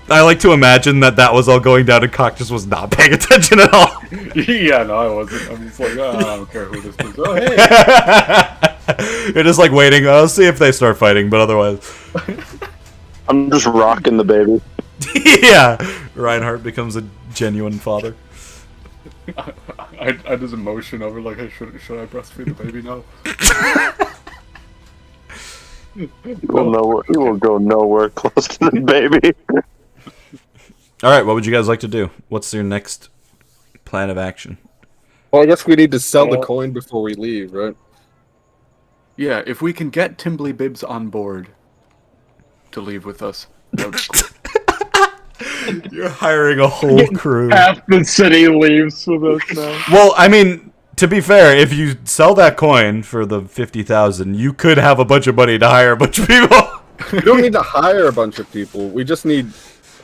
I like to imagine that was all going down and Cock just was not paying attention at all. Yeah, no, I wasn't. I'm just like, I don't care who this is. Oh, hey! You're just like waiting. I'll see if they start fighting, but otherwise... I'm just rocking the baby. Yeah! Reinhardt becomes a genuine father. I just emotion over like, should I breastfeed the baby now? He will go nowhere close to the baby. Alright, what would you guys like to do? What's your next plan of action? Well, I guess we need to sell the coin before we leave, right? Yeah, if we can get Timbly Bibs on board to leave with us. That would be cool. You're hiring a whole crew. Half the city leaves with us now. Well, I mean, to be fair, if you sell that coin for the 50,000, you could have a bunch of money to hire a bunch of people. We don't need to hire a bunch of people. We just need...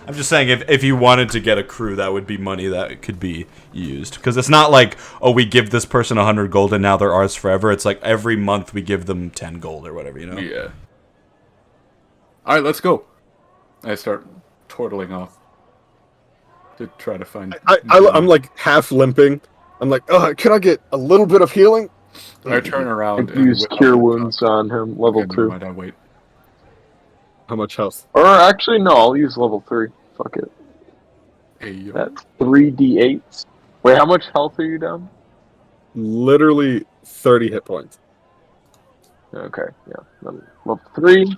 I'm just saying, if you wanted to get a crew, that would be money that could be used. Because it's not like, oh, we give this person 100 gold and now they're ours forever. It's like every month we give them 10 gold or whatever, you know? Yeah. Alright, let's go. I start tortling off to try to find... I'm like half limping. I'm like, can I get a little bit of healing? I turn around and Use whip cure out the wounds cock. on him, level Okay, 2. never mind, I wait. How much health? Or actually, no, I'll use level 3. Fuck it. Hey, yo. That's 3d8s. Wait, how much health are you down? Literally 30 hit points. Okay, yeah. Level 3.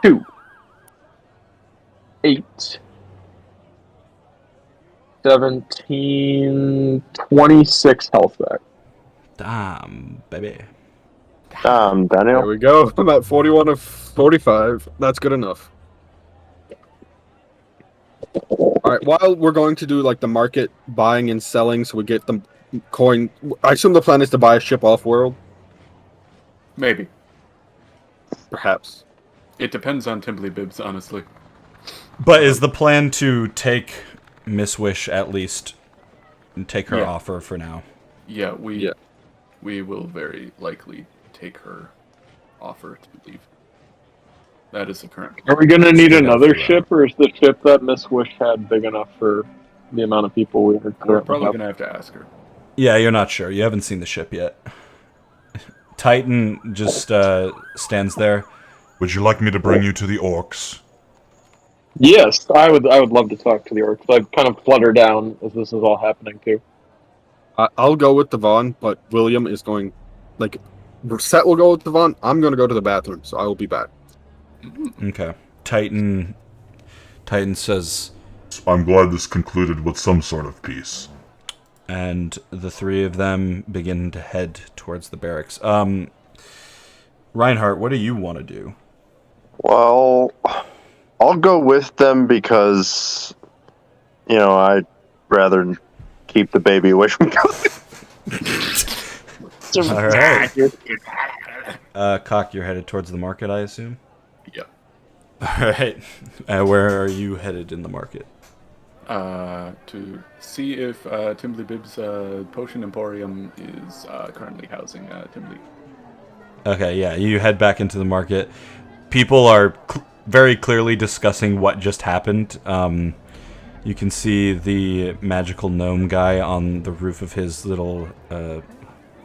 2. 8. 17. 26 health back. Damn, baby. There Daniel. we go. I'm at 41 of 45. That's good enough. Alright, while we're going to do like the market buying and selling so we get the coin, I assume the plan is to buy a ship off-world? Maybe. Perhaps. It depends on Timbly Bibs, honestly. But is the plan to take Miss Wish at least and take her Yeah. offer for now? Yeah, we will very likely take her offer to leave. That is the current plan. Are we gonna need Straight up another for that. ship, or is the ship that Miss Wish had big enough for the amount of people we are We're currently probably have? gonna have to ask her. Yeah, you're not sure. You haven't seen the ship yet. Titan just stands there. Would you like me to bring you to the orcs? Yes, I would love to talk to the orcs. I'd kind of flutter down as this is all happening too. I'll go with Devon, but William is going... Like, Set will go with Devon. I'm going to go to the bathroom, so I will be back. Okay. Titan says, I'm glad this concluded with some sort of peace. and the three of them begin to head towards the barracks. Reinhardt, what do you want to do? Well, I'll go with them because, I'd rather keep the baby away from All right. Cock, you're headed towards the market, I assume? Yep. All right. Where are you headed in the market? To see if Timbly Bib's Potion Emporium is currently housing Timbly. Okay, yeah, you head back into the market. People are very clearly discussing what just happened. You can see the magical gnome guy on the roof of his little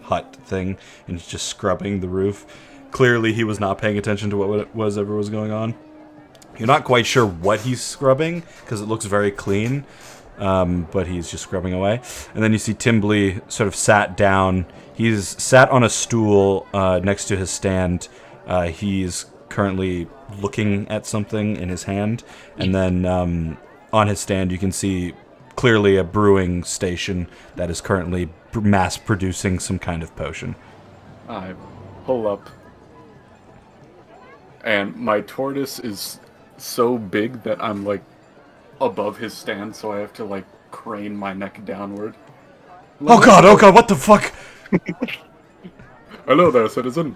hut thing, and he's just scrubbing the roof. Clearly, he was not paying attention to what was going on. You're not quite sure what he's scrubbing, because it looks very clean, but he's just scrubbing away. And then you see Timbley sort of sat down. He's sat on a stool next to his stand. He's currently looking at something in his hand. And then on his stand, you can see clearly a brewing station that is currently mass producing some kind of potion. I pull up, and my tortoise is so big that I'm like above his stand, so I have to like crane my neck downward. Oh god, what the fuck? Hello there, citizen.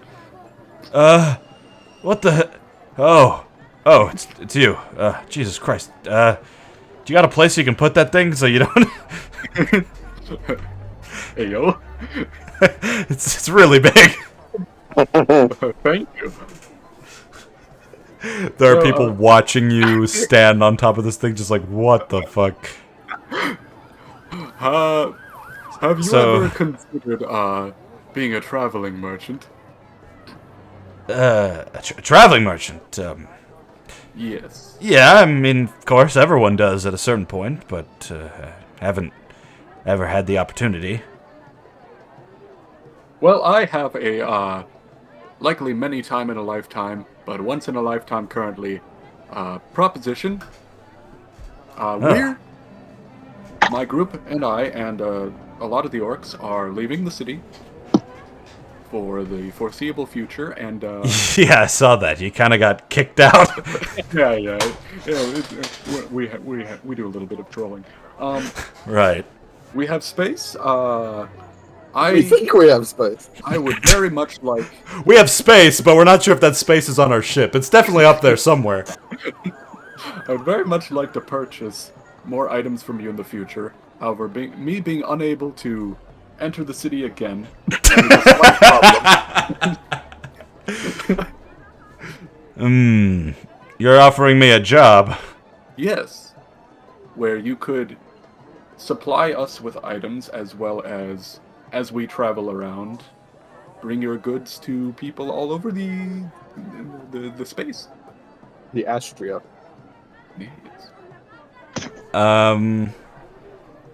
What the? Oh, it's you. Jesus Christ. Do you got a place you can put that thing so you don't? Hey yo. It's really big. Thank you. There are people watching you stand on top of this thing, just like, what the fuck? Have you ever considered being a traveling merchant? A traveling merchant. Yes. Yeah, I mean, of course, everyone does at a certain point, but haven't ever had the opportunity. Well, I have a likely many time in a lifetime, but once in a lifetime currently, proposition. We're my group and I and a lot of the orcs are leaving the city for the foreseeable future, and Yeah, I saw that. You kind of got kicked out. yeah. We do a little bit of trolling. Right. We have space. We think we have space. I would very much like. We have space, but we're not sure if that space is on our ship. It's definitely up there somewhere. I would very much like to purchase more items from you in the future. However, me being unable to enter the city again is a slight problem. You're offering me a job. Yes, where you could supply us with items as well as we travel around, bring your goods to people all over the space. The Astria. Yes.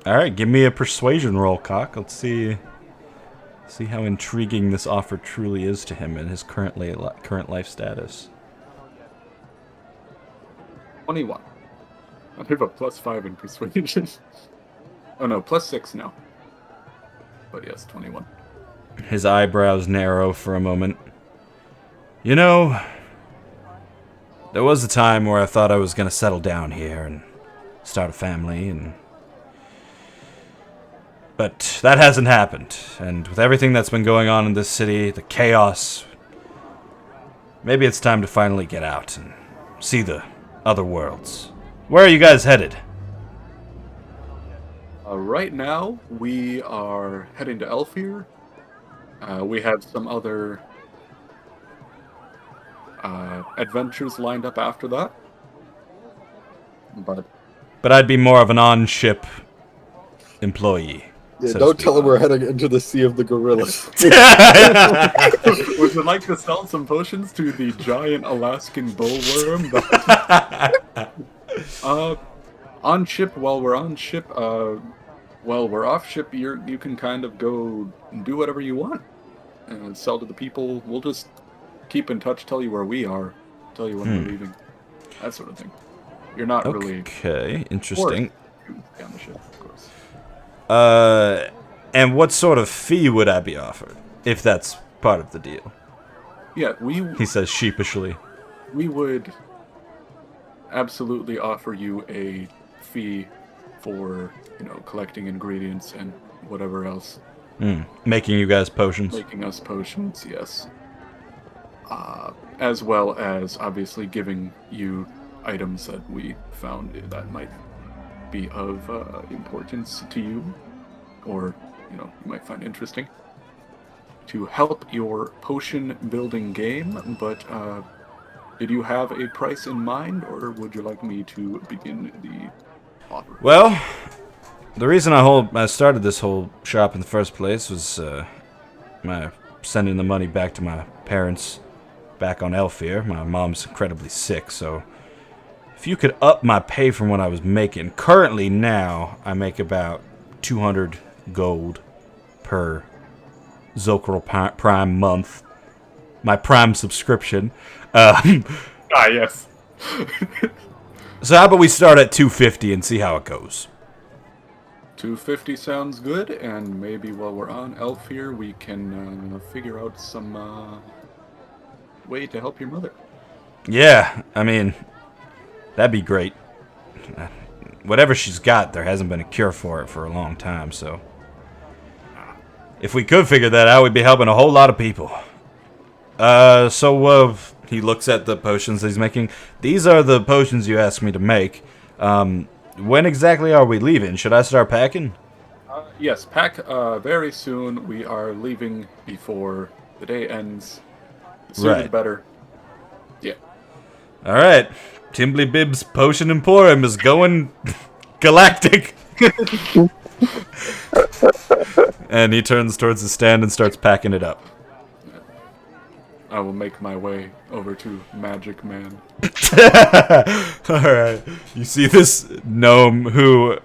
Alright, give me a persuasion roll, Cock. Let's see how intriguing this offer truly is to him in his current life status. 21. I have a +5 in persuasion. Oh no, +6 now. But yes, 21. His eyebrows narrow for a moment. You know, there was a time where I thought I was going to settle down here and start a family, but that hasn't happened. And with everything that's been going on in this city, the chaos, maybe it's time to finally get out and see the other worlds. Where are you guys headed? Right now, we are heading to Elfir. We have some other adventures lined up after that. But I'd be more of an on-ship employee. Yeah, so to don't speak. tell them we're heading into the Sea of the Gorillas. would you like to sell some potions to the giant Alaskan bullworm? On ship, while we're on ship, while we're off ship, you can kind of go and do whatever you want and sell to the people. We'll just keep in touch, tell you where we are, tell you when we're leaving, that sort of thing. You're not really Okay, interesting. on the ship, of course. And what sort of fee would I be offered, if that's part of the deal? Yeah, He says sheepishly. we would absolutely offer you a fee for, collecting ingredients and whatever else. Making you guys potions. Making us potions, yes. As well as, obviously, giving you items that we found that might be of importance to you, or, you might find interesting, to help your potion building game. But did you have a price in mind, or would you like me to begin the offer? Well, the reason I started this whole shop in the first place was my sending the money back to my parents back on Elfir. My mom's incredibly sick, so if you could up my pay from what I was making. Currently now, I make about 200 gold per Zokril Prime month. My Prime subscription. Yes. So how about we start at 250 and see how it goes? 250 sounds good, and maybe while we're on Elf here, we can figure out some way to help your mother. Yeah, I mean, that'd be great. Whatever she's got, there hasn't been a cure for it for a long time, so... If we could figure that out, we'd be helping a whole lot of people. He looks at the potions he's making. These are the potions you asked me to make. When exactly are we leaving? Should I start packing? Yes, pack very soon. We are leaving before the day ends. The sooner the better. Yeah. Alright. Timbly Bib's Potion Emporium is going galactic. And he turns towards the stand and starts packing it up. I will make my way over to Magic Man. Alright. You see this gnome who...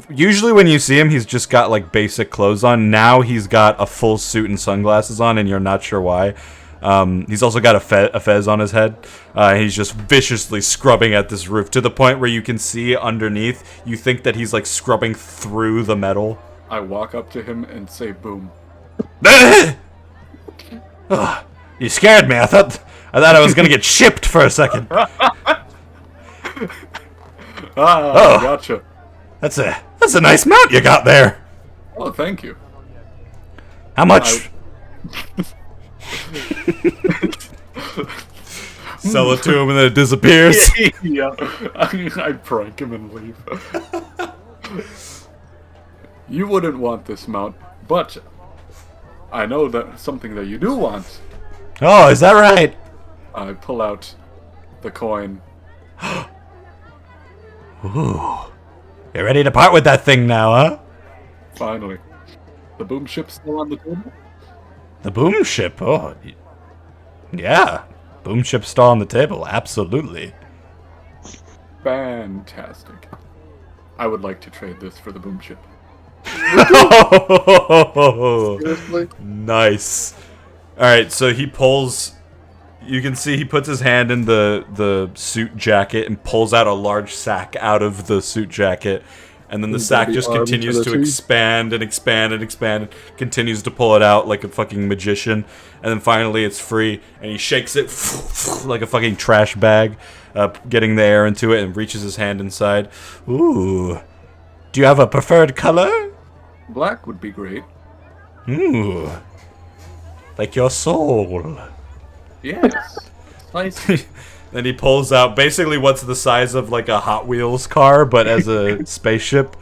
Usually when you see him, he's just got, like, basic clothes on. Now he's got a full suit and sunglasses on, and you're not sure why. He's also got a fez on his head. He's just viciously scrubbing at this roof to the point where you can see underneath. You think that he's, like, scrubbing through the metal. I walk up to him and say, boom. Ugh, you scared me. I thought I was gonna get shipped for a second. Gotcha. That's a nice mount you got there. Oh, thank you. How much? Sell it to him and then it disappears. Yeah, I prank him and leave. You wouldn't want this mount, but I know that something that you do want. Oh, is that right? I pull out the coin. Ooh. You ready to part with that thing now, huh? Finally. The boom ship's still on the table? The boom ship? Oh, yeah. Boom ship's still on the table, absolutely. Fantastic. I would like to trade this for the boom ship. Seriously? Nice. Alright, so he pulls... You can see he puts his hand in the suit jacket and pulls out a large sack out of the suit jacket. And then the sack just continues to expand and expand and expand and continues to pull it out like a fucking magician. And then finally it's free and he shakes it like a fucking trash bag, getting the air into it and reaches his hand inside. Ooh. Do you have a preferred color? Black would be great. Ooh. Like your soul. Yes. Nice. Then he pulls out basically what's the size of like a Hot Wheels car, but as a spaceship.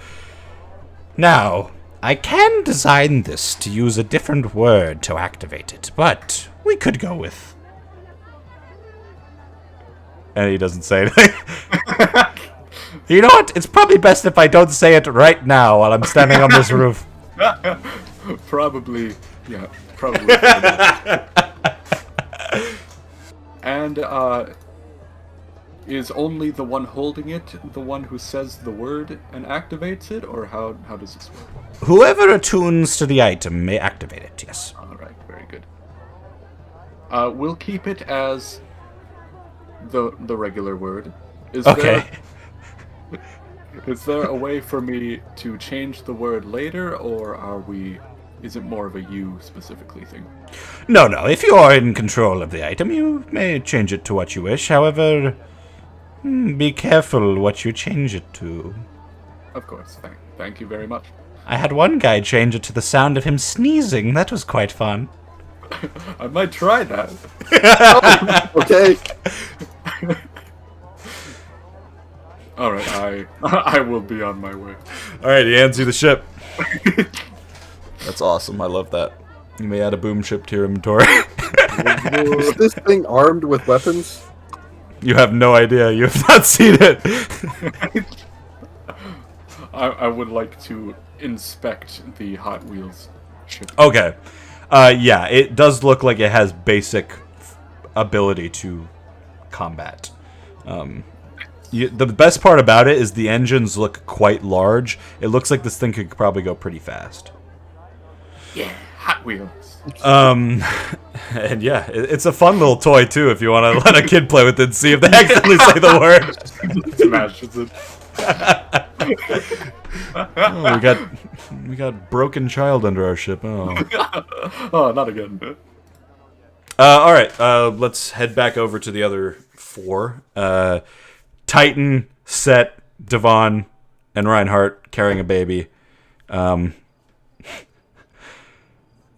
Now, I can design this to use a different word to activate it, but we could go with... And he doesn't say anything. You know what? It's probably best if I don't say it right now while I'm standing on this roof. Probably, yeah, probably. And, is only the one holding it the one who says the word and activates it, or how does this work? Whoever attunes to the item may activate it, yes. Alright, very good. We'll keep it as the regular word. Okay. Is there a way for me to change the word later, or is it more of a you specifically thing? No, if you are in control of the item, you may change it to what you wish. However, be careful what you change it to. Of course, thank you very much. I had one guy change it to the sound of him sneezing. That was quite fun. I might try that. Okay. Alright, I will be on my way. Alright, he hands you the ship. That's awesome, I love that. You may add a boom ship to your inventory. Is this thing armed with weapons? You have no idea, you have not seen it. I would like to inspect the Hot Wheels ship. Okay. Yeah, it does look like it has basic ability to combat. The best part about it is the engines look quite large. It looks like this thing could probably go pretty fast. Yeah, Hot Wheels. And yeah, it's a fun little toy too. If you want to let a kid play with it, and see if they actually say the word. Smashes it. Oh, we got broken child under our ship. Oh, Oh, not again. all right. Let's head back over to the other 4. Titan, Set, Devon, and Reinhardt carrying a baby.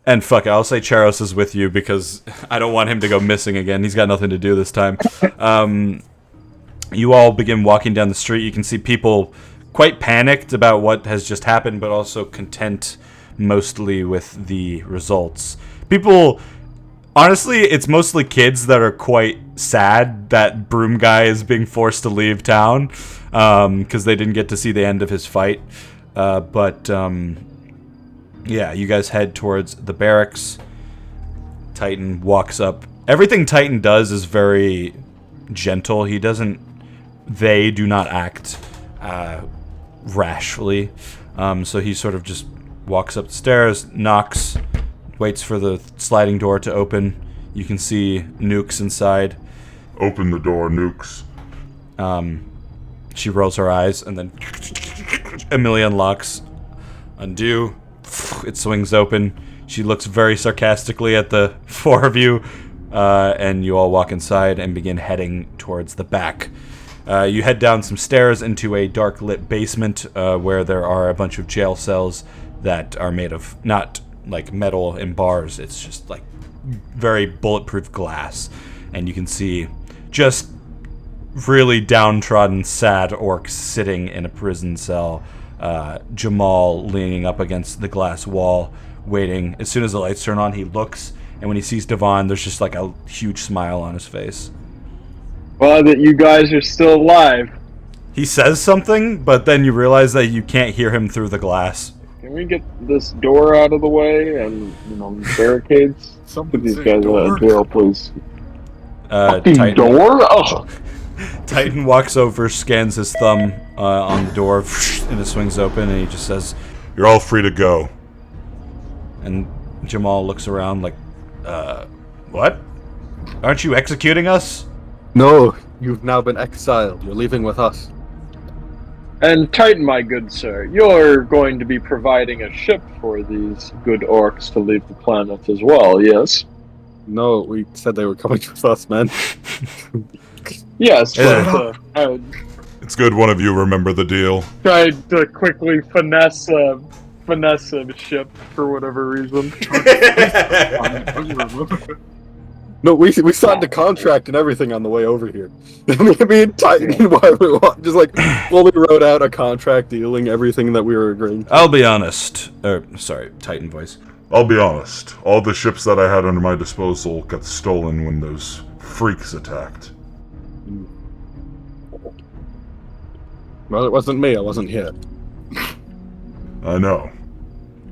And fuck it, I'll say Charos is with you because I don't want him to go missing again. He's got nothing to do this time. You all begin walking down the street. You can see people quite panicked about what has just happened, but also content mostly with the results. People, honestly, it's mostly kids that are quite sad that Broom Guy is being forced to leave town because they didn't get to see the end of his fight. Yeah, you guys head towards the barracks. Titan walks up. Everything Titan does is very gentle. They do not act rashly. So he sort of just walks up the stairs, knocks, waits for the sliding door to open. You can see Nukes inside. Open the door, Nukes. She rolls her eyes, and then Amelia unlocks. Undo. It swings open. She looks very sarcastically at the 4 of you, and you all walk inside and begin heading towards the back. You head down some stairs into a dark lit basement where there are a bunch of jail cells that are made of not like metal and bars. It's just like very bulletproof glass, and you can see just really downtrodden, sad orcs sitting in a prison cell. Jamal leaning up against the glass wall, waiting. As soon as the lights turn on, he looks, and when he sees Devon, there's just like a huge smile on his face. Well, that you guys are still alive. He says something, but then you realize that you can't hear him through the glass. Can we get this door out of the way and, barricades? Something Put these say guys door. out of jail, please. Titan, Door? Oh. Titan walks over, scans his thumb on the door, and it swings open, and he just says, You're all free to go. and Jamal looks around like, what? Aren't you executing us? No, you've now been exiled. You're leaving with us. And Titan, my good sir, you're going to be providing a ship for these good orcs to leave the planet as well, yes? No, we said they were coming with us, man. Yes, but I It's good one of you remember the deal. tried to quickly finesse a ship for whatever reason. No, we signed the contract and everything on the way over here. Me and Titan, while we walked, just like fully wrote out a contract dealing everything that we were agreeing to. I'll be honest. Sorry, Titan voice. I'll be honest, all the ships that I had under my disposal got stolen when those freaks attacked. Well, it wasn't me. I wasn't here. I know.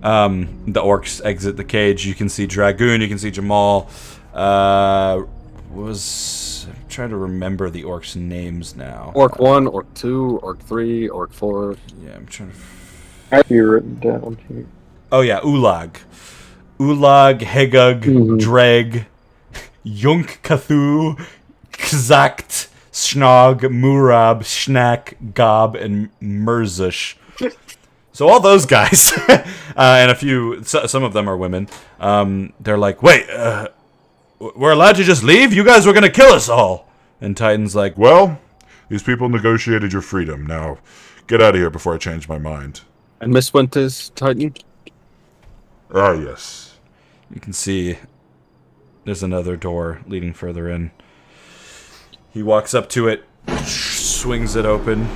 The orcs exit the cage. You can see Dragoon. You can see Jamal. I'm trying to remember the orcs' names now. Orc 1, Orc 2, Orc 3, Orc 4. Yeah, I'm trying to. I have you written down here. Oh yeah, Ulag, Hegug, Dreg, Yunk Kathu, Kzakt, Snog, Murab, Schnack, Gob, and Merzush. So all those guys, and a few, some of them are women. They're like, wait, we're allowed to just leave? You guys were gonna kill us all. And Titan's like, Well, these people negotiated your freedom. Now, get out of here before I change my mind. And Miss Winters, Titan? Ah, yes. you can see there's another door leading further in. He walks up to it, swings it open,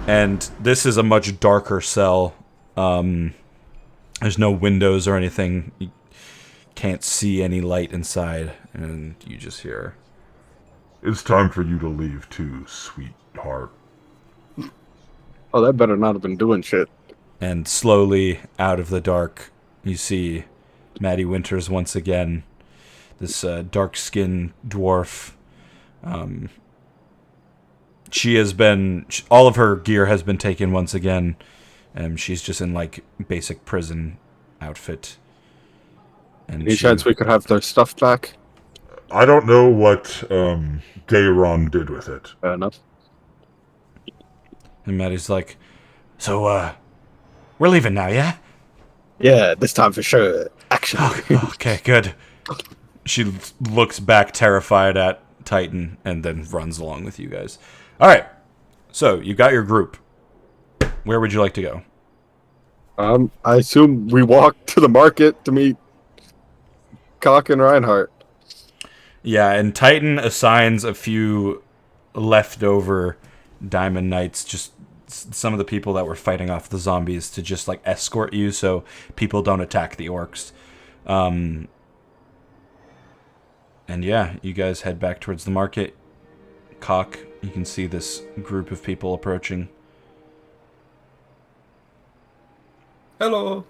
and this is a much darker cell. There's no windows or anything. You can't see any light inside, and you just hear, It's time for you to leave too, sweetheart. Oh, that better not have been doing shit. and slowly out of the dark, you see Maddie Winters once again. This dark-skinned dwarf. She has been... All of her gear has been taken once again. And she's just in, like, basic prison outfit. And Any chance we could have their stuff back? I don't know what Gayron did with it. Fair enough. And Maddie's like, so, we're leaving now, yeah? Yeah, this time for sure. Action. Okay, good. She looks back terrified at Titan and then runs along with you guys. All right. So, you got your group. Where would you like to go? I assume we walk to the market to meet Cock and Reinhardt. Yeah, and Titan assigns a few leftover Diamond Knights, just some of the people that were fighting off the zombies, to just like escort you so people don't attack the orcs. And yeah, you guys head back towards the market. Cock, you can see this group of people approaching. Hello.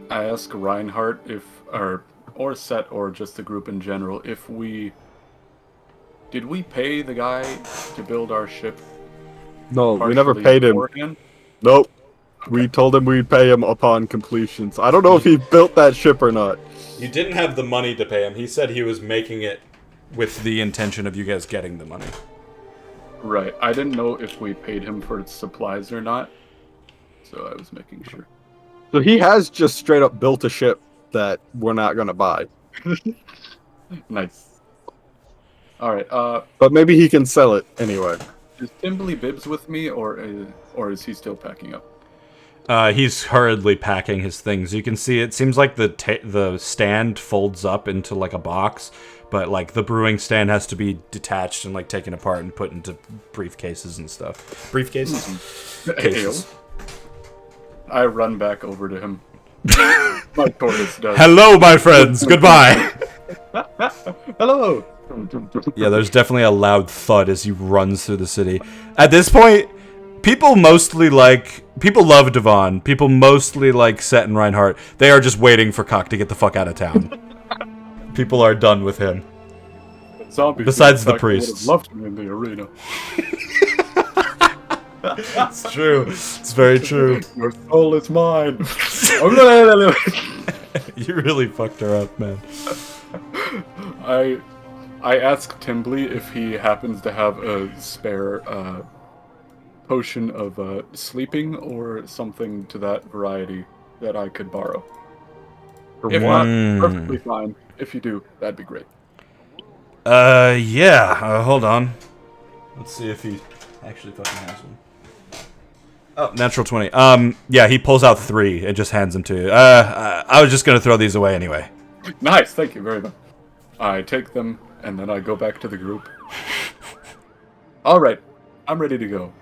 I ask Reinhardt if, or Set, or just the group in general, if did we pay the guy to build our ship? No, we never partially paid him. beforehand? Nope. We told him we'd pay him upon completion. So I don't know if he built that ship or not. You didn't have the money to pay him. He said he was making it with the intention of you guys getting the money. Right. I didn't know if we paid him for supplies or not, so I was making sure. So he has just straight up built a ship that we're not going to buy. Nice. All right. But maybe he can sell it anyway. Is Timbley Bibbs with me, or is he still packing up? He's hurriedly packing his things. You can see it seems like the stand folds up into like a box, but like the brewing stand has to be detached and like taken apart and put into briefcases and stuff. Briefcases? Cases. I run back over to him. My tortoise does. Hello, my friends. Goodbye. Hello. Yeah, there's definitely a loud thud as he runs through the city. At this point, people love Devon. People mostly like Set and Reinhardt. They are just waiting for Cock to get the fuck out of town. People are done with him. Zombies, besides the would have priests. loved me in the arena. It's true. It's very true. Your soul is mine. You really fucked her up, man. I asked Timbley if he happens to have a spare potion of not or something to that variety that I could borrow. If not, perfectly fine. If you do, that'd be great. Yeah. Hold on. Let's see if he actually fucking has one. Oh, natural 20. Yeah, he pulls out 3 and just hands them to you. I was just gonna throw these away anyway. Nice, thank you very much. I take them, and then I go back to the group. Alright, I'm ready to go.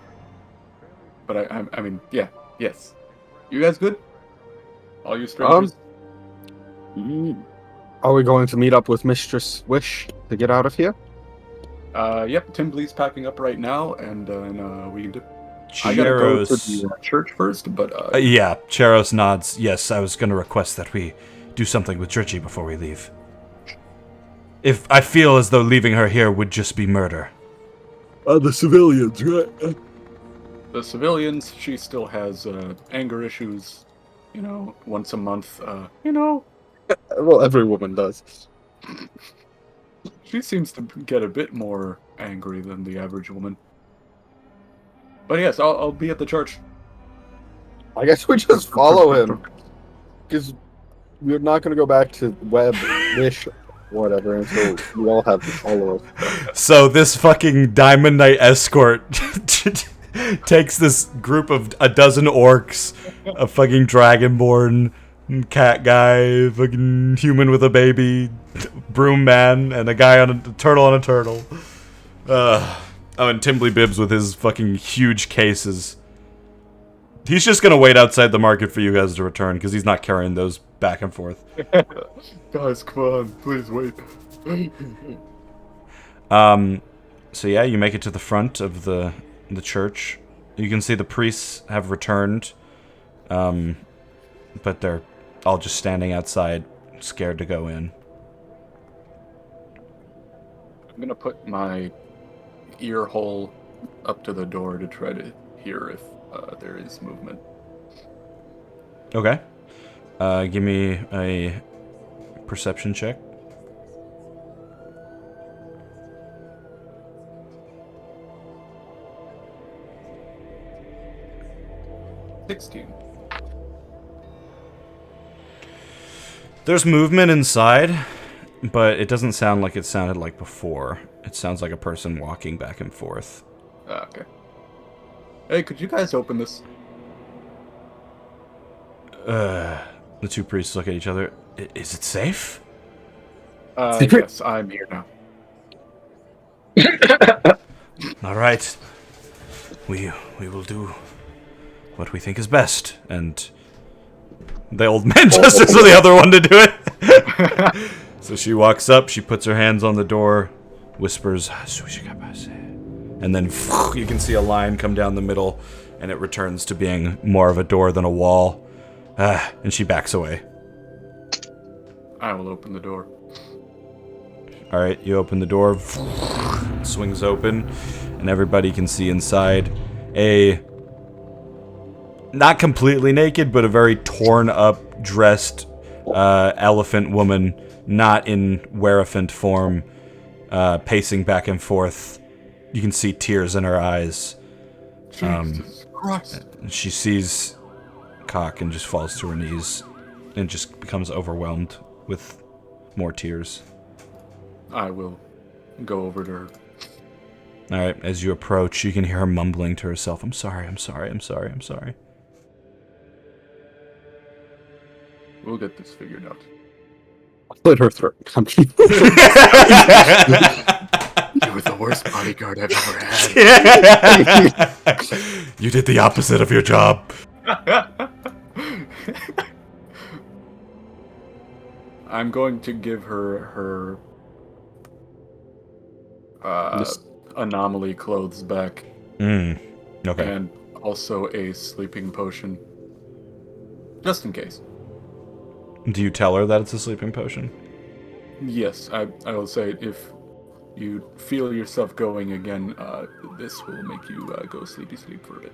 But I mean, yeah, yes. You guys good? All you strangers? Are we going to meet up with Mistress Wish to get out of here? Yep, Timbley's packing up right now, and we can do... I gotta go to the church first, but... yeah, Cheros nods. Yes, I was gonna request that we do something with Dritchi before we leave. If I feel as though leaving her here would just be murder. The civilians, right? The civilians, she still has anger issues, you know, once a month, you know. Well, every woman does. She seems to get a bit more angry than the average woman. But yes, I'll be at the church. I guess we just follow him. Because we're not going to go back to Web, Wish, whatever, until we all have to follow us. So this fucking Diamond Knight escort takes this group of a dozen orcs, a fucking dragonborn, cat guy, fucking human with a baby, broom man, and a guy on a turtle on a turtle. Oh, and Timbley Bibbs with his fucking huge cases. He's just gonna wait outside the market for you guys to return, because he's not carrying those back and forth. Guys, come on, please wait. So yeah, you make it to the front of the church. You can see the priests have returned, but they're all just standing outside, scared to go in. I'm gonna put my ear hole up to the door to try to hear if there is movement. Okay. Give me a perception check. There's movement inside, but it doesn't sound like it sounded like before. It sounds like a person walking back and forth. Okay. Hey, could you guys open this? The two priests look at each other. Is it safe? Yes, I'm here now. All right. We will do what we think is best. And the old man gestures for the other one to do it. So she walks up, she puts her hands on the door, whispers, and then you can see a line come down the middle, and it returns to being more of a door than a wall. And she backs away. I will open the door. All right, you open the door, swings open, and everybody can see inside a not completely naked, but a very torn up, dressed elephant woman, not in werephant form, pacing back and forth. You can see tears in her eyes. Jesus Christ. She sees Cock and just falls to her knees and just becomes overwhelmed with more tears. I will go over to her. All right, as you approach, you can hear her mumbling to herself, I'm sorry, I'm sorry, I'm sorry, I'm sorry. We'll get this figured out. I'll slit her throat. You were the worst bodyguard I've ever had. You did the opposite of your job. I'm going to give her anomaly clothes back. Okay. And also a sleeping potion. Just in case. Do you tell her that it's a sleeping potion? Yes, I will say if you feel yourself going again, this will make you go sleepy sleep for a bit.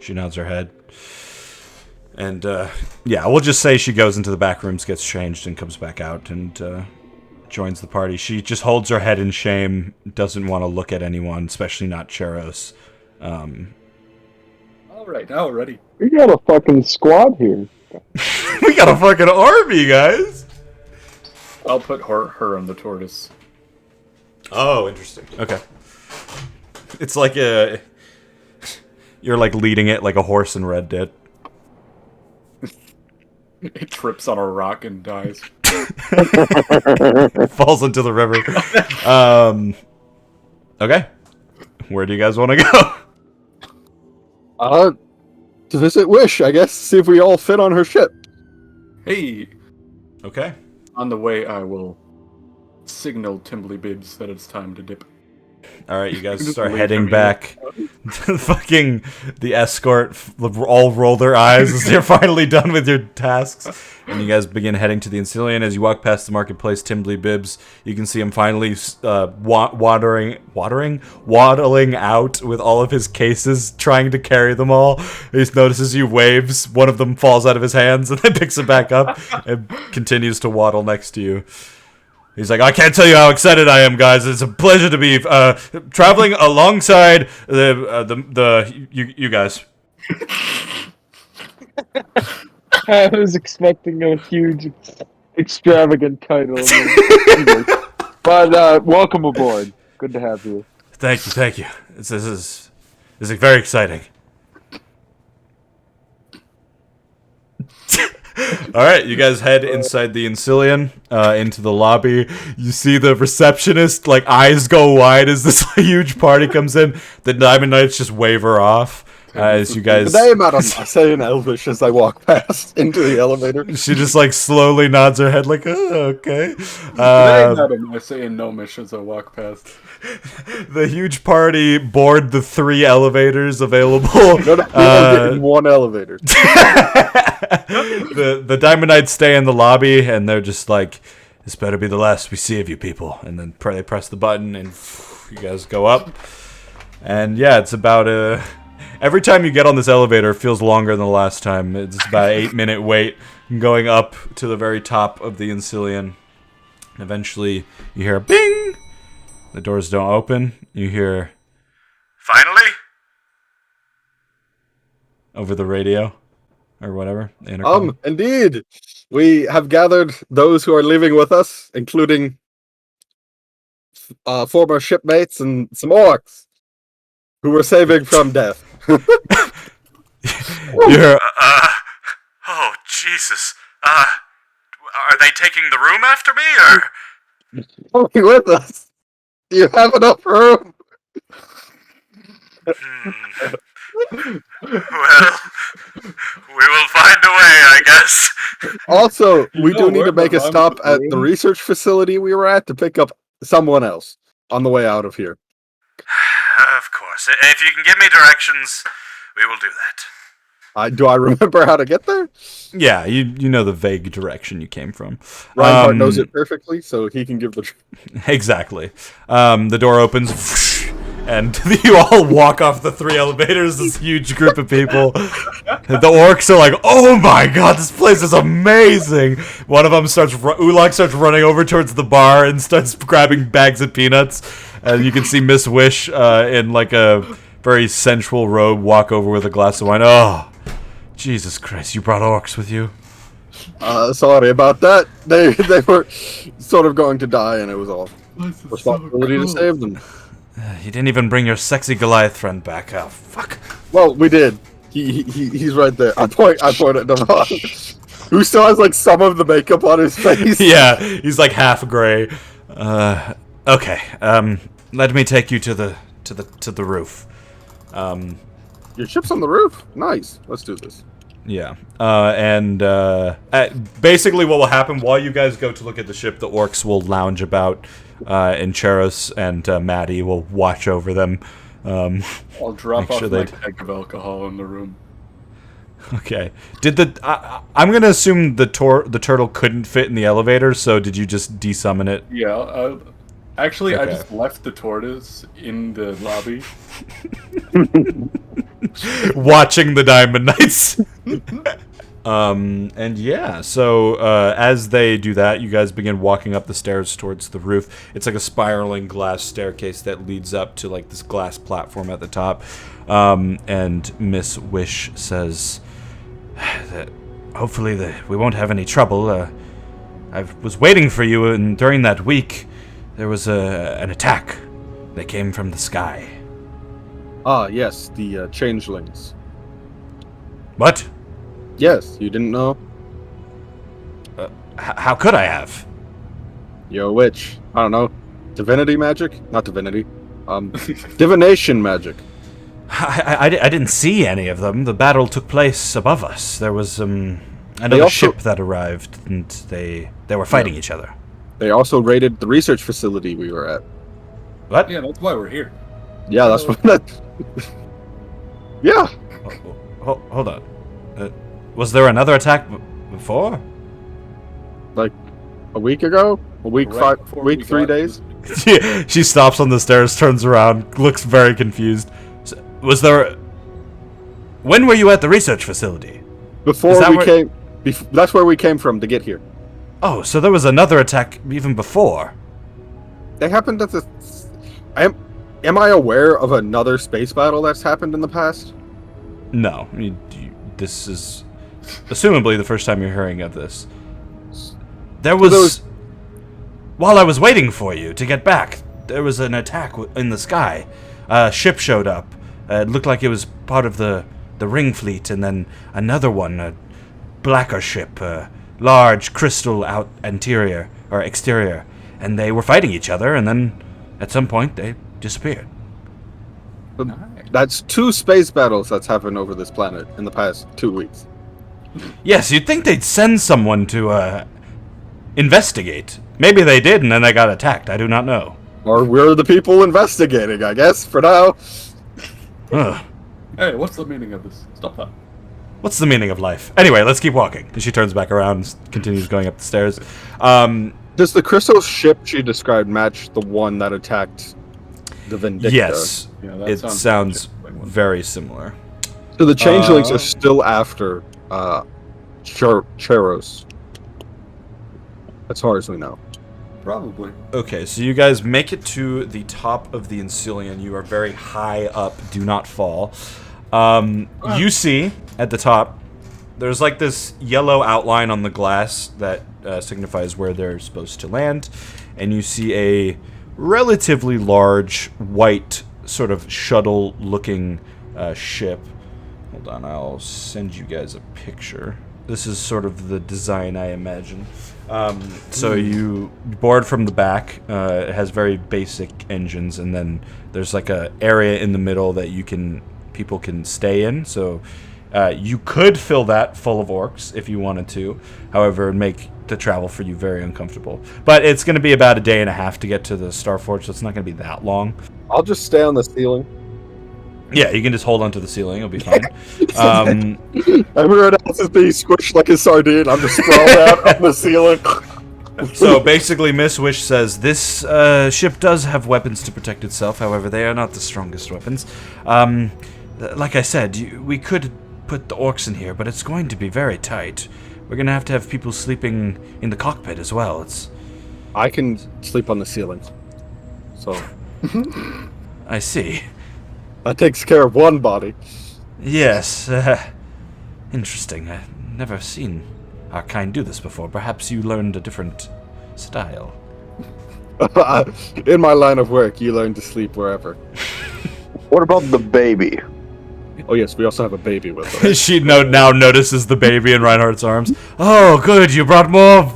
She nods her head. And, yeah, we'll just say she goes into the back rooms, gets changed, and comes back out and joins the party. She just holds her head in shame, doesn't want to look at anyone, especially not Cheros. Alright, already. We got a fucking squad here. We got a fucking army, guys! I'll put her on the tortoise. Oh, interesting. Okay. It's like a... You're like leading it like a horse in Red Dead. It trips on a rock and dies. Falls into the river. Okay. Where do you guys want to go? To visit Wish, I guess. See if we all fit on her ship. Hey! Okay. On the way, I will signal Timbly Bibs that it's time to dip. Alright, you guys Just start wait heading for me. back. Fucking the escort all roll their eyes as you're finally done with your tasks. And you guys begin heading to the Ancillion. As you walk past the marketplace, Timbly Bibs, you can see him finally waddling out with all of his cases, trying to carry them all. He notices you, waves, one of them falls out of his hands, and then picks it back up and continues to waddle next to you. He's like, I can't tell you how excited I am, guys. It's a pleasure to be traveling alongside you guys. I was expecting a huge, extravagant title. But welcome aboard. Good to have you. Thank you. This is very exciting. All right, you guys head inside the Ancillion, into the lobby. You see the receptionist, like, eyes go wide as this huge party comes in. The Diamond Knights just wave her off as you guys... Good day, madam. I say in Elvish as I walk past into the elevator. She just, like, slowly nods her head like, oh, okay. I say in Gnomish as I walk past. The huge party board the 3 elevators available. No, we all get in one elevator. The Diamond Knights stay in the lobby, and they're just like, this better be the last we see of you people. And then they press the button, and You guys go up, and yeah, it's about every time you get on this elevator, it feels longer than the last time. It's about an 8-minute wait going up to the very top of the Ancilion. Eventually, you hear a bing. The doors don't open. You hear, "Finally?" over the radio or whatever. The intercom. Indeed, we have gathered those who are leaving with us, including former shipmates and some orcs who were saving from death. You're, oh, Jesus. Are they taking the room after me, or? Coming with us. Do you have enough room? Well, we will find a way, I guess. Also, we know do need where to make the a stop at the room- research facility we were at to pick up someone else on the way out of here. Of course. If you can give me directions, we will do that. Do I remember how to get there? Yeah, you know the vague direction you came from. Reinhardt knows it perfectly, so he can give the... Exactly. The door opens, and you all walk off the 3 elevators, this huge group of people. The orcs are like, "Oh my god, this place is amazing!" One of them Ulak starts running over towards the bar and starts grabbing bags of peanuts. And you can see Miss Wish in like a very sensual robe walk over with a glass of wine. Oh, Jesus Christ, you brought orcs with you? Sorry about that. They were sort of going to die, and it was all responsibility to save them. You didn't even bring your sexy Goliath friend back. Oh, fuck. Well, we did. He's right there. I point at Devon, who still has like some of the makeup on his face. Yeah, he's like half gray. Okay. Let me take you to the roof. Your ship's on the roof. Nice. Let's do this. Yeah. Basically what will happen while you guys go to look at the ship, the orcs will lounge about, and Charos and Maddie will watch over them. I'll drop off sure my they'd- keg of alcohol in the room. Okay. I'm gonna assume the turtle couldn't fit in the elevator, so did you just desummon it? Yeah, actually, I Okay. just left the tortoise in the lobby. Watching the Diamond Knights. And yeah, so as they do that, you guys begin walking up the stairs towards the roof. It's like a spiraling glass staircase that leads up to like this glass platform at the top. And Miss Wish says that hopefully we won't have any trouble. I was waiting for you, and during that week, there was an attack that came from the sky. Ah, yes, the changelings. What? Yes, you didn't know? How could I have? You're a witch. I don't know. Divinity magic? Not divinity. Divination magic. I didn't see any of them. The battle took place above us. There was another also- ship that arrived, and they were fighting each other. They also raided the research facility we were at. What? Yeah, that's why we're here. Yeah, that's what that... Yeah. Hold on. Was there another attack before? Like a week ago? A week, Right before we 3 got- days? She stops on the stairs, turns around, looks very confused. Was there... When were you at the research facility? Before Is that we where- came... that's where we came from to get here. Oh, so there was another attack even before. They happened at the... Am I aware of another space battle that's happened in the past? No. This is... assumably the first time you're hearing of this. There was... While I was waiting for you to get back, there was an attack in the sky. A ship showed up. It looked like it was part of the ring fleet, and then another one, a blacker ship, a large crystal exterior, and they were fighting each other, and then at some point they disappeared. That's 2 space battles that's happened over this planet in the past 2 weeks. Yes, you'd think they'd send someone to investigate. Maybe they did, and then they got attacked. I do not know. Or we're the people investigating, I guess, for now. Ugh. Hey, what's the meaning of this? Stop that. What's the meaning of life? Anyway, let's keep walking. And she turns back around and continues going up the stairs. Does the crystal ship she described match the one that attacked The Vindicta. Yes, Yeah, that it sounds like one. very similar. So the changelings are still after Cheros. As far as we know. Probably. Okay, so you guys make it to the top of the Encelion. You are very high up. Do not fall. You see at the top, there's like this yellow outline on the glass that signifies where they're supposed to land, and you see a relatively large white sort of shuttle-looking ship. Hold on, I'll send you guys a picture. This is sort of the design I imagine. So you board from the back. It has very basic engines, and then there's like a area in the middle that people can stay in. So you could fill that full of orcs if you wanted to. However, it'd make the travel for you very uncomfortable. But it's going to be about a day and a half to get to the Starforge, so it's not going to be that long. I'll just stay on the ceiling. Yeah, you can just hold onto the ceiling. It'll be fine. Everyone else is being squished like a sardine. I'm just sprawled out on the ceiling. So basically, Miss Wish says, this ship does have weapons to protect itself. However, they are not the strongest weapons. Like I said, we could put the orcs in here, but it's going to be very tight. We're going to have people sleeping in the cockpit as well. I can sleep on the ceiling. So I see. that takes care of one body. Yes. Interesting. I've never seen our kind do this before. Perhaps you learned a different style. In my line of work, you learn to sleep wherever. What about the baby? Oh yes, we also have a baby with us. She now notices the baby in Reinhardt's arms. Oh, good, you brought more.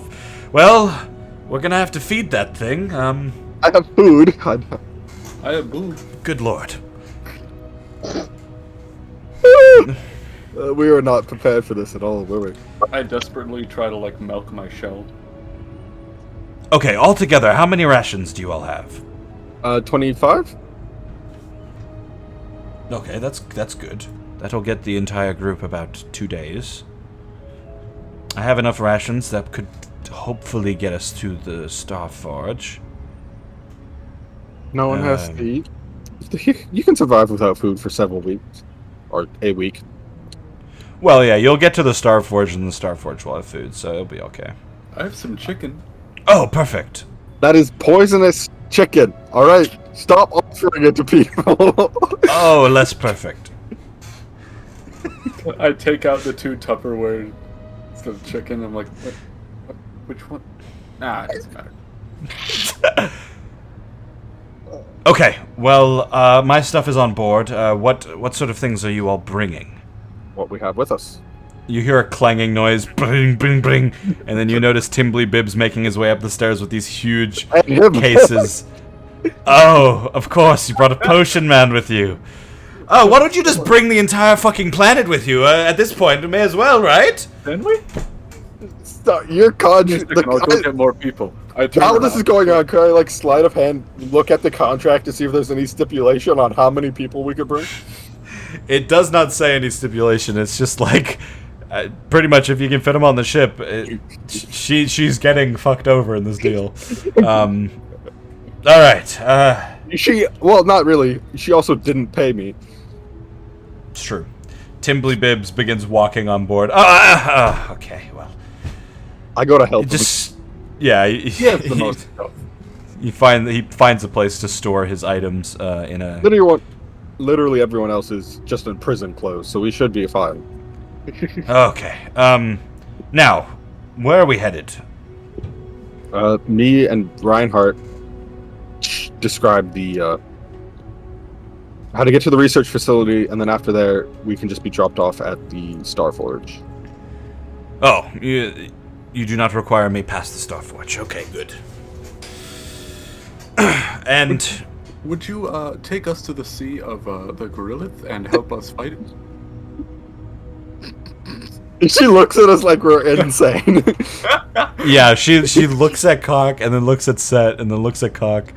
Well, we're gonna have to feed that thing. I have food. I have booed. Good lord. We were not prepared for this at all, were we? I desperately try to like milk my shell. Okay, altogether, how many rations do you all have? 25? Okay, that's good. That'll get the entire group about 2 days. I have enough rations that could hopefully get us to the Starforge. No one has to eat. You can survive without food for several weeks. Or a week. Well, yeah, you'll get to the Starforge, and the Starforge will have food, so it'll be okay. I have some chicken. Oh, perfect. That is poisonous chicken. Alright, stop offering it to people. Oh, less perfect. I take out the 2 Tupperware of chicken. I'm like, which one? Nah, it doesn't matter. Okay, well, my stuff is on board. What sort of things are you all bringing? What we have with us. You hear a clanging noise, bring, bring, bring, and then you notice Timbly Bibbs making his way up the stairs with these huge cases. Oh, of course, you brought a potion man with you. Oh, why don't you just bring the entire fucking planet with you? At this point, we may as well, right? Then we? Stop, your contract. I'll go get more people. While this is going on, can I like sleight of hand look at the contract to see if there's any stipulation on how many people we could bring? It does not say any stipulation. It's just like, pretty much if you can fit them on the ship, she's getting fucked over in this deal. All right. Well, not really. She also didn't pay me. It's true. Timbly Bibbs begins walking on board. Okay, well. I go to help him. Yeah, He has the most stuff. he finds a place to store his items in a. Literally everyone else is just in prison clothes, so we should be fine. Okay. Now, where are we headed? Me and Reinhardt described the how to get to the research facility, and then after there, we can just be dropped off at the Starforge. Oh, you do not require me past the Starforge. Okay, good. And Would you take us to the sea of the Gorillith and help us fight it? She looks at us like we're insane. yeah, she looks at Cock and then looks at Set and then looks at Cock,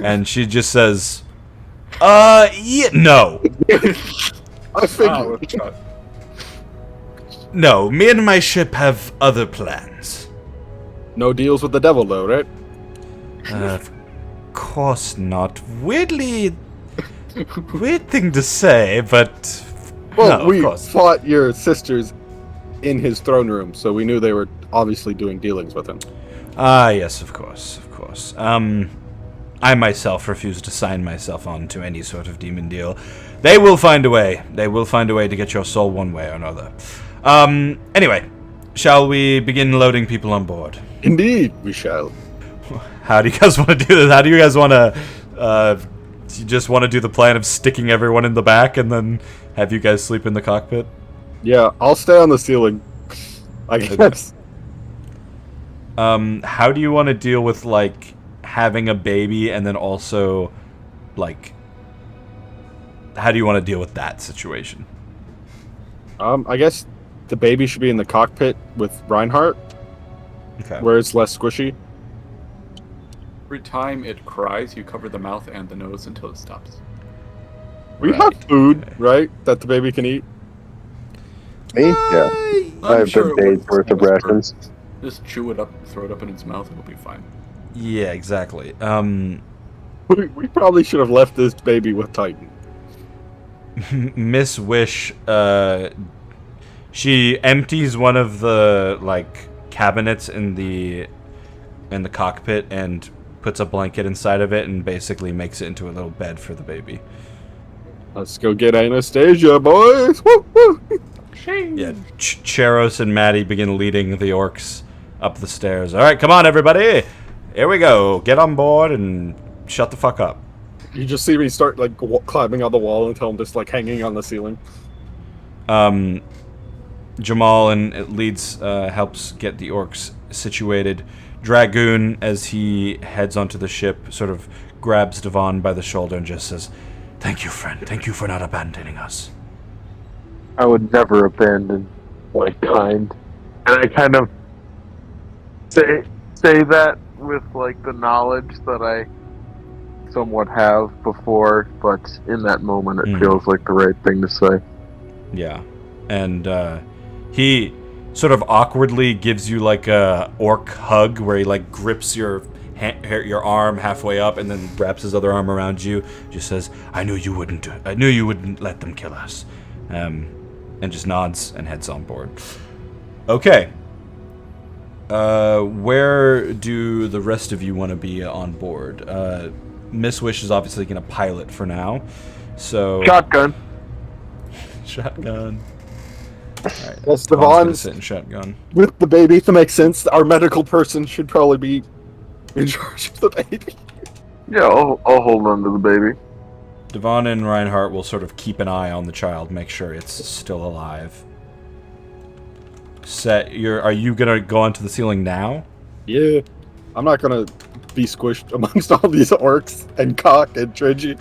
and she just says, yeah, no. I figured. No, me and my ship have other plans. No deals with the devil, though, right? Of course not. Weird thing to say, but Well, no, we of course. fought your sisters in his throne room, so we knew they were obviously doing dealings with him. Ah, yes, of course. I myself refuse to sign myself on to any sort of demon deal. They will find a way. They will find a way to get your soul one way or another. Anyway, shall we begin loading people on board? Indeed, we shall. How do you guys want to do this? How do you guys want to, do you just want to do the plan of sticking everyone in the back and then have you guys sleep in the cockpit? Yeah, I'll stay on the ceiling, I guess. How do you want to deal with, like, having a baby and then also, like, how do you want to deal with that situation? I guess the baby should be in the cockpit with Reinhardt, Okay. where it's less squishy. Every time it cries, you cover the mouth and the nose until it stops. We have food, right, that the baby can eat. Me? Yeah. I I'm have sure a it day's works worth of best for- rations. Just chew it up, throw it up in its mouth, it'll be fine. Yeah, exactly. We probably should have left this baby with Titan. Miss Wish, she empties one of the, like, cabinets in the cockpit and puts a blanket inside of it and basically makes it into a little bed for the baby. Let's go get Anastasia, boys! Woo, woo. Yeah, Cheros and Maddie begin leading the orcs up the stairs. All right, come on, everybody. Here we go. Get on board and shut the fuck up. You just see me start like climbing on the wall until I'm just like hanging on the ceiling. Jamal and leads helps get the orcs situated. Dragoon, as he heads onto the ship, sort of grabs Devon by the shoulder and just says, "Thank you, friend. Thank you for not abandoning us." I would never abandon my kind. And I kind of say that with like the knowledge that I somewhat have before, but in that moment it feels like the right thing to say. Yeah. And he sort of awkwardly gives you like a orc hug where he like grips your arm halfway up and then wraps his other arm around you. Just says, I knew you wouldn't let them kill us. And just nods and heads on board. Okay. Where do the rest of you want to be on board? Miss Wish is obviously going to pilot for now. So Shotgun. Shotgun. All right. Yes, Devon's gonna Devon's sit in shotgun. with the baby to make sense. Our medical person should probably be in charge of the baby. Yeah, I'll hold on to the baby. Devon and Reinhardt will sort of keep an eye on the child, make sure it's still alive. Are you gonna go onto the ceiling now? Yeah, I'm not gonna be squished amongst all these orcs and Cock and Tridgy.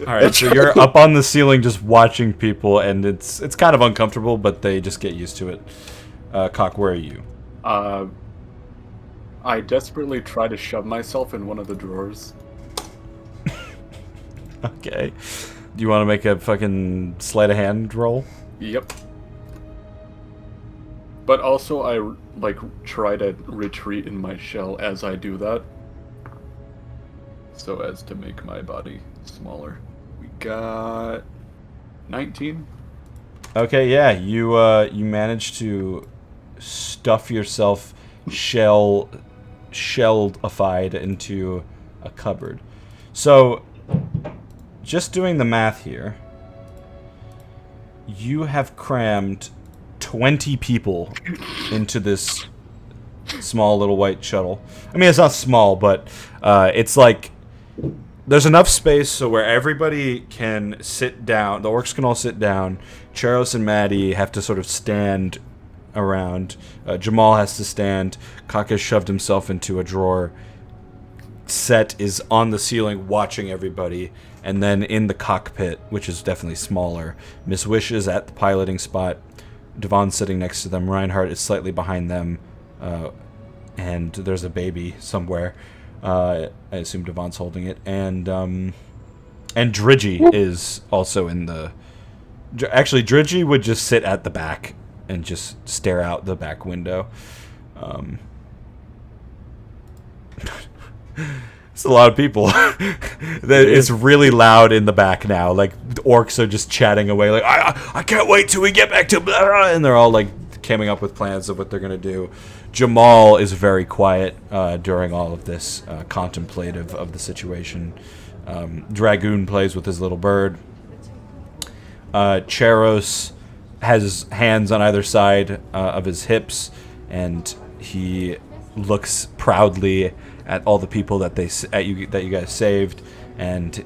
Alright, so you're up on the ceiling just watching people, and it's kind of uncomfortable, but they just get used to it. Cock, where are you? I desperately try to shove myself in one of the drawers. Okay. Do you want to make a fucking sleight of hand roll? Yep. But also I, like, try to retreat in my shell as I do that. So as to make my body smaller. We got 19. Okay, yeah, you managed to stuff yourself shelledified into a cupboard. So, just doing the math here, you have crammed 20 people into this small little white shuttle. I mean, it's not small, but it's like there's enough space so where everybody can sit down. The orcs can all sit down. Cheros and Maddie have to sort of stand around. Jamal has to stand. Kak has shoved himself into a drawer. Set is on the ceiling watching everybody. And then in the cockpit, which is definitely smaller, Miss Wish is at the piloting spot. Devon's sitting next to them. Reinhardt is slightly behind them. And there's a baby somewhere. I assume Devon's holding it. And Dridgy is also in the... Actually, Dridgy would just sit at the back and just stare out the back window. It's a lot of people. It's really loud in the back now. Like, the orcs are just chatting away. Like, I can't wait till we get back to blah, blah, and they're all like coming up with plans of what they're gonna do. Jamal is very quiet during all of this, contemplative of the situation. Dragoon plays with his little bird. Cheros has his hands on either side of his hips, and he looks proudly at all the people that you guys saved, and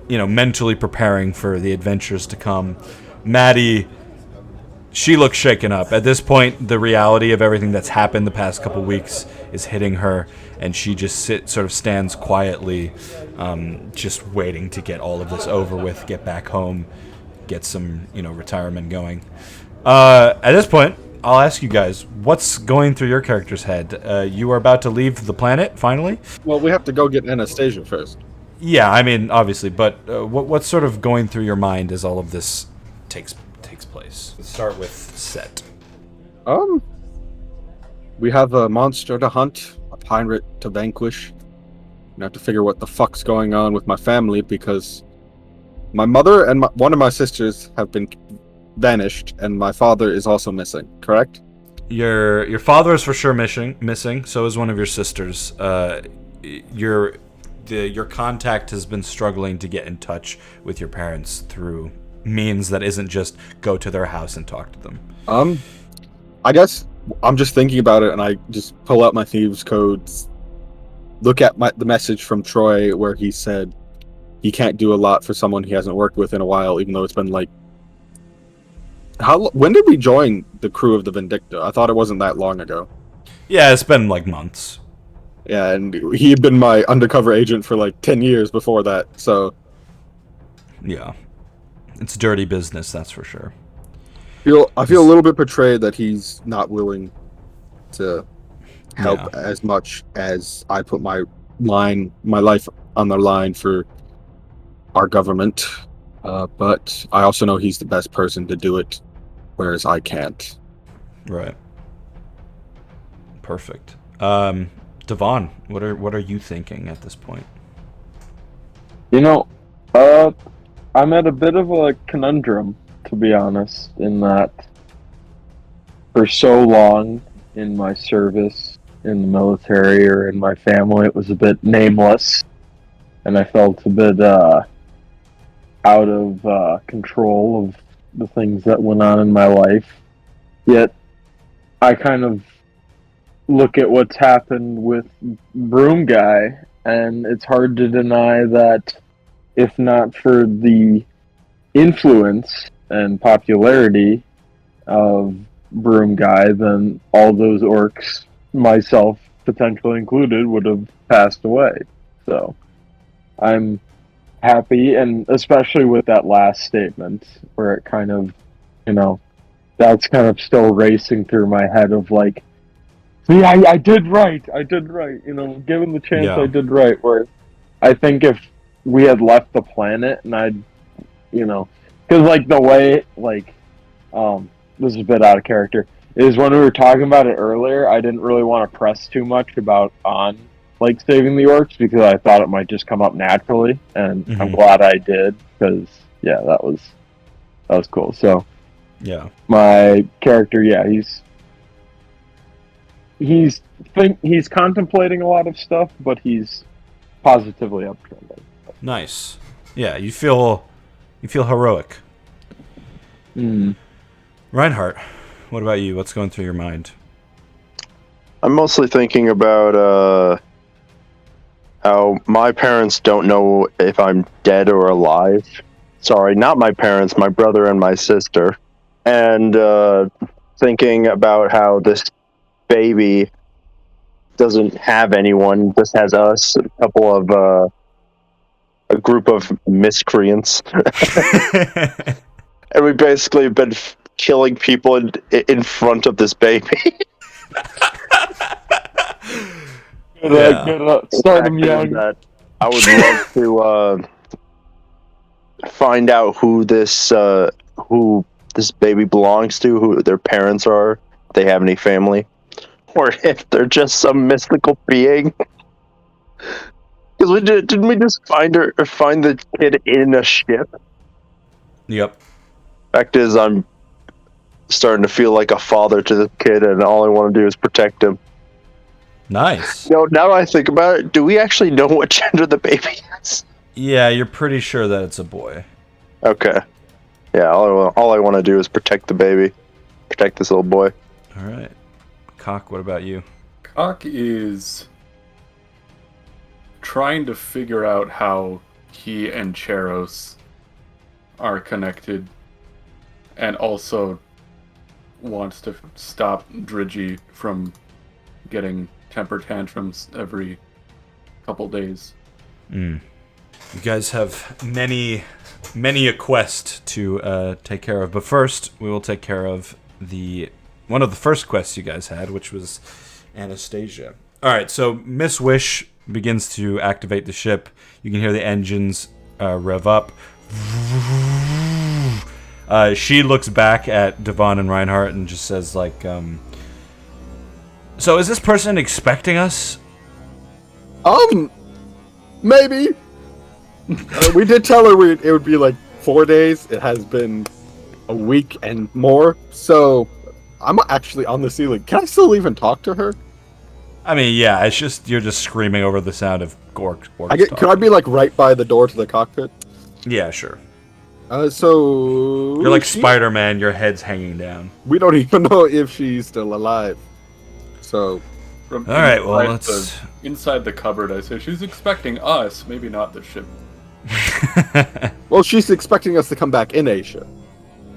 mentally preparing for the adventures to come. Maddie, she looks shaken up. At this point, the reality of everything that's happened the past couple weeks is hitting her, and she just sort of stands quietly, just waiting to get all of this over with, get back home, get some retirement going. At this point, I'll ask you guys, what's going through your character's head? You are about to leave the planet, finally? Well, we have to go get Anastasia first. Yeah, I mean, obviously, but what's sort of going through your mind as all of this takes place? Let's start with Set. We have a monster to hunt, a pirate to vanquish. I have to figure what the fuck's going on with my family, because my mother and one of my sisters have been vanished, and my father is also missing, correct? Your father is for sure missing, so is one of your sisters. Your contact has been struggling to get in touch with your parents through means that isn't just go to their house and talk to them. I guess I'm just thinking about it, and I just pull out my thieves' codes, look at the message from Troy where he said he can't do a lot for someone he hasn't worked with in a while, even though it's been like... When did we join the crew of the Vindicta? I thought it wasn't that long ago. Yeah, it's been like months. Yeah, and he had been my undercover agent for like 10 years before that, so... Yeah. It's dirty business, that's for sure. I feel a little bit betrayed that he's not willing to help as much as I put my life on the line for our government. But I also know he's the best person to do it, whereas I can't. Right. Perfect. Devon, what are you thinking at this point? I'm at a bit of a conundrum, to be honest, in that for so long in my service in the military or in my family, it was a bit nameless, and I felt a bit out of control of the things that went on in my life. Yet, I kind of look at what's happened with Broom Guy, and it's hard to deny that if not for the influence and popularity of Broom Guy, then all those orcs, myself potentially included, would have passed away. So, I'm happy, and especially with that last statement, where it kind of, that's kind of still racing through my head of like, see, I did right, given the chance, I did right, where I think if we had left the planet and I'd, because like the way, like, this is a bit out of character, is when we were talking about it earlier, I didn't really want to press too much about on like saving the orcs because I thought it might just come up naturally, and I'm glad I did, because that was cool. So my character, he's contemplating a lot of stuff, but he's positively uptrending. Nice. Yeah, you feel heroic. Reinhardt, what about you? What's going through your mind? I'm mostly thinking about how my parents don't know if I'm dead or alive. Sorry, not my parents, my brother and my sister. And thinking about how this baby doesn't have anyone, just has us, a group of miscreants. And we basically have been killing people in front of this baby. Start them young. I would love to find out who this baby belongs to, who their parents are, if they have any family, or if they're just some mystical being. Because didn't we just find the kid in a ship? Yep. Fact is, I'm starting to feel like a father to this kid, and all I want to do is protect him. Nice. Now that I think about it, do we actually know what gender the baby is? Yeah, you're pretty sure that it's a boy. Okay. Yeah, all I want to do is protect the baby. Protect this little boy. All right. Cock, what about you? Cock is trying to figure out how he and Cheros are connected, and also wants to stop Dridgy from getting temper tantrums every couple days. You guys have many a quest to take care of, but first we will take care of one of the first quests you guys had, which was Anastasia. All right, so Miss Wish begins to activate the ship. You can hear the engines rev up. She looks back at Devon and Reinhardt and just says, like, so is this person expecting us? Maybe. We did tell her it would be like 4 days. It has been a week and more. So I'm actually on the ceiling. Can I still even talk to her? I mean, yeah, it's just you're just screaming over the sound of orcs Could I be like right by the door to the cockpit? Yeah, sure. So You're like Spider-Man. Your head's hanging down. We don't even know if she's still alive. So, All right, well, let's. Inside the cupboard, I say she's expecting us, maybe not the ship. well, she's expecting us to come back in Asia.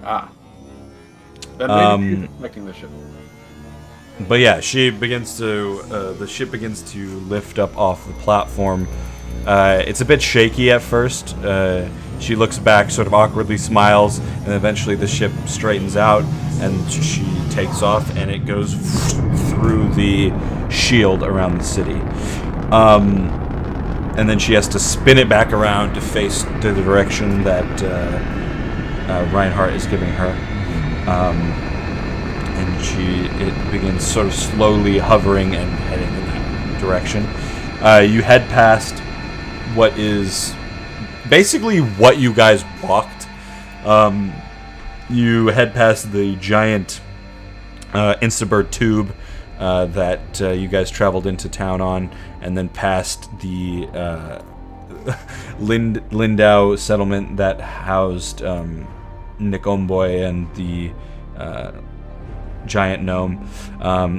Ah. Then maybe she's expecting the ship. But yeah, she begins to. The ship begins to lift up off the platform. It's a bit shaky at first. She looks back, sort of awkwardly smiles, and eventually the ship straightens out, and she takes off, and it goes through the shield around the city. And then she has to spin it back around to face the direction that Reinhardt is giving her. And it begins sort of slowly hovering and heading in that direction. You head past what is basically what you guys walked. You head past the giant Instabird tube that you guys traveled into town on, and then past the Lindau settlement that housed Nikomboy and the giant gnome.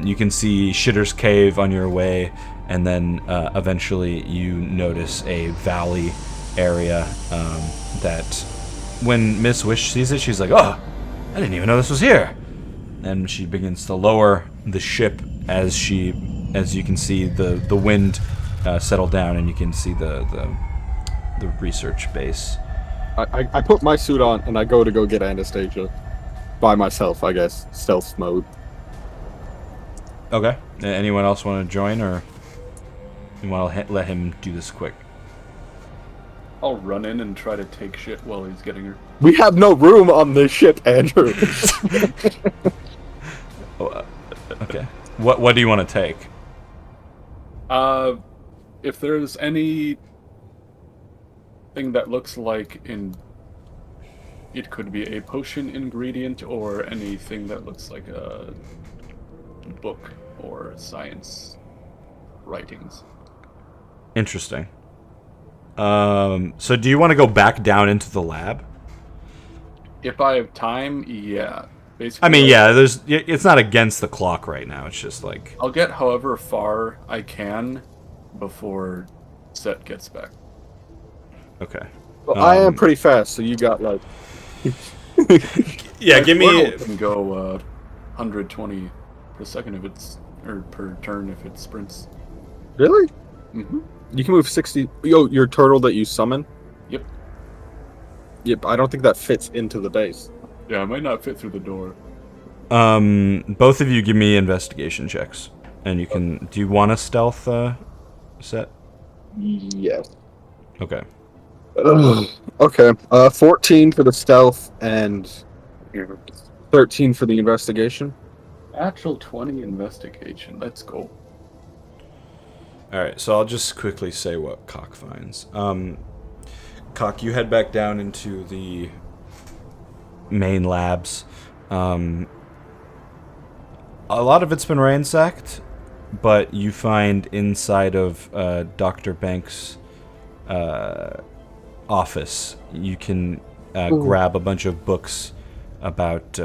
You can see Shitter's Cave on your way, and then eventually you notice a valley area that when Miss Wish sees it, she's like, oh, I didn't even know this was here. And she begins to lower the ship as you can see the wind settle down, and you can see the research base. I put my suit on and I go get Anastasia by myself, I guess, stealth mode. Okay. Anyone else want to join, or you want to let him do this quick? I'll run in and try to take shit while he's getting her. We have no room on this ship, Andrew. Okay. What do you want to take? If there's anything that looks like it could be a potion ingredient, or anything that looks like a book or science writings. Interesting. So do you want to go back down into the lab? If I have time, yeah. Basically, I mean, yeah, it's not against the clock right now. It's just like... I'll get however far I can before Set gets back. Okay. Well, I am pretty fast, so you got like... yeah, give me... It can go 120 per second if it's... or per turn if it sprints. Really? Mm-hmm. You can move 60... Yo, your turtle that you summon? Yep. Yep, I don't think that fits into the base. Yeah, it might not fit through the door. Both of you give me investigation checks. And you can... Do you want a stealth set? Yes. Okay. Okay. 14 for the stealth and 13 for the investigation. Actual 20 investigation. Let's go. All right, so I'll just quickly say what Cock finds. Cock, you head back down into the main labs. A lot of it's been ransacked, but you find inside of Dr. Banks' office, you can grab a bunch of books about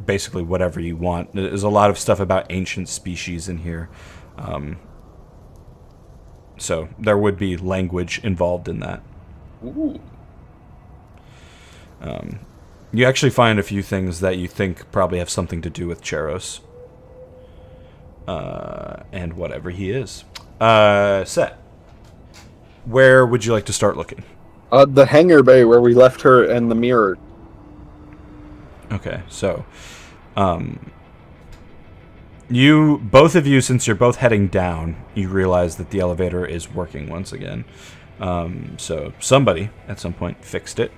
basically whatever you want. There's a lot of stuff about ancient species in here. So there would be language involved in that. Ooh. You actually find a few things that you think probably have something to do with Cheros. And whatever he is. Set. Where would you like to start looking? The hangar bay where we left her and the mirror. Okay, so you, both of you, since you're both heading down, you realize that the elevator is working once again. So somebody at some point fixed it.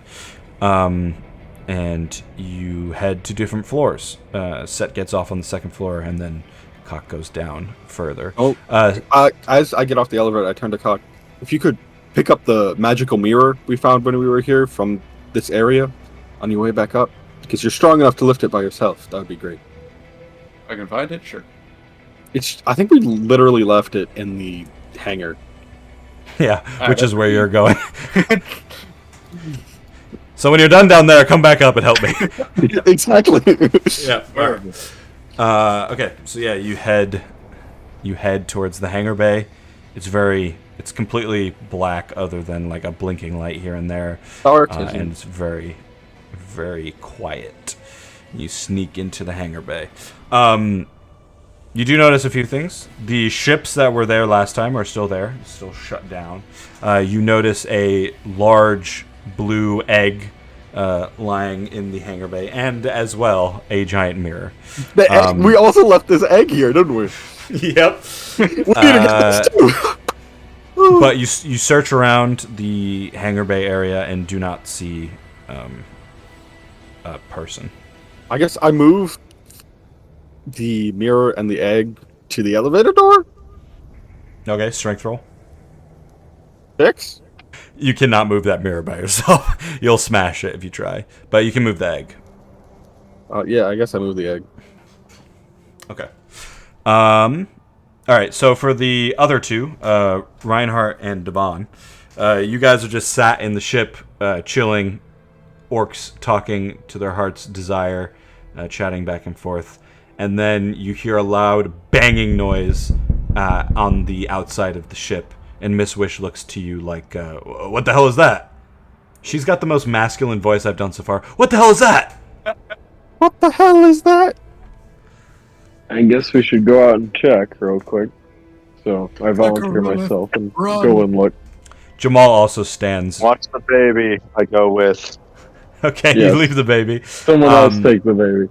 And you head to different floors. Set gets off on the second floor, and then Cock goes down further. As I get off the elevator, I turn to Cock. If you could pick up the magical mirror we found when we were here from this area on your way back up, because you're strong enough to lift it by yourself, that would be great. I can find it? Sure. I think we literally left it in the hangar. Yeah, which is where you're going. So when you're done down there, come back up and help me. Exactly. Yeah. Okay, so yeah, you head towards the hangar bay. It's completely black, other than like a blinking light here and there, and it's very, very quiet. You sneak into the hangar bay. You do notice a few things. The ships that were there last time are still there, still shut down. You notice a large blue egg lying in the hangar bay, and as well a giant mirror. The egg, we also left this egg here, didn't we? Yep. We need to get this too. But you search around the hangar bay area and do not see a person. I guess I moved the mirror and the egg to the elevator door. Okay, strength roll. 6? You cannot move that mirror by yourself. You'll smash it if you try. But you can move the egg. Yeah, I guess I moved the egg. Okay. Alright, so for the other two, Reinhardt and Devon, you guys are just sat in the ship, chilling, orcs talking to their heart's desire, chatting back and forth. And then you hear a loud banging noise on the outside of the ship. And Miss Wish looks to you like, what the hell is that? She's got the most masculine voice I've done so far. What the hell is that? What the hell is that? I guess we should go out and check real quick. So I volunteer myself and go and look. Jamal also stands. Watch the baby. I go with. Okay, Yes. you leave the baby. Someone else take the baby.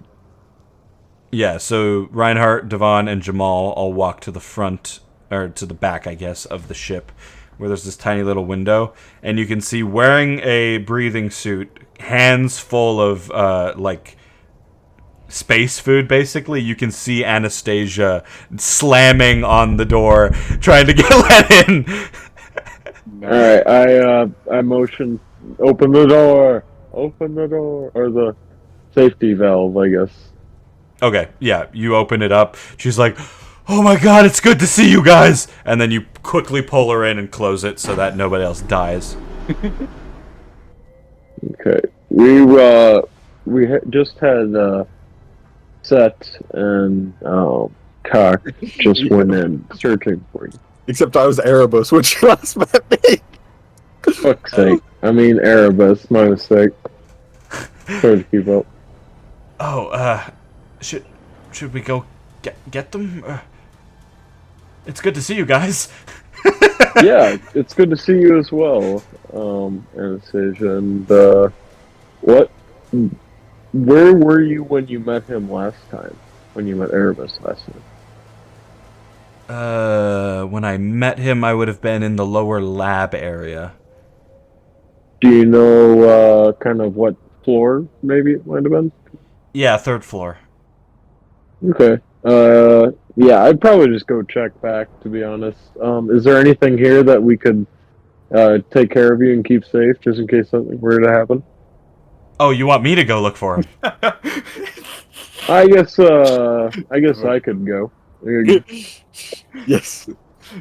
Yeah, so Reinhardt, Devon, and Jamal all walk to the front, or to the back, I guess, of the ship, where there's this tiny little window, and you can see, wearing a breathing suit, hands full of, like, space food, basically, you can see Anastasia slamming on the door, trying to get let in. Alright, I motion, open the door, or the safety valve, I guess. Okay, yeah, you open it up. She's like, oh my god, it's good to see you guys! And then you quickly pull her in and close it so that nobody else dies. Okay. We just had, Set and, Cock just went in searching for you. Except I was Erebus, which you last met me. Fuck's sake. I mean Erebus, my mistake. Trying to keep up. Oh, should we go get them? It's good to see you guys. Yeah, it's good to see you as well, Anastasia. And, where were you when you met him last time? When you met Erebus last time? When I met him, I would have been in the lower lab area. Do you know, kind of what floor, maybe, it might have been? Yeah, third floor. Okay. Yeah, I'd probably just go check back, to be honest. Is there anything here that we could take care of you and keep safe, just in case something were to happen? Oh, you want me to go look for him? I guess I could go. Yes.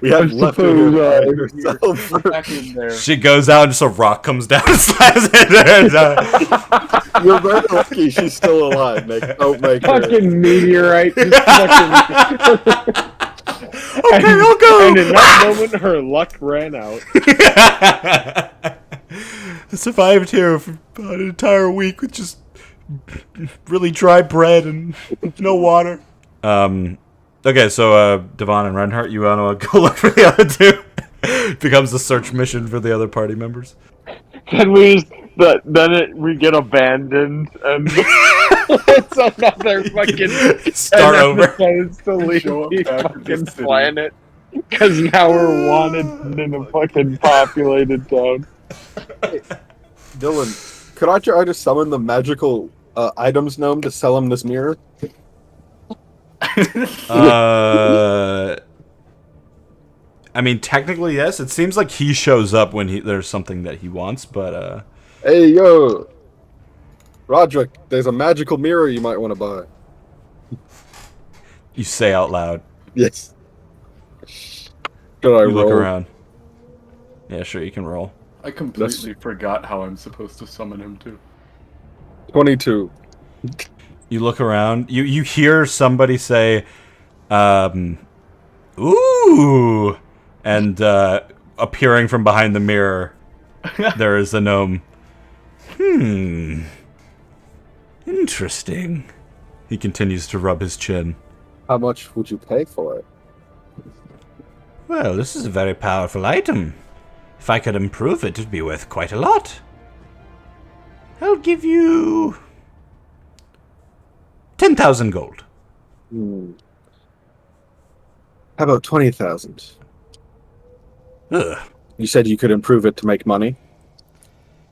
We have left her herself. Back in there. She goes out and just a rock comes down and slams into her. You're very lucky she's still alive, Nick. Don't make her. Fucking meteorite. Just fucking... Okay, I'll go. And in that moment, her luck ran out. I survived here for about an entire week with just really dry bread and no water. Okay, so Devon and Reinhardt, you want to go look for the other two? Becomes a search mission for the other party members. Then we get abandoned and it's another fucking Start over. To leave the fucking planet because now we're wanted in a fucking populated town. Dylan, could I try to summon the magical items gnome to sell him this mirror? I mean, technically, yes. It seems like he shows up when there's something that he wants, but Hey, yo! Roderick, there's a magical mirror you might want to buy. you say out loud. Yes. Should I You look roll? around. Yeah, sure, you can roll. I completely forgot how I'm supposed to summon him too. 22. You look around. You hear somebody say, "Ooh," and appearing from behind the mirror, there is a gnome. Interesting. He continues to rub his chin. How much would you pay for it? Well, this is a very powerful item. If I could improve it, it'd be worth quite a lot. I'll give you 10,000 gold. How about 20,000? Ugh. You said you could improve it to make money?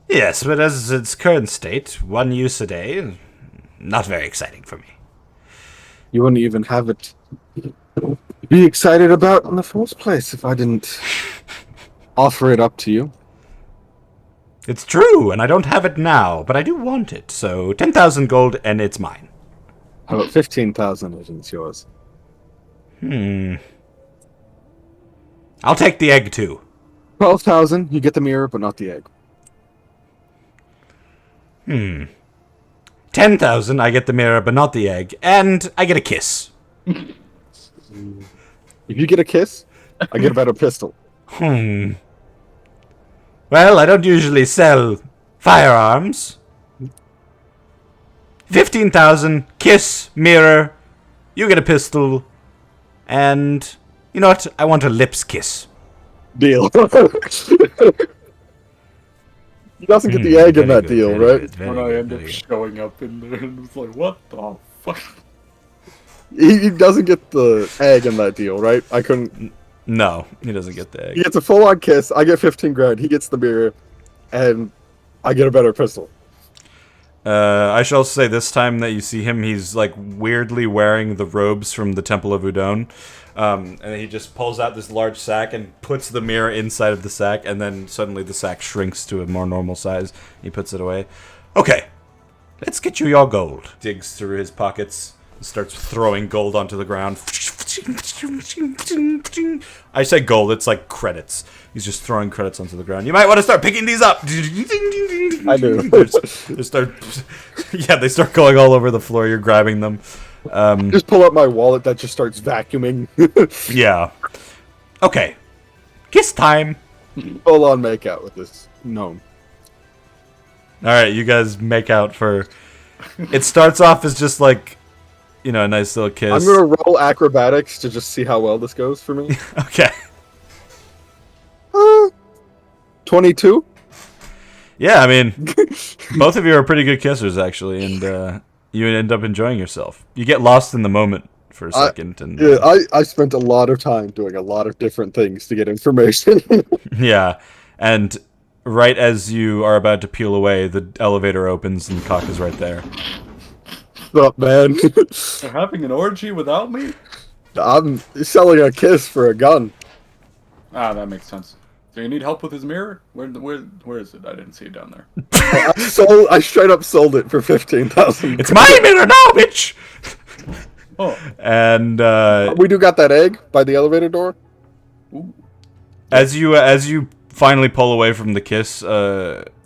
Yes, but as its current state, one use a day, not very exciting for me. You wouldn't even have it be excited about in the first place if I didn't offer it up to you. It's true, and I don't have it now, but I do want it, so 10,000 gold and it's mine. How about 15,000 and it's yours? I'll take the egg too. 12,000, you get the mirror, but not the egg. 10,000, I get the mirror, but not the egg, and I get a kiss. If you get a kiss, I get a better pistol. Well, I don't usually sell firearms. 15,000, kiss, mirror, you get a pistol, and you know what? I want a lips kiss. Deal. He doesn't get the egg in that deal, right? When I end up showing up in there and it's like, what the fuck? He doesn't get the egg in that deal, right? I couldn't. No, he doesn't get the egg. He gets a full-on kiss. I get 15 grand. He gets the mirror, and I get a better pistol. I shall say this time that you see him, he's like weirdly wearing the robes from the Temple of Udon. And he just pulls out this large sack and puts the mirror inside of the sack, and then suddenly the sack shrinks to a more normal size. He puts it away. Okay, let's get you your gold. Digs through his pockets and starts throwing gold onto the ground. I say gold, it's like credits. He's just throwing credits onto the ground. You might want to start picking these up. I do. They start going all over the floor. You're grabbing them. Just pull up my wallet that just starts vacuuming. Yeah. Okay. Kiss time. Full on make out with this gnome. Alright, you guys make out for... It starts off as just like, you know, a nice little kiss. I'm gonna roll acrobatics to just see how well this goes for me. Okay. 22? Yeah, I mean, both of you are pretty good kissers, actually, and you end up enjoying yourself. You get lost in the moment for a second. Yeah, I spent a lot of time doing a lot of different things to get information. Yeah, and right as you are about to peel away, the elevator opens and Cock is right there. What's up, man? They're having an orgy without me? I'm selling a kiss for a gun. Ah, that makes sense. Do you need help with his mirror? Where is it? I didn't see it down there. I straight up sold it for 15,000. It's my mirror now, bitch. Oh, And We do got that egg by the elevator door. ooh. as you finally pull away from the kiss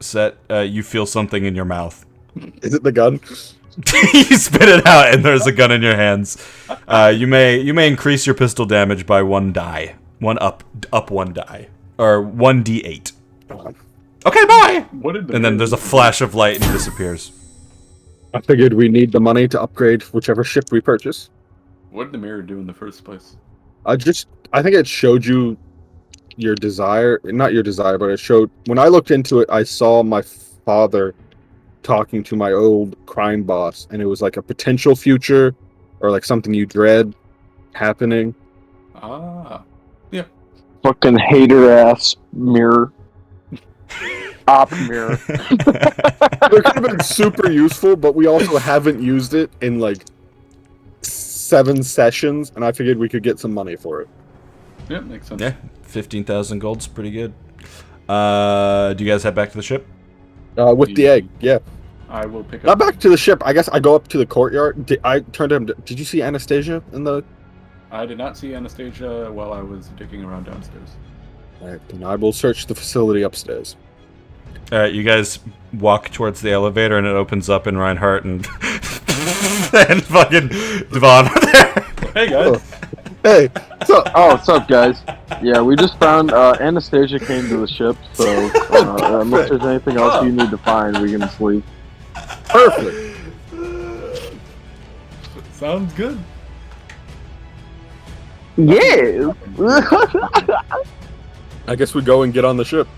set, you feel something in your mouth. Is it the gun? You spit it out, and there's a gun in your hands. You may increase your pistol damage by 1 die, up 1 die, or 1d8. Okay, bye. What did the And then there's a flash of light and it disappears. I figured we need the money to upgrade whichever ship we purchase. What did the mirror do in the first place? I think it showed you your desire, not your desire, but it showed, when I looked into it, I saw my father talking to my old crime boss, and it was like a potential future, or like something you dread happening. Ah, Fucking hater ass mirror. Op mirror. It could have been super useful, but we also haven't used it in like 7 sessions, and I figured we could get some money for it. yeah, makes sense. Yeah, 15,000 gold's pretty good. Do you guys head back to the ship? With the egg, yeah. I will pick Not up. back to the ship. I guess I go up to the courtyard. I turned to him. Did you see Anastasia in the? I did not see Anastasia while I was digging around downstairs. Alright, then I will search the facility upstairs. All right, you guys walk towards the elevator, and it opens up, and Reinhardt and and fucking Devon are there. Hey guys. Hey, so Oh, what's up, guys? Yeah, we just found Anastasia came to the ship, so unless there's anything else you need to find, we can sleep. perfect. Sounds good. Yeah. I guess we go and get on the ship.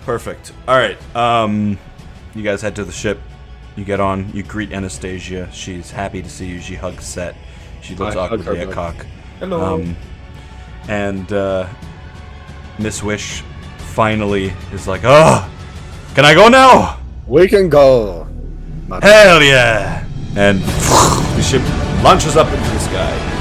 Perfect. All right. You guys head to the ship. You get on. You greet Anastasia. She's happy to see you. She hugs Set. She looks I hug awkwardly her at back. Cock. Hello. And Miss Wish finally is like, "Oh, can I go now? We can go. Hell yeah!" And the ship launches up into the sky.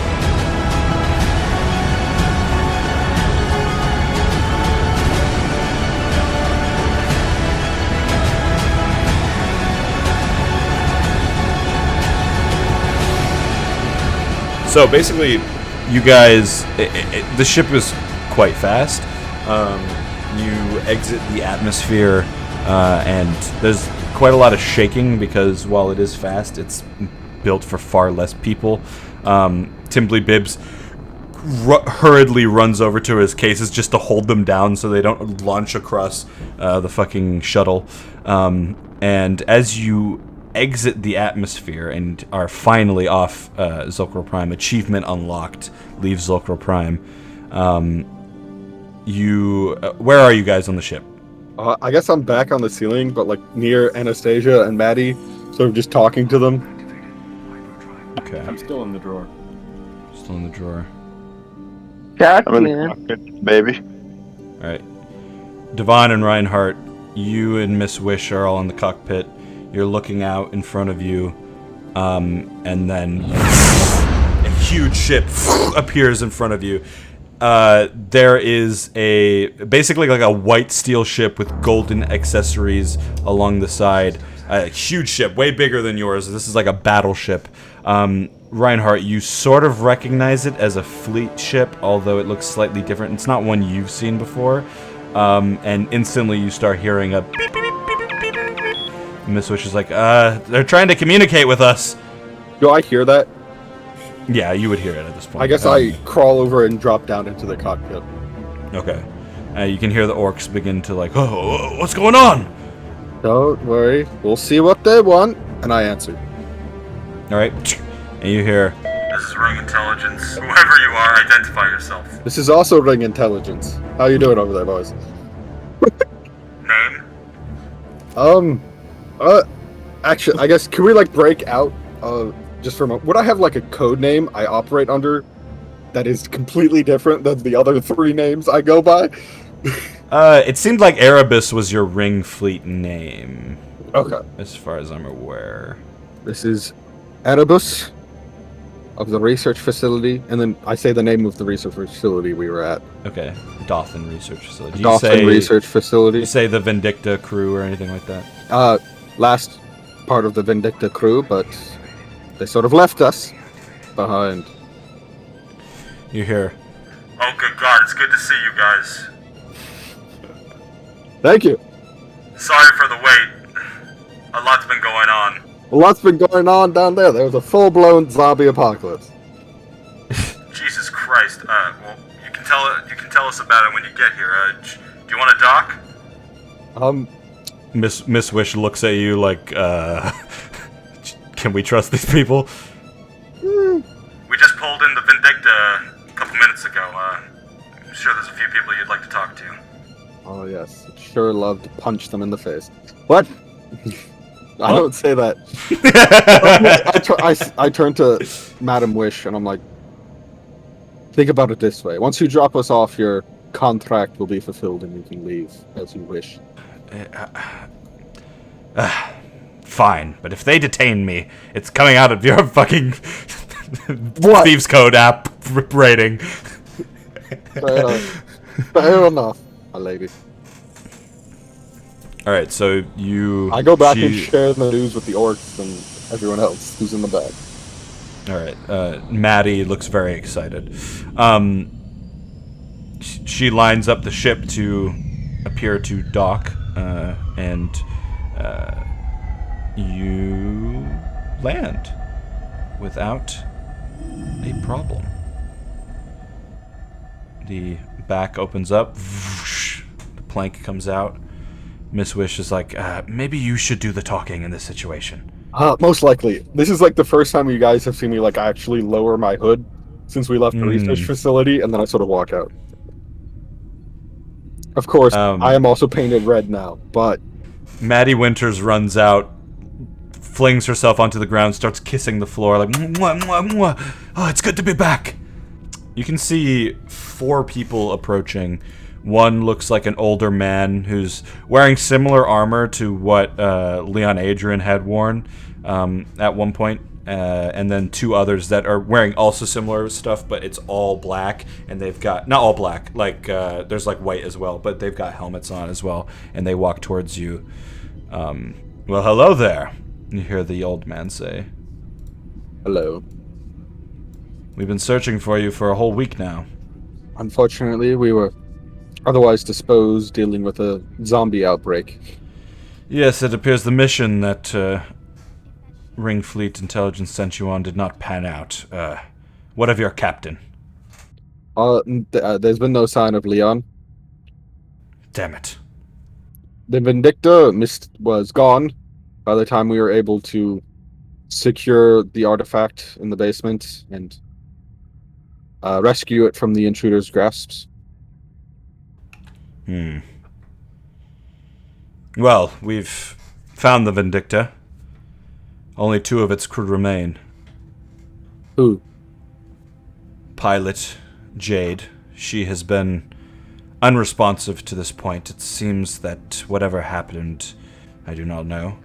So basically, you guys, the ship is quite fast. You exit the atmosphere, and there's quite a lot of shaking because while it is fast, it's built for far less people. Timbly Bibbs hurriedly runs over to his cases just to hold them down so they don't launch across the fucking shuttle. And as you exit the atmosphere and are finally off Zulcro Prime, achievement unlocked, leave Zulcro Prime. Where are you guys on the ship? I guess I'm back on the ceiling, but like near Anastasia and Maddie, sort of just talking to them. Okay, I'm still in the drawer. still in the drawer. I'm in the cockpit, baby. All right, Devon and Reinhardt, you and Miss Wish are all in the cockpit. You're looking out in front of you, and then a huge ship appears in front of you. There is basically like a white steel ship with golden accessories along the side. A huge ship, way bigger than yours. This is like a battleship. Reinhardt, you sort of recognize it as a fleet ship, although it looks slightly different. It's not one you've seen before. And instantly you start hearing a beep, beep, beep, beep, beep, beep, beep. Miss Wish is like, they're trying to communicate with us. Do I hear that? Yeah, you would hear it at this point. I guess I crawl over and drop down into the cockpit. Okay. You can hear the orcs begin to like, oh, what's going on? Don't worry, we'll see what they want. And I answer. All right. And you hear, this is Ring Intelligence. Whoever you are, identify yourself. This is also Ring Intelligence. How you doing over there, boys? Name? Actually, I guess, can we like break out, just for a moment? Would I have like a code name I operate under that is completely different than the other 3 names I go by? It seemed like Erebus was your Ring Fleet name. Okay. As far as I'm aware. This is Erebus of the research facility, and then I say the name of the research facility we were at. Okay, Dothan Research Facility. Dothan Research Facility. You say the Vindicta crew or anything like that? Last part of the Vindicta crew, but they sort of left us behind. You hear, "Oh, good God, it's good to see you guys. Thank you. Sorry for the wait. A lot's been going on." A lot's been going on down there. There was a full-blown zombie apocalypse. Jesus Christ. Well, you can tell us about it when you get here. Do you want to dock? Miss Wish looks at you like, can we trust these people? We just pulled in the Vindicta a couple minutes ago. I'm sure there's a few people you'd like to talk to. Oh, yes. Sure love to punch them in the face. What? I don't say that. I turn to Madam Wish, and I'm like, think about it this way. Once you drop us off, your contract will be fulfilled, and you can leave as you wish. Fine, but if they detain me, it's coming out of your fucking Thieves Code app rating. Fair enough, my lady. Alright, so I go back and share the news with the orcs and everyone else who's in the back. Alright, Maddie looks very excited. She lines up the ship to appear to dock, and you land without a problem. The back opens up, the plank comes out. Miss Wish is like, maybe you should do the talking in this situation. Most likely. This is like the first time you guys have seen me like actually lower my hood since we left the research facility, and then I sort of walk out. Of course, I am also painted red now, but... Maddie Winters runs out, flings herself onto the ground, starts kissing the floor, like, mwah, mwah, mwah. Oh, it's good to be back. You can see 4 people approaching. One looks like an older man who's wearing similar armor to what Leon Adrian had worn at one point. And then 2 others that are wearing also similar stuff, but it's all black, and they've got, not all black, like, there's like white as well, but they've got helmets on as well, and they walk towards you. Well, hello there, you hear the old man say. Hello. We've been searching for you for a whole week now. Unfortunately, we were otherwise disposed dealing with a zombie outbreak. Yes, it appears the mission that Ring Fleet Intelligence sent you on did not pan out. What of your captain? There's been no sign of Leon. Damn it. The Vindicta was gone by the time we were able to secure the artifact in the basement and rescue it from the intruder's grasps. Well, we've found the Vindicta. Only 2 of its crew remain. Who? Pilot Jade. She has been unresponsive to this point. It seems that whatever happened, I do not know.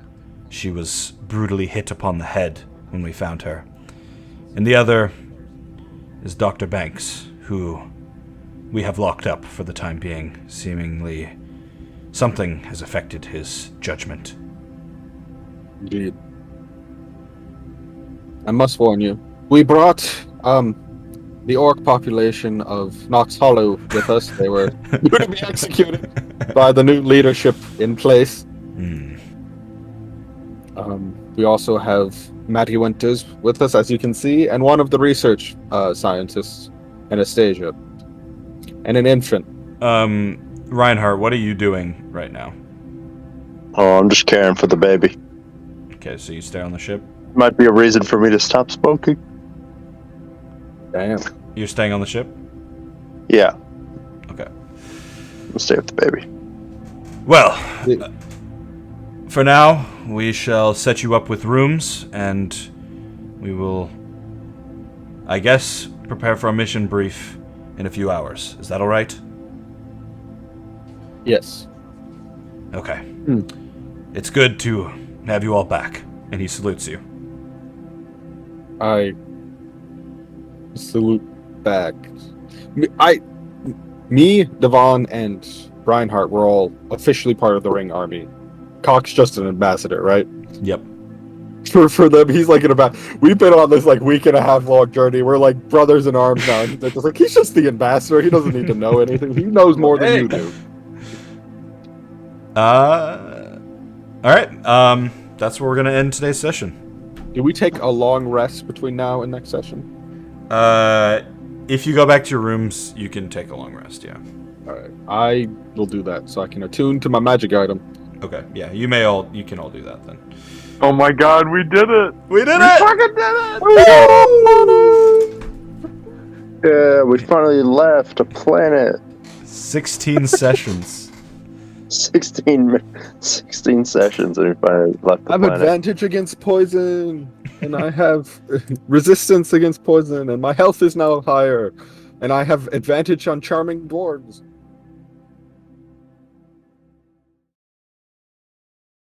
She was brutally hit upon the head when we found her. And the other is Dr. Banks, who we have locked up for the time being. Seemingly, something has affected his judgment. Indeed. I must warn you. We brought the orc population of Knox Hollow with us. They were due to be executed by the new leadership in place. We also have Matty Winters with us, as you can see, and one of the research scientists, Anastasia, and an infant. Reinhardt, what are you doing right now? Oh, I'm just caring for the baby. Okay, so you stay on the ship? Might be a reason for me to stop smoking. Damn. You're staying on the ship? Yeah. Okay. I'll stay with the baby. Well, for now, we shall set you up with rooms, and we will, I guess, prepare for a mission brief in a few hours. Is that all right? Yes. Okay. It's good to have you all back. And he salutes you. I salute back. Me, Devon, and Reinhardt were all officially part of the Ring Army. Cock's just an ambassador, right? Yep. For them, he's like we've been on this like week and a half long journey. We're like brothers in arms now. And they're just like, he's just the ambassador. He doesn't need to know anything. He knows more than you do. All right. That's where we're gonna end today's session. Do we take a long rest between now and next session? If you go back to your rooms, you can take a long rest. Yeah. All right, I will do that so I can attune to my magic item. Okay. Yeah. You can all do that then. Oh my god, we did it! We did We it! fucking did it! Yeah, we finally left a planet. 16 sessions. 16 sessions and we finally left the I have planet. advantage against poison, and I have resistance against poison, and my health is now higher, and I have advantage on charming dwarves.